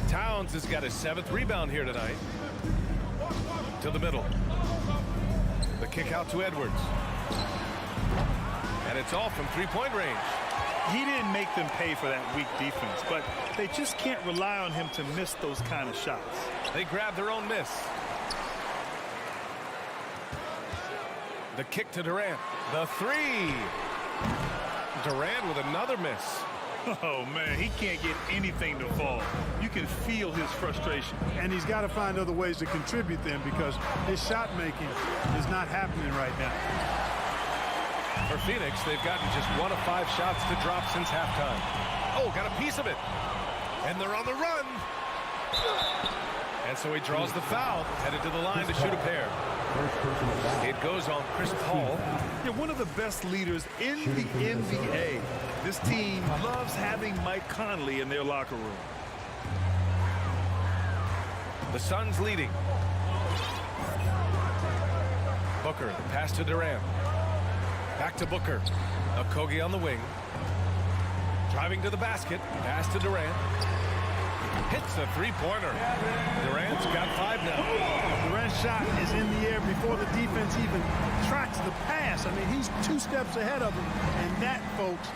Towns has got his 7th rebound here tonight. To the middle. The kick out to Edwards. And it's off from 3-point range. He didn't make them pay for that weak defense, but they just can't rely on him to miss those kind of shots. They grab their own miss. The kick to Durant. The 3. Durant with another miss. Oh, man, he can't get anything to fall. You can feel his frustration. And he's got to find other ways to contribute then, because his shot making is not happening right now. For Phoenix, they've gotten just 1 of 5 shots to drop since halftime. Oh, got a piece of it. And they're on the run. And so he draws the foul, headed to the line to shoot a pair. It goes on Chris Paul. Yeah, one of the best leaders in the NBA. This team loves having Mike Conley in their locker room. The Suns leading. Booker, the pass to Durant. Back to Booker. Okogie on the wing. Driving to the basket. Pass to Durant. Hits a 3-pointer. Durant's got 5 now. Durant's shot is in the air before the defense even tracks the pass. I mean, he's 2 steps ahead of him. And that, folks,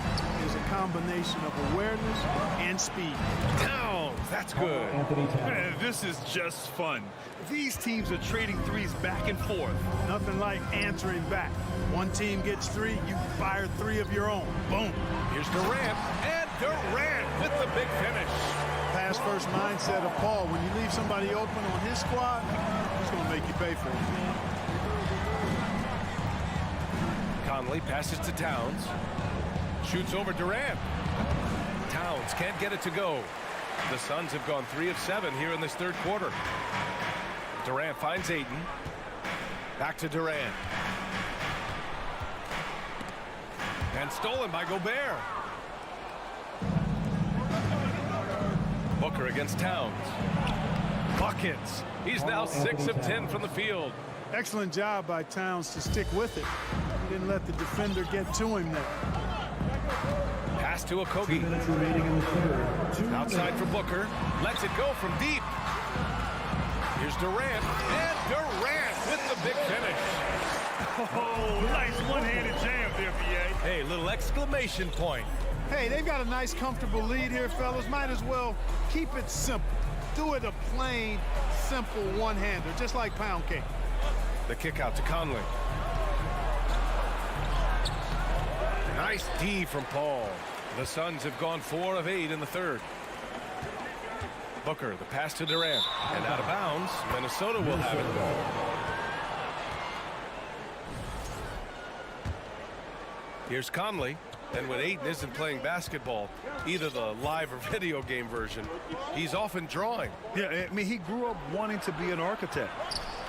is a combination of awareness and speed. Towns, that's good. Man, this is just fun. These teams are trading threes back and forth. Nothing like answering back. One team gets 3, you fire 3 of your own. Boom. Here's Durant, and Durant with the big finish. Pass first mindset of Paul. When you leave somebody open on his squad, he's going to make you pay for it. Conley passes to Towns. Shoots over Durant. Towns can't get it to go. The Suns have gone 3 of 7 here in this third quarter. Durant finds Ayton. Back to Durant. And stolen by Gobert. Booker against Towns. Buckets. He's now 6 of 10 from the field. Excellent job by Towns to stick with it. He didn't let the defender get to him there. Pass to Okogie. Outside for Booker. Lets it go from deep. Here's Durant. And Durant with the big finish. Oh, nice one-handed jam there, B.A. Hey, little exclamation point. Hey, they've got a nice, comfortable lead here, fellas. Might as well keep it simple. Do it a plain, simple one-hander, just like pound cake. The kick out to Conley. Nice D from Paul. The Suns have gone 4 of 8 in the third. Booker, the pass to Durant. And out of bounds, Minnesota will have it. Here's Conley. And when Ayton isn't playing basketball, either the live or video game version, he's often drawing. Yeah, I mean, he grew up wanting to be an architect.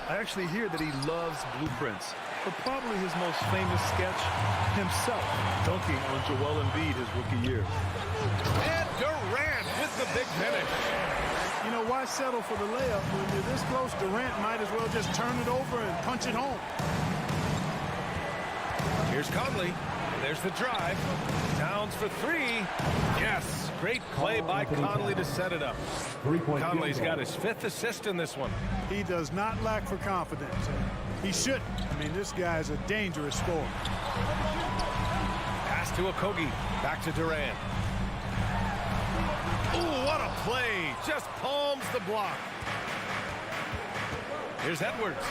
I actually hear that he loves blueprints. But probably his most famous sketch, himself dunking on Joel Embiid his rookie year. And Durant with the big finish. You know, why settle for the layup when you're this close? Durant might as well just turn it over and punch it home. Here's Conley. There's the drive. Towns for 3. Yes, great play by Conley to set it up. Conley's got his 5th assist in this one. He does not lack for confidence. He shouldn't. I mean, this guy's a dangerous scorer. Pass to Okogie. Back to Durant. Ooh, what a play. Just palms the block. Here's Edwards.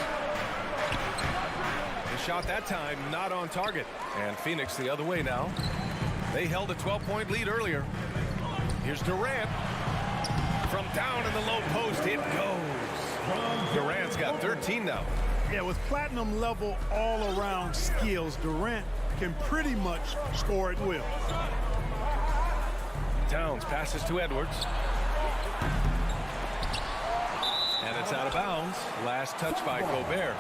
The shot that time not on target. And Phoenix the other way now. They held a 12-point lead earlier. Here's Durant. From down in the low post, it goes. Durant's got 13 now. Yeah, with platinum level all-around skills, Durant can pretty much score at will. Towns passes to Edwards. And it's out of bounds. Last touch by Gobert.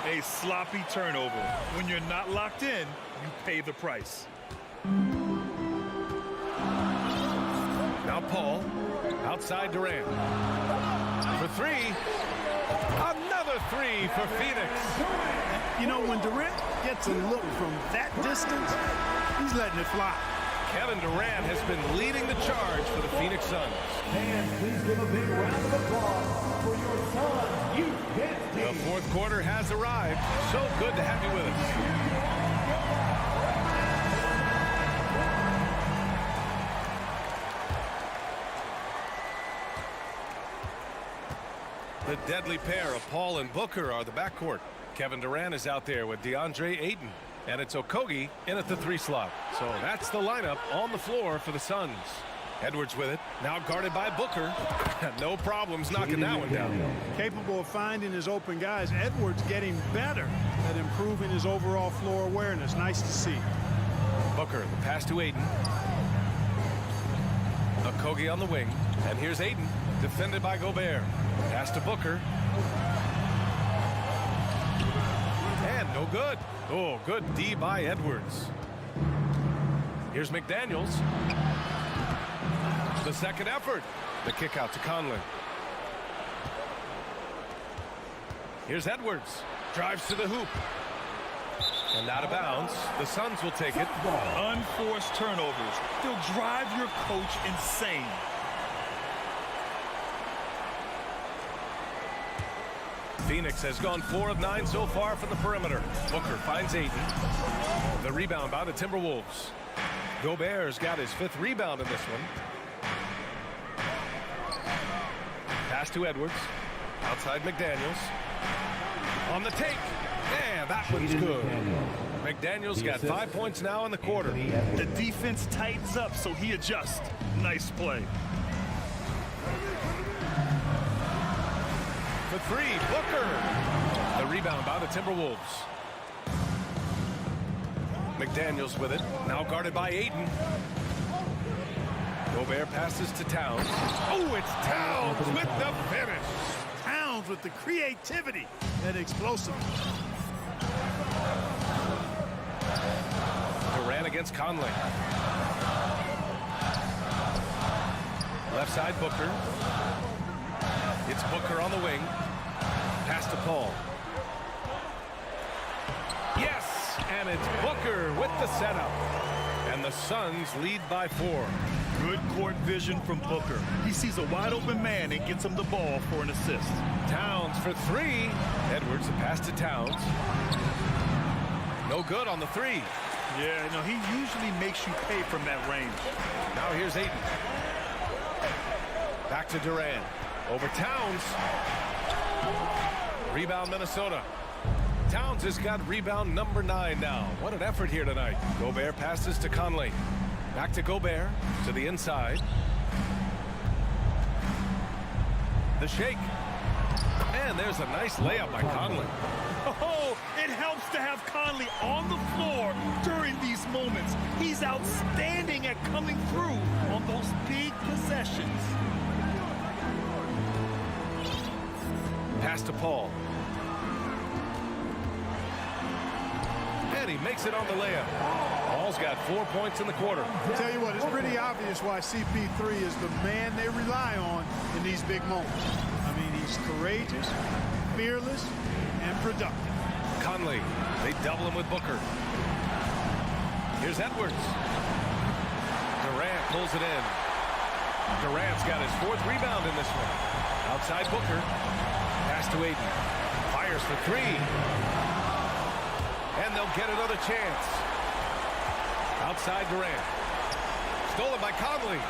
A sloppy turnover. When you're not locked in, you pay the price. Now Paul. Outside Durant. For 3. Another 3 for Phoenix. You know, when Durant gets a look from that distance, he's letting it fly. Kevin Durant has been leading the charge for the Phoenix Suns. And please give a big round of applause for your son, you can't The fourth quarter has arrived. So good to have you with us. The deadly pair of Paul and Booker are the backcourt. Kevin Durant is out there with DeAndre Ayton. And it's Okogie in at the 3 slot. So that's the lineup on the floor for the Suns. Edwards with it. Now guarded by Booker. No problems knocking that one down. Capable of finding his open guys. Edwards getting better at improving his overall floor awareness. Nice to see. Booker, the pass to Ayton. Okogie on the wing. And here's Ayton, defended by Gobert. Pass to Booker. And no good. Oh, good D by Edwards. Here's McDaniels. The second effort. The kick out to Conley. Here's Edwards. Drives to the hoop. And out of bounds. The Suns will take it. Unforced turnovers. They'll drive your coach insane. Phoenix has gone 4 of 9 so far from the perimeter. Booker finds Ayton. The rebound by the Timberwolves. Gobert's got his 5th rebound in this one. Pass to Edwards. Outside McDaniels. On the take. Yeah, that one's good. McDaniels got 5 points now in the quarter. The defense tightens up, so he adjusts. Nice play. For 3, Booker. The rebound by the Timberwolves. McDaniels with it. Now guarded by Ayton. Gobert passes to Towns. Oh, it's Towns with the finish. Towns with the creativity and explosiveness. Durant against Conley. Left side, Booker. It's Booker on the wing. Pass to Paul. Yes, and it's Booker with the setup. And the Suns lead by 4. Good court vision from Booker. He sees a wide open man and gets him the ball for an assist. Towns for 3. Edwards, a pass to Towns. No good on the 3. Yeah, no, he usually makes you pay from that range. Now here's Ayton. Back to Durant. Over Towns. Rebound Minnesota. Towns has got rebound number 9 now. What an effort here tonight. Gobert passes to Conley. Back to Gobert. To the inside. The shake. And there's a nice layup by Conley. Oh, it helps to have Conley on the floor during these moments. He's outstanding at coming through on those big possessions. Pass to Paul. And he makes it on the layup. Paul's got 4 points in the quarter. Tell you what, it's pretty obvious why CP3 is the man they rely on in these big moments. I mean, he's courageous, fearless, and productive. Conley, they double him with Booker. Here's Edwards. Durant pulls it in. Durant's got his 4th rebound in this one. Outside Booker. Pass to Ayton. Fires for 3. And they'll get another chance. Outside Durant. Stolen by Conley.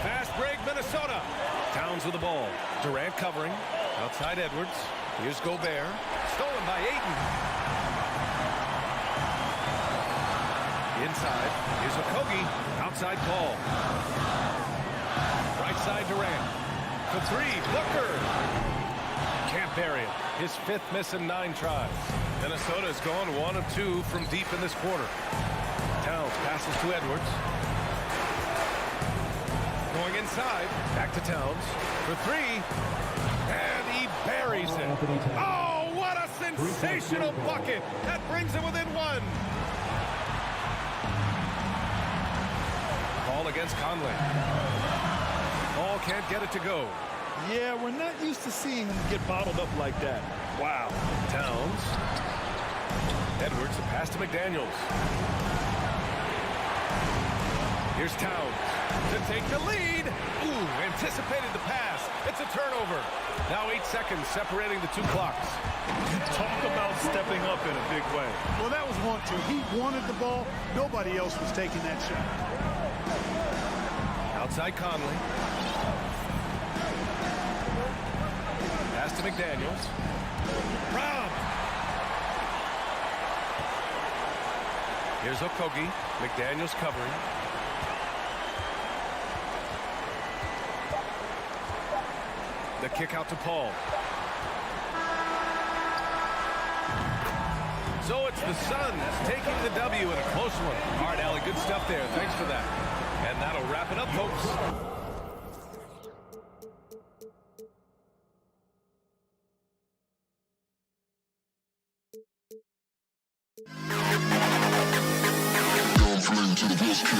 Fast break, Minnesota. Towns with the ball. Durant covering. Outside Edwards. Here's Gobert. Stolen by Ayton. Inside. Here's Okogie. Outside Paul. Right side Durant. For 3. Booker. Can't bury it. His 5th miss in 9 tries. Minnesota has gone 1 of 2 from deep in this quarter. Towns passes to Edwards. Going inside. Back to Towns. For 3. And he buries it. Oh, what a sensational bucket. That brings him within 1. Ball against Conley. Ball can't get it to go. Yeah, we're not used to seeing him get bottled up like that. Wow. Towns. Edwards, a pass to McDaniels. Here's Towns to take the lead. Ooh, anticipated the pass. It's a turnover. Now 8 seconds separating the 2 clocks. Talk about stepping up in a big way. Well, that was 1-2. He wanted the ball. Nobody else was taking that shot. Outside Conley. Pass to McDaniels. Rob. Here's Okogie. McDaniels covering. The kick out to Paul. So it's the Suns taking the W in a close one. All right, Allie, good stuff there. Thanks for that. And that'll wrap it up, folks. To the best kid.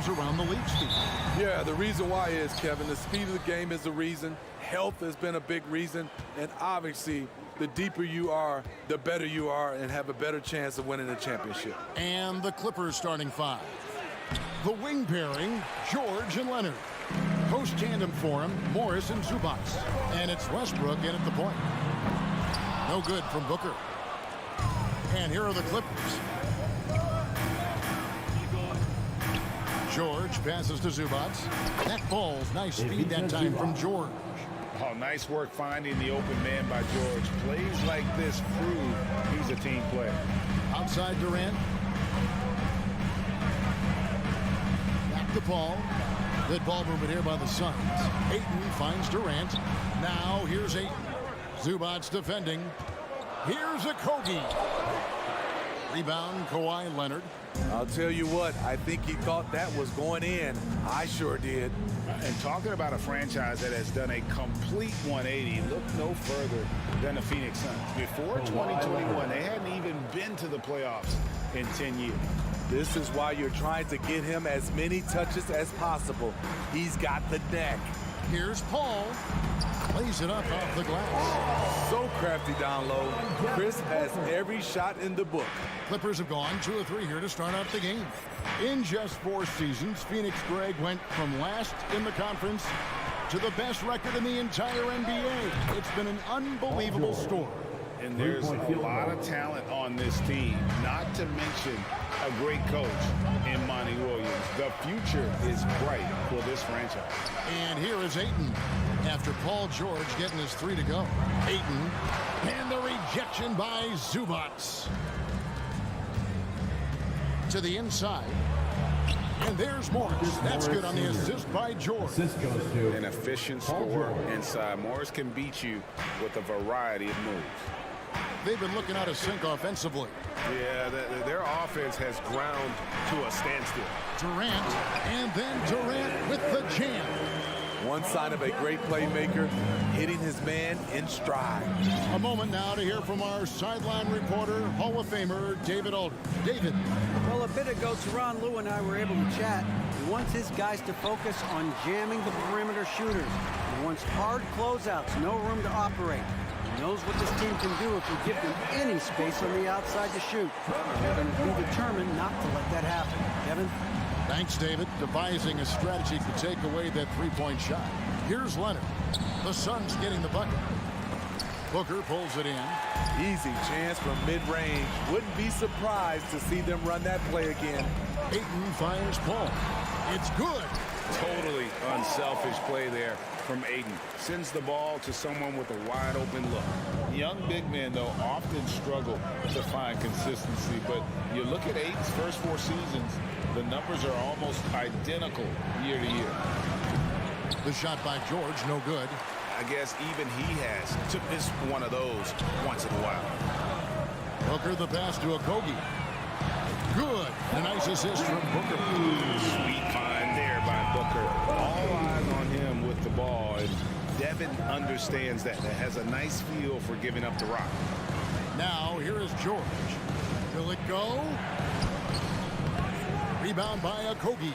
players around the league speak. Yeah, the reason why is, Kevin, the speed of the game is the reason. Health has been a big reason. And obviously, the deeper you are, the better you are and have a better chance of winning a championship. And the Clippers starting five. The wing pairing, George and Leonard. Post tandem for him, Morris and Zubac. And it's Westbrook in at the point. No good from Booker. And here are the Clippers. George passes to Zubac. That ball's nice speed that time from George. Oh, nice work finding the open man by George. Plays like this prove he's a team player. Outside Durant. Back to Paul. Good ball movement here by the Suns. Ayton finds Durant. Now here's Ayton. Zubac defending. Here's a Kogi. Rebound, Kawhi Leonard. I'll tell you what, I think he thought that was going in. I sure did. And talking about a franchise that has done a complete 180, look no further than the Phoenix Suns. Before 2021, they hadn't even been to the playoffs in 10 years. This is why you're trying to get him as many touches as possible. He's got the neck. Here's Paul. Plays it up off the glass. So crafty down low. Chris has every shot in the book. Clippers have gone 2 of 3 here to start out the game. In just 4 seasons, Phoenix Greg went from last in the conference to the best record in the entire NBA. It's been an unbelievable story. And there's a lot of talent on this team, not to mention a great coach in Monty Williams. The future is bright for this franchise. And here is Ayton after Paul George getting his 3 to go. Ayton, and the rejection by Zubac. To the inside. And there's Morris. That's good on the assist by George. An efficient scorer inside. Morris can beat you with a variety of moves. They've been looking out of sync offensively. Yeah, their offense has ground to a standstill. Durant, and then Durant with the jam. One sign of a great playmaker, hitting his man in stride. A moment now to hear from our sideline reporter, Hall of Famer David Aldridge. David. Well, a bit ago, Tyronn Lue and I were able to chat. He wants his guys to focus on jamming the perimeter shooters. He wants hard closeouts, no room to operate. He knows what this team can do if you give them any space on the outside to shoot. They're going to be determined not to let that happen. Kevin? Thanks, David. Devising a strategy to take away that three-point shot. Here's Leonard. The Suns getting the bucket. Booker pulls it in. Easy chance from mid-range. Wouldn't be surprised to see them run that play again. Ayton finds Paul. It's good. Totally unselfish play there from Ayton. Sends the ball to someone with a wide-open look. Young big men, though, often struggle to find consistency. But you look at Ayton's first 4 seasons, the numbers are almost identical year to year. The shot by George, no good. I guess even he has to miss one of those once in a while. Booker the pass to Okogie. Good. A nice assist from Booker. Sweet find there by Booker. All eyes on him with the ball. And Devin understands that. That has a nice feel for giving up the rock. Now here is George. Will it go? Rebound by Okogie.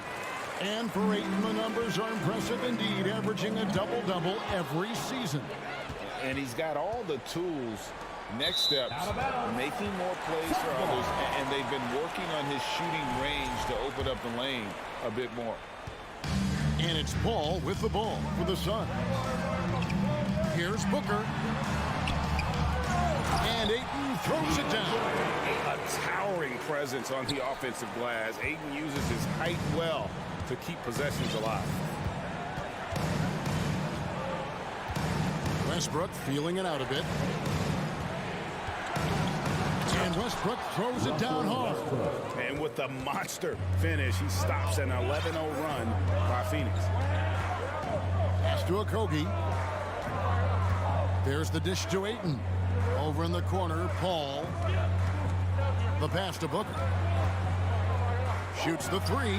And for Ayton, the numbers are impressive indeed, averaging a double-double every season. And he's got all the tools. Next steps, making more plays for others, and they've been working on his shooting range to open up the lane a bit more. And it's Paul with the ball for the Suns. Here's Booker. And Ayton throws it down. A towering presence on the offensive glass. Ayton uses his height well to keep possessions alive. Westbrook feeling it out a bit. And Westbrook throws it down hard. And with the monster finish, he stops an 11-0 run by Phoenix. Pass to Okogie. There's the dish to Ayton. Over in the corner, Paul. The pass to Booker. Shoots the 3.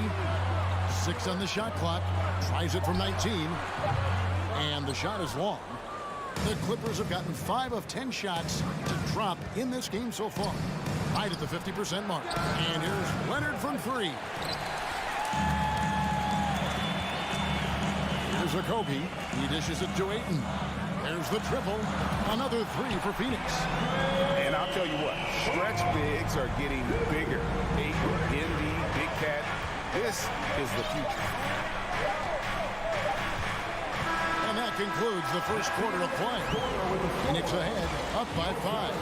6 on the shot clock. Tries it from 19. And the shot is long. The Clippers have gotten 5 of 10 shots to drop in this game so far. Right at the 50% mark. And here's Leonard from 3. Here's a Kobe. He dishes it to Ayton. There's the triple. Another three for Phoenix. And I'll tell you what, stretch bigs are getting bigger. Ayton, Indy, Big Cat. This is the future. And that concludes the first quarter of play. Phoenix ahead, up by 5.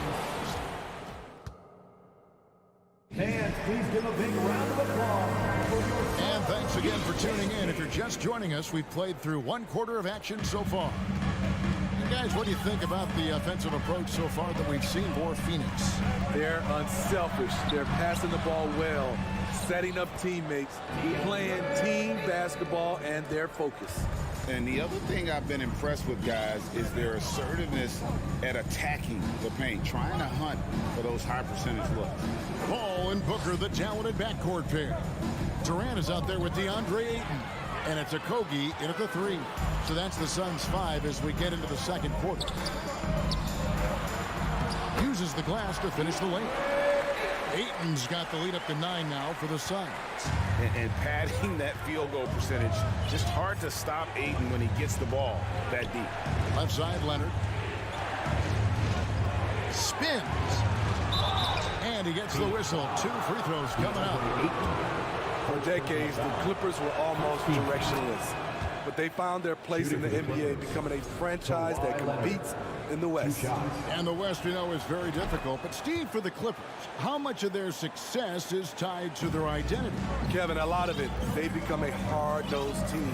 Fans, please give a big round of applause for your... And thanks again for tuning in. If you're just joining us, we've played through one quarter of action so far. And guys, what do you think about the offensive approach so far that we've seen for Phoenix? They're unselfish. They're passing the ball well, setting up teammates, playing team basketball, and their focus. And the other thing I've been impressed with, guys, is their assertiveness at attacking the paint, trying to hunt for those high percentage looks. Paul and Booker, the talented backcourt pair. Durant is out there with DeAndre Ayton. And it's a Kogi in at the 3. So that's the Suns' 5 as we get into the second quarter. Uses the glass to finish the lane. Ayton's got the lead up to 9 now for the Suns. And padding that field goal percentage, just hard to stop Ayton when he gets the ball that deep. Left side, Leonard. Spins. And he gets the whistle. 2 free throws coming up. For decades, the Clippers were almost directionless. But they found their place in the NBA, becoming a franchise that competes in the West. And the West, we know, is very difficult. But, Steve, for the Clippers, how much of their success is tied to their identity? Kevin, a lot of it. They become a hard-nosed team,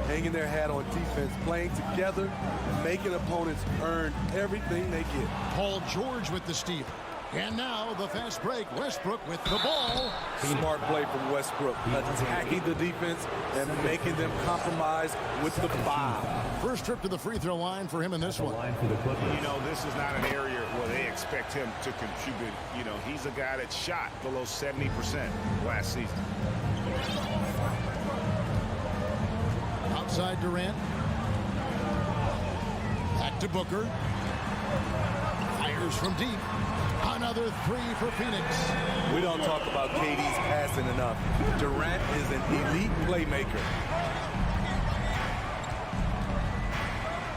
hanging their hat on defense, playing together, and making opponents earn everything they get. Paul George with the steal. And now the fast break. Westbrook with the ball. Smart play from Westbrook, attacking the defense and making them compromise with the foul. First trip to the free throw line for him in this one. You know, this is not an area where they expect him to contribute. You know, he's a guy that shot below 70% last season. Outside Durant. Back to Booker. Fires from deep. Another 3 for Phoenix. We don't talk about KD's passing enough. Durant is an elite playmaker.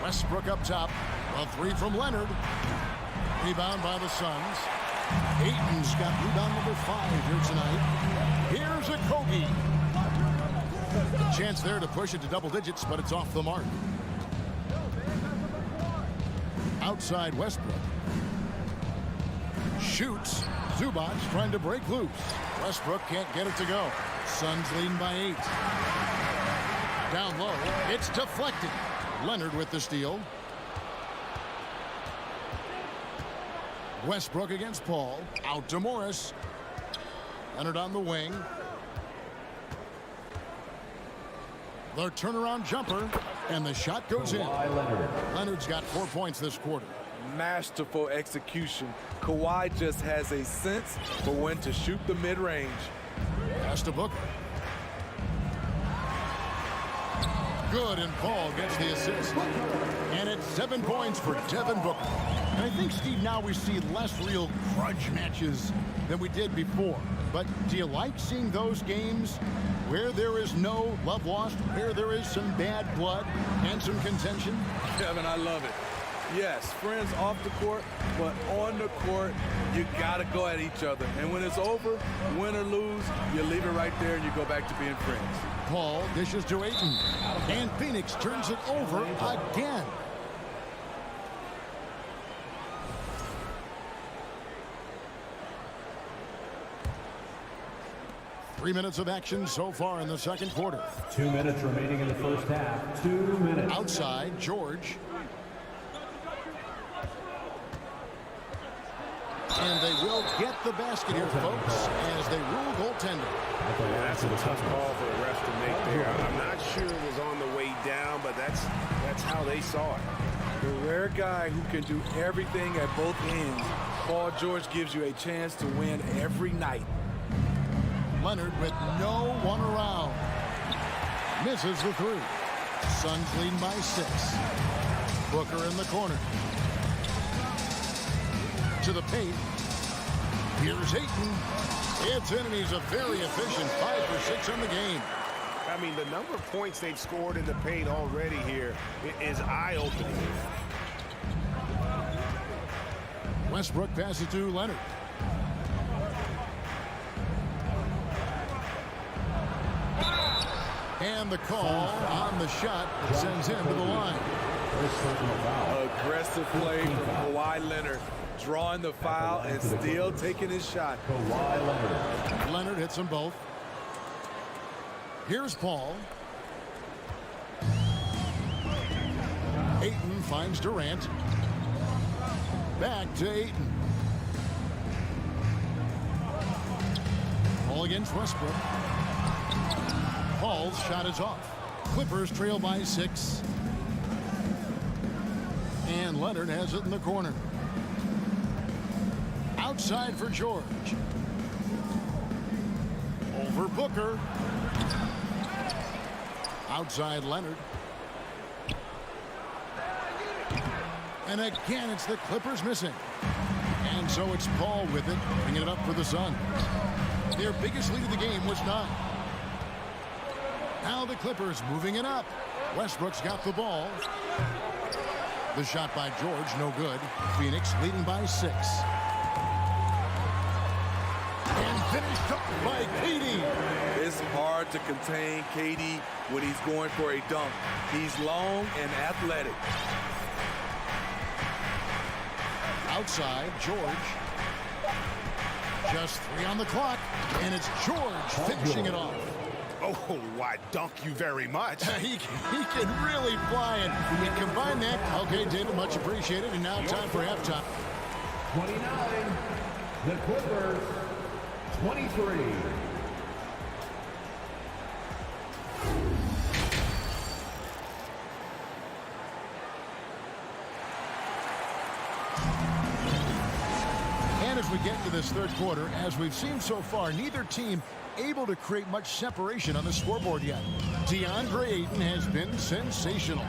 Westbrook up top. A 3 from Leonard. Rebound by the Suns. Ayton's got rebound number 5 here tonight. Here's a Kogi. Chance there to push it to double digits, but it's off the mark. Outside Westbrook. Shoots. Zubac trying to break loose. Westbrook can't get it to go. Suns leading by 8. Down low. It's deflected. Leonard with the steal. Westbrook against Paul. Out to Morris. Leonard on the wing. The turnaround jumper. And the shot goes in. Leonard's got 4 points this quarter. Masterful execution. Kawhi just has a sense for when to shoot the mid-range. Pass to Booker. Good, and Paul gets the assist. And it's 7 points for Devin Booker. And I think, Steve, now we see less real grudge matches than we did before. But do you like seeing those games where there is no love lost, where there is some bad blood and some contention? Kevin, I love it. Yes, friends off the court, but on the court, you got to go at each other. And when it's over, win or lose, you leave it right there and you go back to being friends. Paul dishes to Ayton. And Phoenix turns it over again. Three minutes of action so far in the second quarter. 2 minutes remaining in the first half. 2 minutes. Outside, George. And they will get the basket here, folks, as they rule goaltender. Yeah, that's a tough call for the refs to make there. I'm not sure it was on the way down, but that's how they saw it. The rare guy who can do everything at both ends. Paul George gives you a chance to win every night. Leonard with no one around. Misses the 3. Suns leading by 6. Booker in the corner. To the paint. Here's Ayton. It's in, and he's a very efficient 5 for 6 on the game. I I mean, the number of points they've scored in the paint already here is eye-opening. Westbrook passes to Leonard. And the call on the shot sends him to the line. Aggressive play from Kawhi Leonard, drawing the foul and still taking his shot. Leonard hits them both. Here's Paul. Ayton finds Durant. Back to Ayton. Ball against Westbrook. Paul's shot is off. Clippers trail by 6. And Leonard has it in the corner. Outside for George. Over Booker. Outside Leonard. And again, it's the Clippers missing. And so it's Paul with it, bringing it up for the Sun. Their biggest lead of the game was 9. Now the Clippers moving it up. Westbrook's got the ball. The shot by George, no good. Phoenix leading by 6. And finished off by KD. It's hard to contain KD when he's going for a dunk. He's long and athletic. Outside, George. Just 3 on the clock, and it's George finishing it off. Oh, why, dunk you very much. he can really fly, and you combine that. Okay, David, much appreciated, and now time for halftime. 29, the Clippers, 23. And as we get into this third quarter, as we've seen so far, neither team able to create much separation on the scoreboard yet. DeAndre Ayton has been sensational.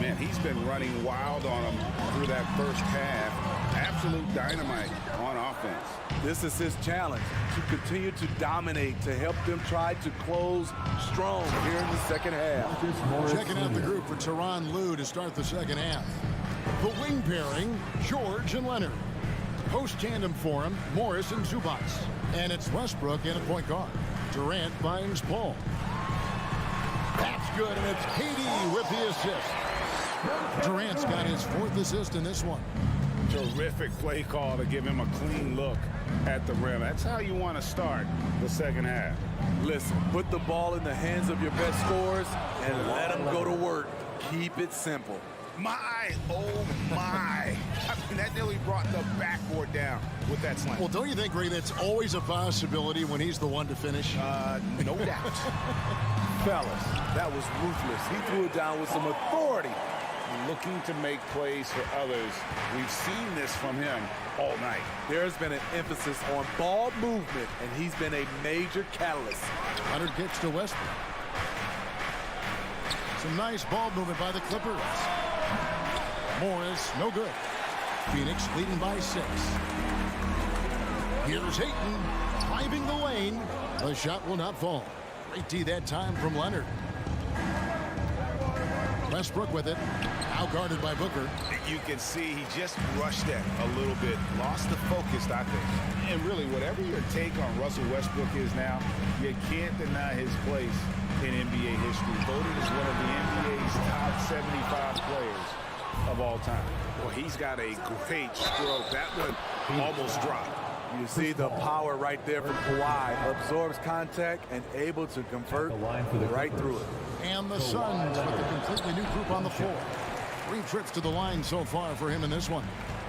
Man, he's been running wild on them through that first half. Absolute dynamite on offense. This is his challenge, to continue to dominate, to help them try to close strong here in the second half. Checking out the group for Tyronn Lue to start the second half. The wing pairing, George and Leonard. Post-tandem for him, Morris and Zubac. And it's Westbrook in a point guard. Durant finds Paul. That's good, and it's KD with the assist. Durant's got his 4th assist in this one. Terrific play call to give him a clean look at the rim. That's how you want to start the second half. Listen, put the ball in the hands of your best scorers and let them go to work. Keep it simple. Oh my. I mean, that nearly brought the backboard down with that slam. Well, don't you think, Ray, that's always a possibility when he's the one to finish? No doubt. Fellas, that was ruthless. He threw it down with some authority. Looking to make plays for others. We've seen this from him all night. There's been an emphasis on ball movement, and he's been a major catalyst. Leonard kicks to Westbrook. Some nice ball movement by the Clippers. Morris, no good. Phoenix leading by 6. Here's Ayton driving the lane. The shot will not fall. Great D that time from Leonard. Westbrook with it. Now guarded by Booker. You can see he just rushed that a little bit. Lost the focus, I think. And really, whatever your take on Russell Westbrook is now, you can't deny his place in NBA history. Voted as one of the NBA's top 75 players of all time. Well, he's got a great stroke. That one almost dropped. You see the power right there from Kawhi. Absorbs contact and able to convert right through it. And the Suns with a completely new group on the floor. 3 trips to the line so far for him in this one.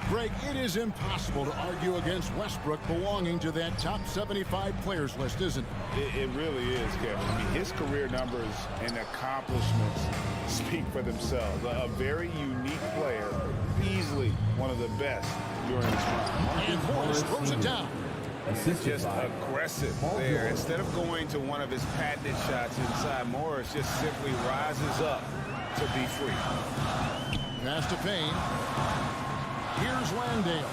Greg, it is impossible to argue against Westbrook belonging to that top 75 players list, isn't it? It really is, Kevin. I mean, his career numbers and accomplishments speak for themselves. A very unique player, easily one of the best during his prime. And Morris throws it down. Just aggressive there. Instead of going to one of his patented shots inside, Morris just simply rises up to be free. Pass to Payne. Here's Landale.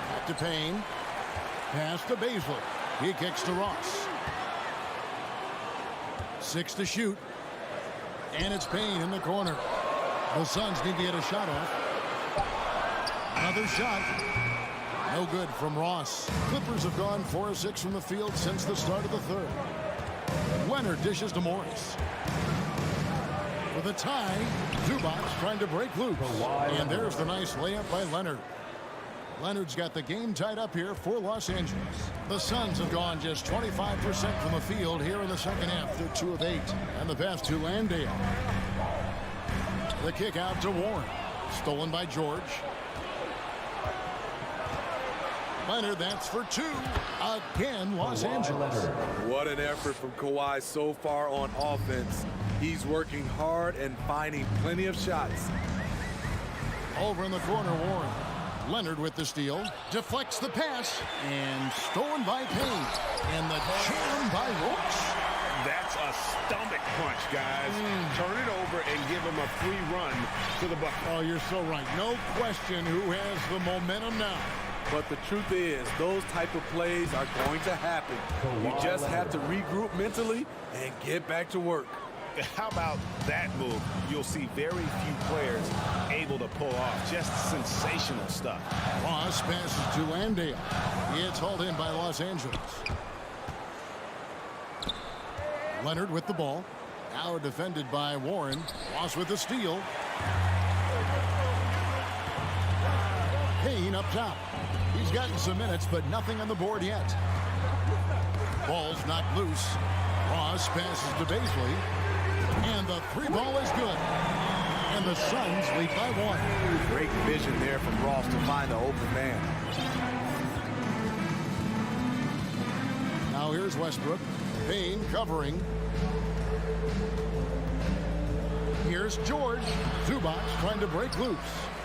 Back to Payne. Pass to Baszler. He kicks to Ross. 6 to shoot. And it's Payne in the corner. The Suns need to get a shot off. Another shot. No good from Ross. Clippers have gone 4 of 6 from the field since the start of the third. Leonard dishes to Morris. For the tie, Zubac trying to break loose. And there's the nice layup by Leonard. Leonard's got the game tied up here for Los Angeles. The Suns have gone just 25% from the field here in the second half. They're 2 of 8. And the pass to Landale. The kick out to Warren. Stolen by George. Leonard, that's for 2. Again, Los Angeles. What an effort from Kawhi so far on offense. He's working hard and finding plenty of shots. Over in the corner, Warren. Leonard with the steal. Deflects the pass. And stolen by Payne. And the jam by Roach. That's a stomach punch, guys. Turn it over and give him a free run to the bucket. Oh, you're so right. No question who has the momentum now. But the truth is, those type of plays are going to happen. You just have to regroup mentally and get back to work. How about that move? You'll see very few players able to pull off just sensational stuff. Ross passes to Landale. It's hauled in by Los Angeles. Leonard with the ball. Now defended by Warren. Ross with the steal. Payne up top. He's gotten some minutes, but nothing on the board yet. Ball's not loose. Ross passes to Baisley. And the 3 ball is good. And the Suns lead by 1. Great vision there from Ross to find the open man. Now here's Westbrook. Payne covering. Here's George. Zubac trying to break loose.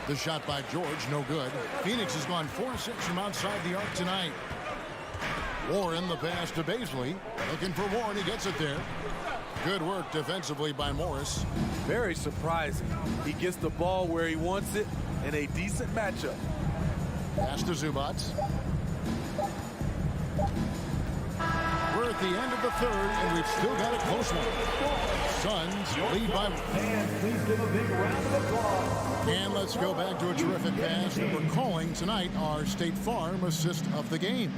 The shot by George, no good. Phoenix has gone 4-6 from outside the arc tonight. Warren, the pass to Baisley. Looking for Warren, he gets it there. Good work defensively by Morris. Very surprising. He gets the ball where he wants it in a decent matchup. Pass to Zubac. We're at the end of the third, and we've still got a close one. Suns lead by 1. And please give a big round of applause. And let's go back to a terrific pass that we're calling tonight our State Farm assist of the game.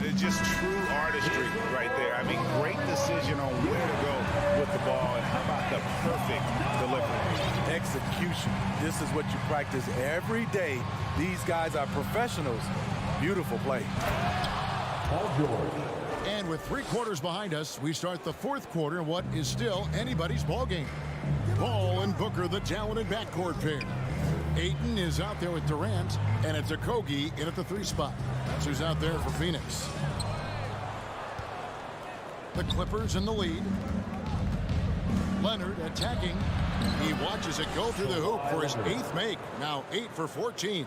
It's just true artistry right there. I mean, great decision on where to go with the ball, and how about the perfect delivery? Execution. This is what you practice every day. These guys are professionals. Beautiful play. Paul George. And with 3 quarters behind us, we start the 4th quarter in what is still anybody's ball game. Ball and Booker, the talented backcourt pair. Ayton is out there with Durant, and it's Okogie in at the 3 spot. That's who's out there for Phoenix. The Clippers in the lead. Leonard attacking. He watches it go through the hoop for his 8th make. Now 8 for 14.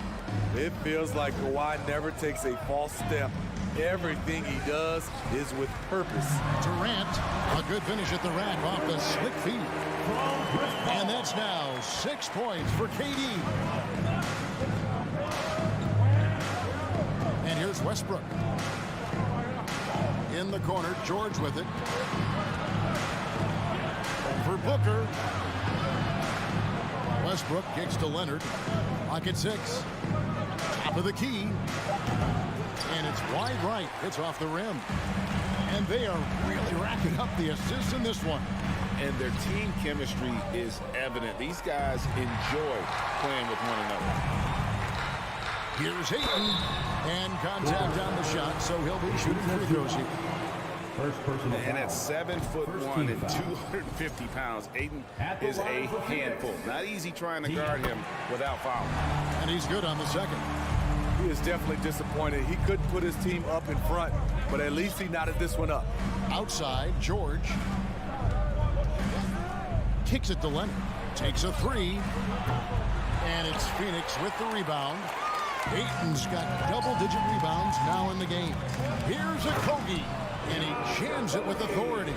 It feels like Kawhi never takes a false step. Everything he does is with purpose. Durant, a good finish at the rack off the slick feed. And that's now 6 points for KD. And here's Westbrook. In the corner, George with it. For Booker. Westbrook kicks to Leonard. Lock at 6. Top of the key. And it's wide right. It's off the rim. And they are really racking up the assists in this one. And their team chemistry is evident. These guys enjoy playing with one another. Here's Ayton. And contact on the shot, so he'll be shooting free throws here. And at 7'1" and 250 pounds, Ayton is a handful. Not easy trying to guard him without fouling. And he's good on the second. He is definitely disappointed. He couldn't put his team up in front, but at least he knotted this one up. Outside, George. Kicks it to Leonard. Takes a 3. And it's Phoenix with the rebound. Ayton's got double-digit rebounds now in the game. Here's Okogie. And he jams it with authority.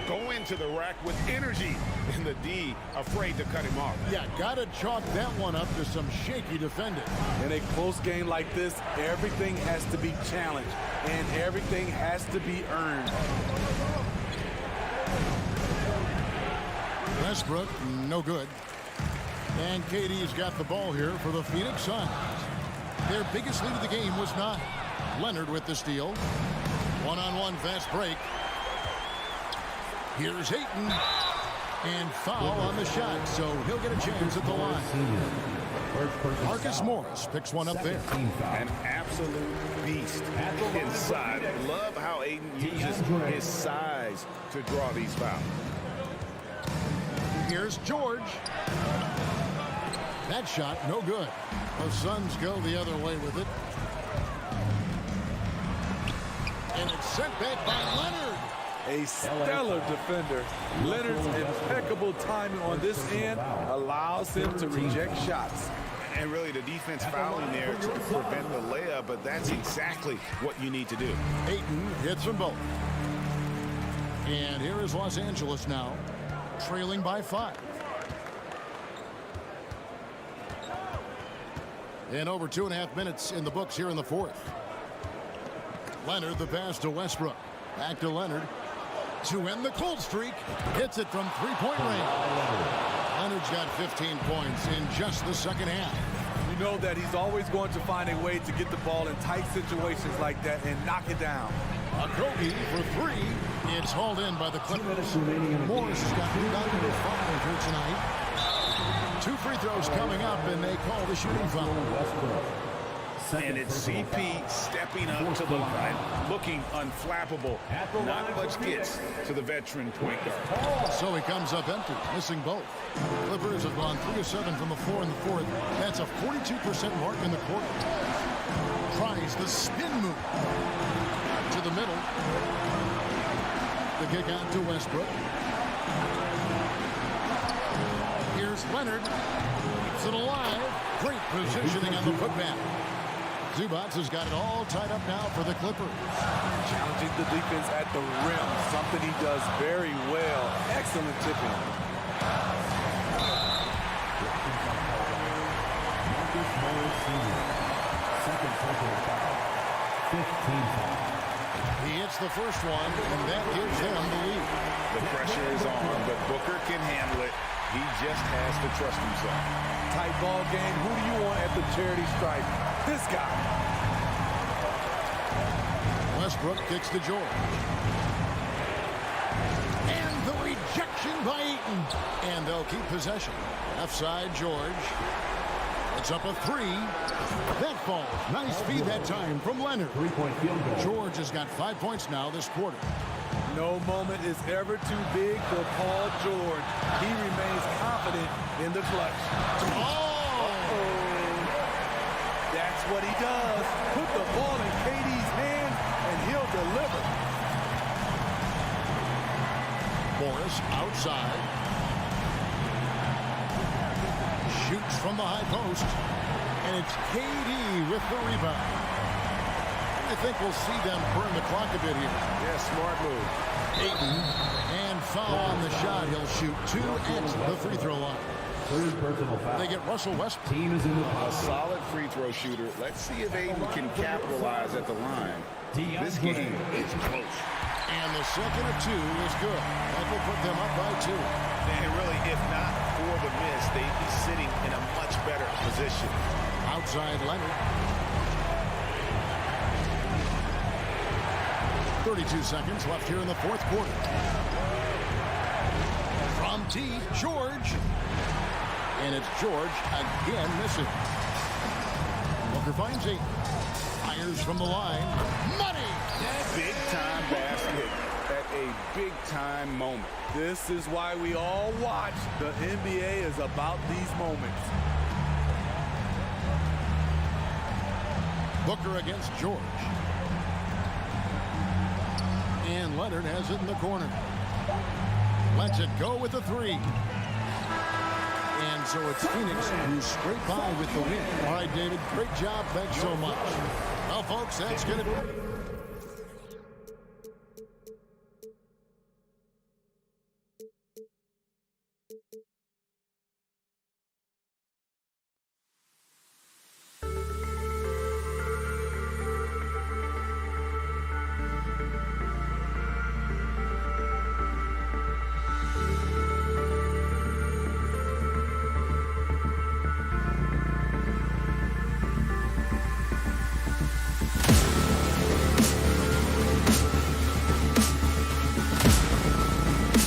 Go into the rack with energy. And the D afraid to cut him off. Yeah, gotta chalk that one up to some shaky defending. In a close game like this, everything has to be challenged. And everything has to be earned. Westbrook, no good. And KD's got the ball here for the Phoenix Suns. Their biggest lead of the game was 9. Leonard with the steal. One-on-one fast break. Here's Ayton. And foul on the shot, so he'll get a chance at the line. Marcus Morris picks one up there. An absolute beast inside. Love how Ayton uses his size to draw these fouls. Here's George. That shot, no good. The Suns go the other way with it. And it's sent back by Leonard. A stellar defender. Leonard's impeccable timing on this end allows him to reject shots. And really the defense fouling there to prevent the layup, but that's exactly what you need to do. Ayton hits them both. And here is Los Angeles now, trailing by 5. And over 2.5 minutes in the books here in the fourth. Leonard, the pass to Westbrook. Back to Leonard to end the cold streak. Hits it from three-point range. Leonard's got 15 points in just the second half. You know that he's always going to find a way to get the ball in tight situations like that and knock it down. A Kobe for 3. It's hauled in by the Clippers. Morris has got rebounded with 5 here tonight. 2 free throws coming up, and they call the shooting foul. And it's CP stepping up to the line, looking unflappable. Not much gets to the veteran point guard. So he comes up empty, missing both. Clippers have gone 3 of 7 from the floor in the fourth. That's a 42% mark in the quarter. Tries the spin move to the middle. The kick out to Westbrook. Here's Leonard. Keeps it alive. Great positioning on the putback. Zubac has got it all tied up now for the Clippers. Challenging the defense at the rim, something he does very well. Excellent tipping. He hits the first one, and that gives them the lead. The pressure is on, but Booker can handle it. He just has to trust himself. Tight ball game. Who do you want at the charity stripe? This guy. Westbrook kicks to George. And the rejection by Ayton. And they'll keep possession. Left side, George. It's up a 3. That falls. Nice feed that time from Leonard. 3-point field goal. George has got 5 points now this quarter. No moment is ever too big for Paul George. He remains confident in the clutch. That's what he does. Put the ball in KD's hands, and he'll deliver. Morris outside. Shoots from the high post. And it's KD with the rebound. I think we'll see them burn the clock a bit here. Yeah, smart move. Ayton, and foul on the shot. He'll shoot 2 at the free throw line. Third personal foul. They get Russell Westbrook. Team is in the A solid free throw shooter. Let's see if Ayton can capitalize at the line. This game is close. And the second of 2 is good. That will put them up by 2. And really, if not for the miss, they'd be sitting in a much better position. Outside Leonard. 32 seconds left here in the fourth quarter. From T, George. And it's George again missing. Booker finds Ayton. Fires from the line. Money! Big time basket at a big time moment. This is why we all watch. The NBA is about these moments. Booker against George. And Leonard has it in the corner. Lets it go with the 3. And so it's Phoenix who scrape by with the win. All right, David, great job. Thanks so much. Well, folks, that's going to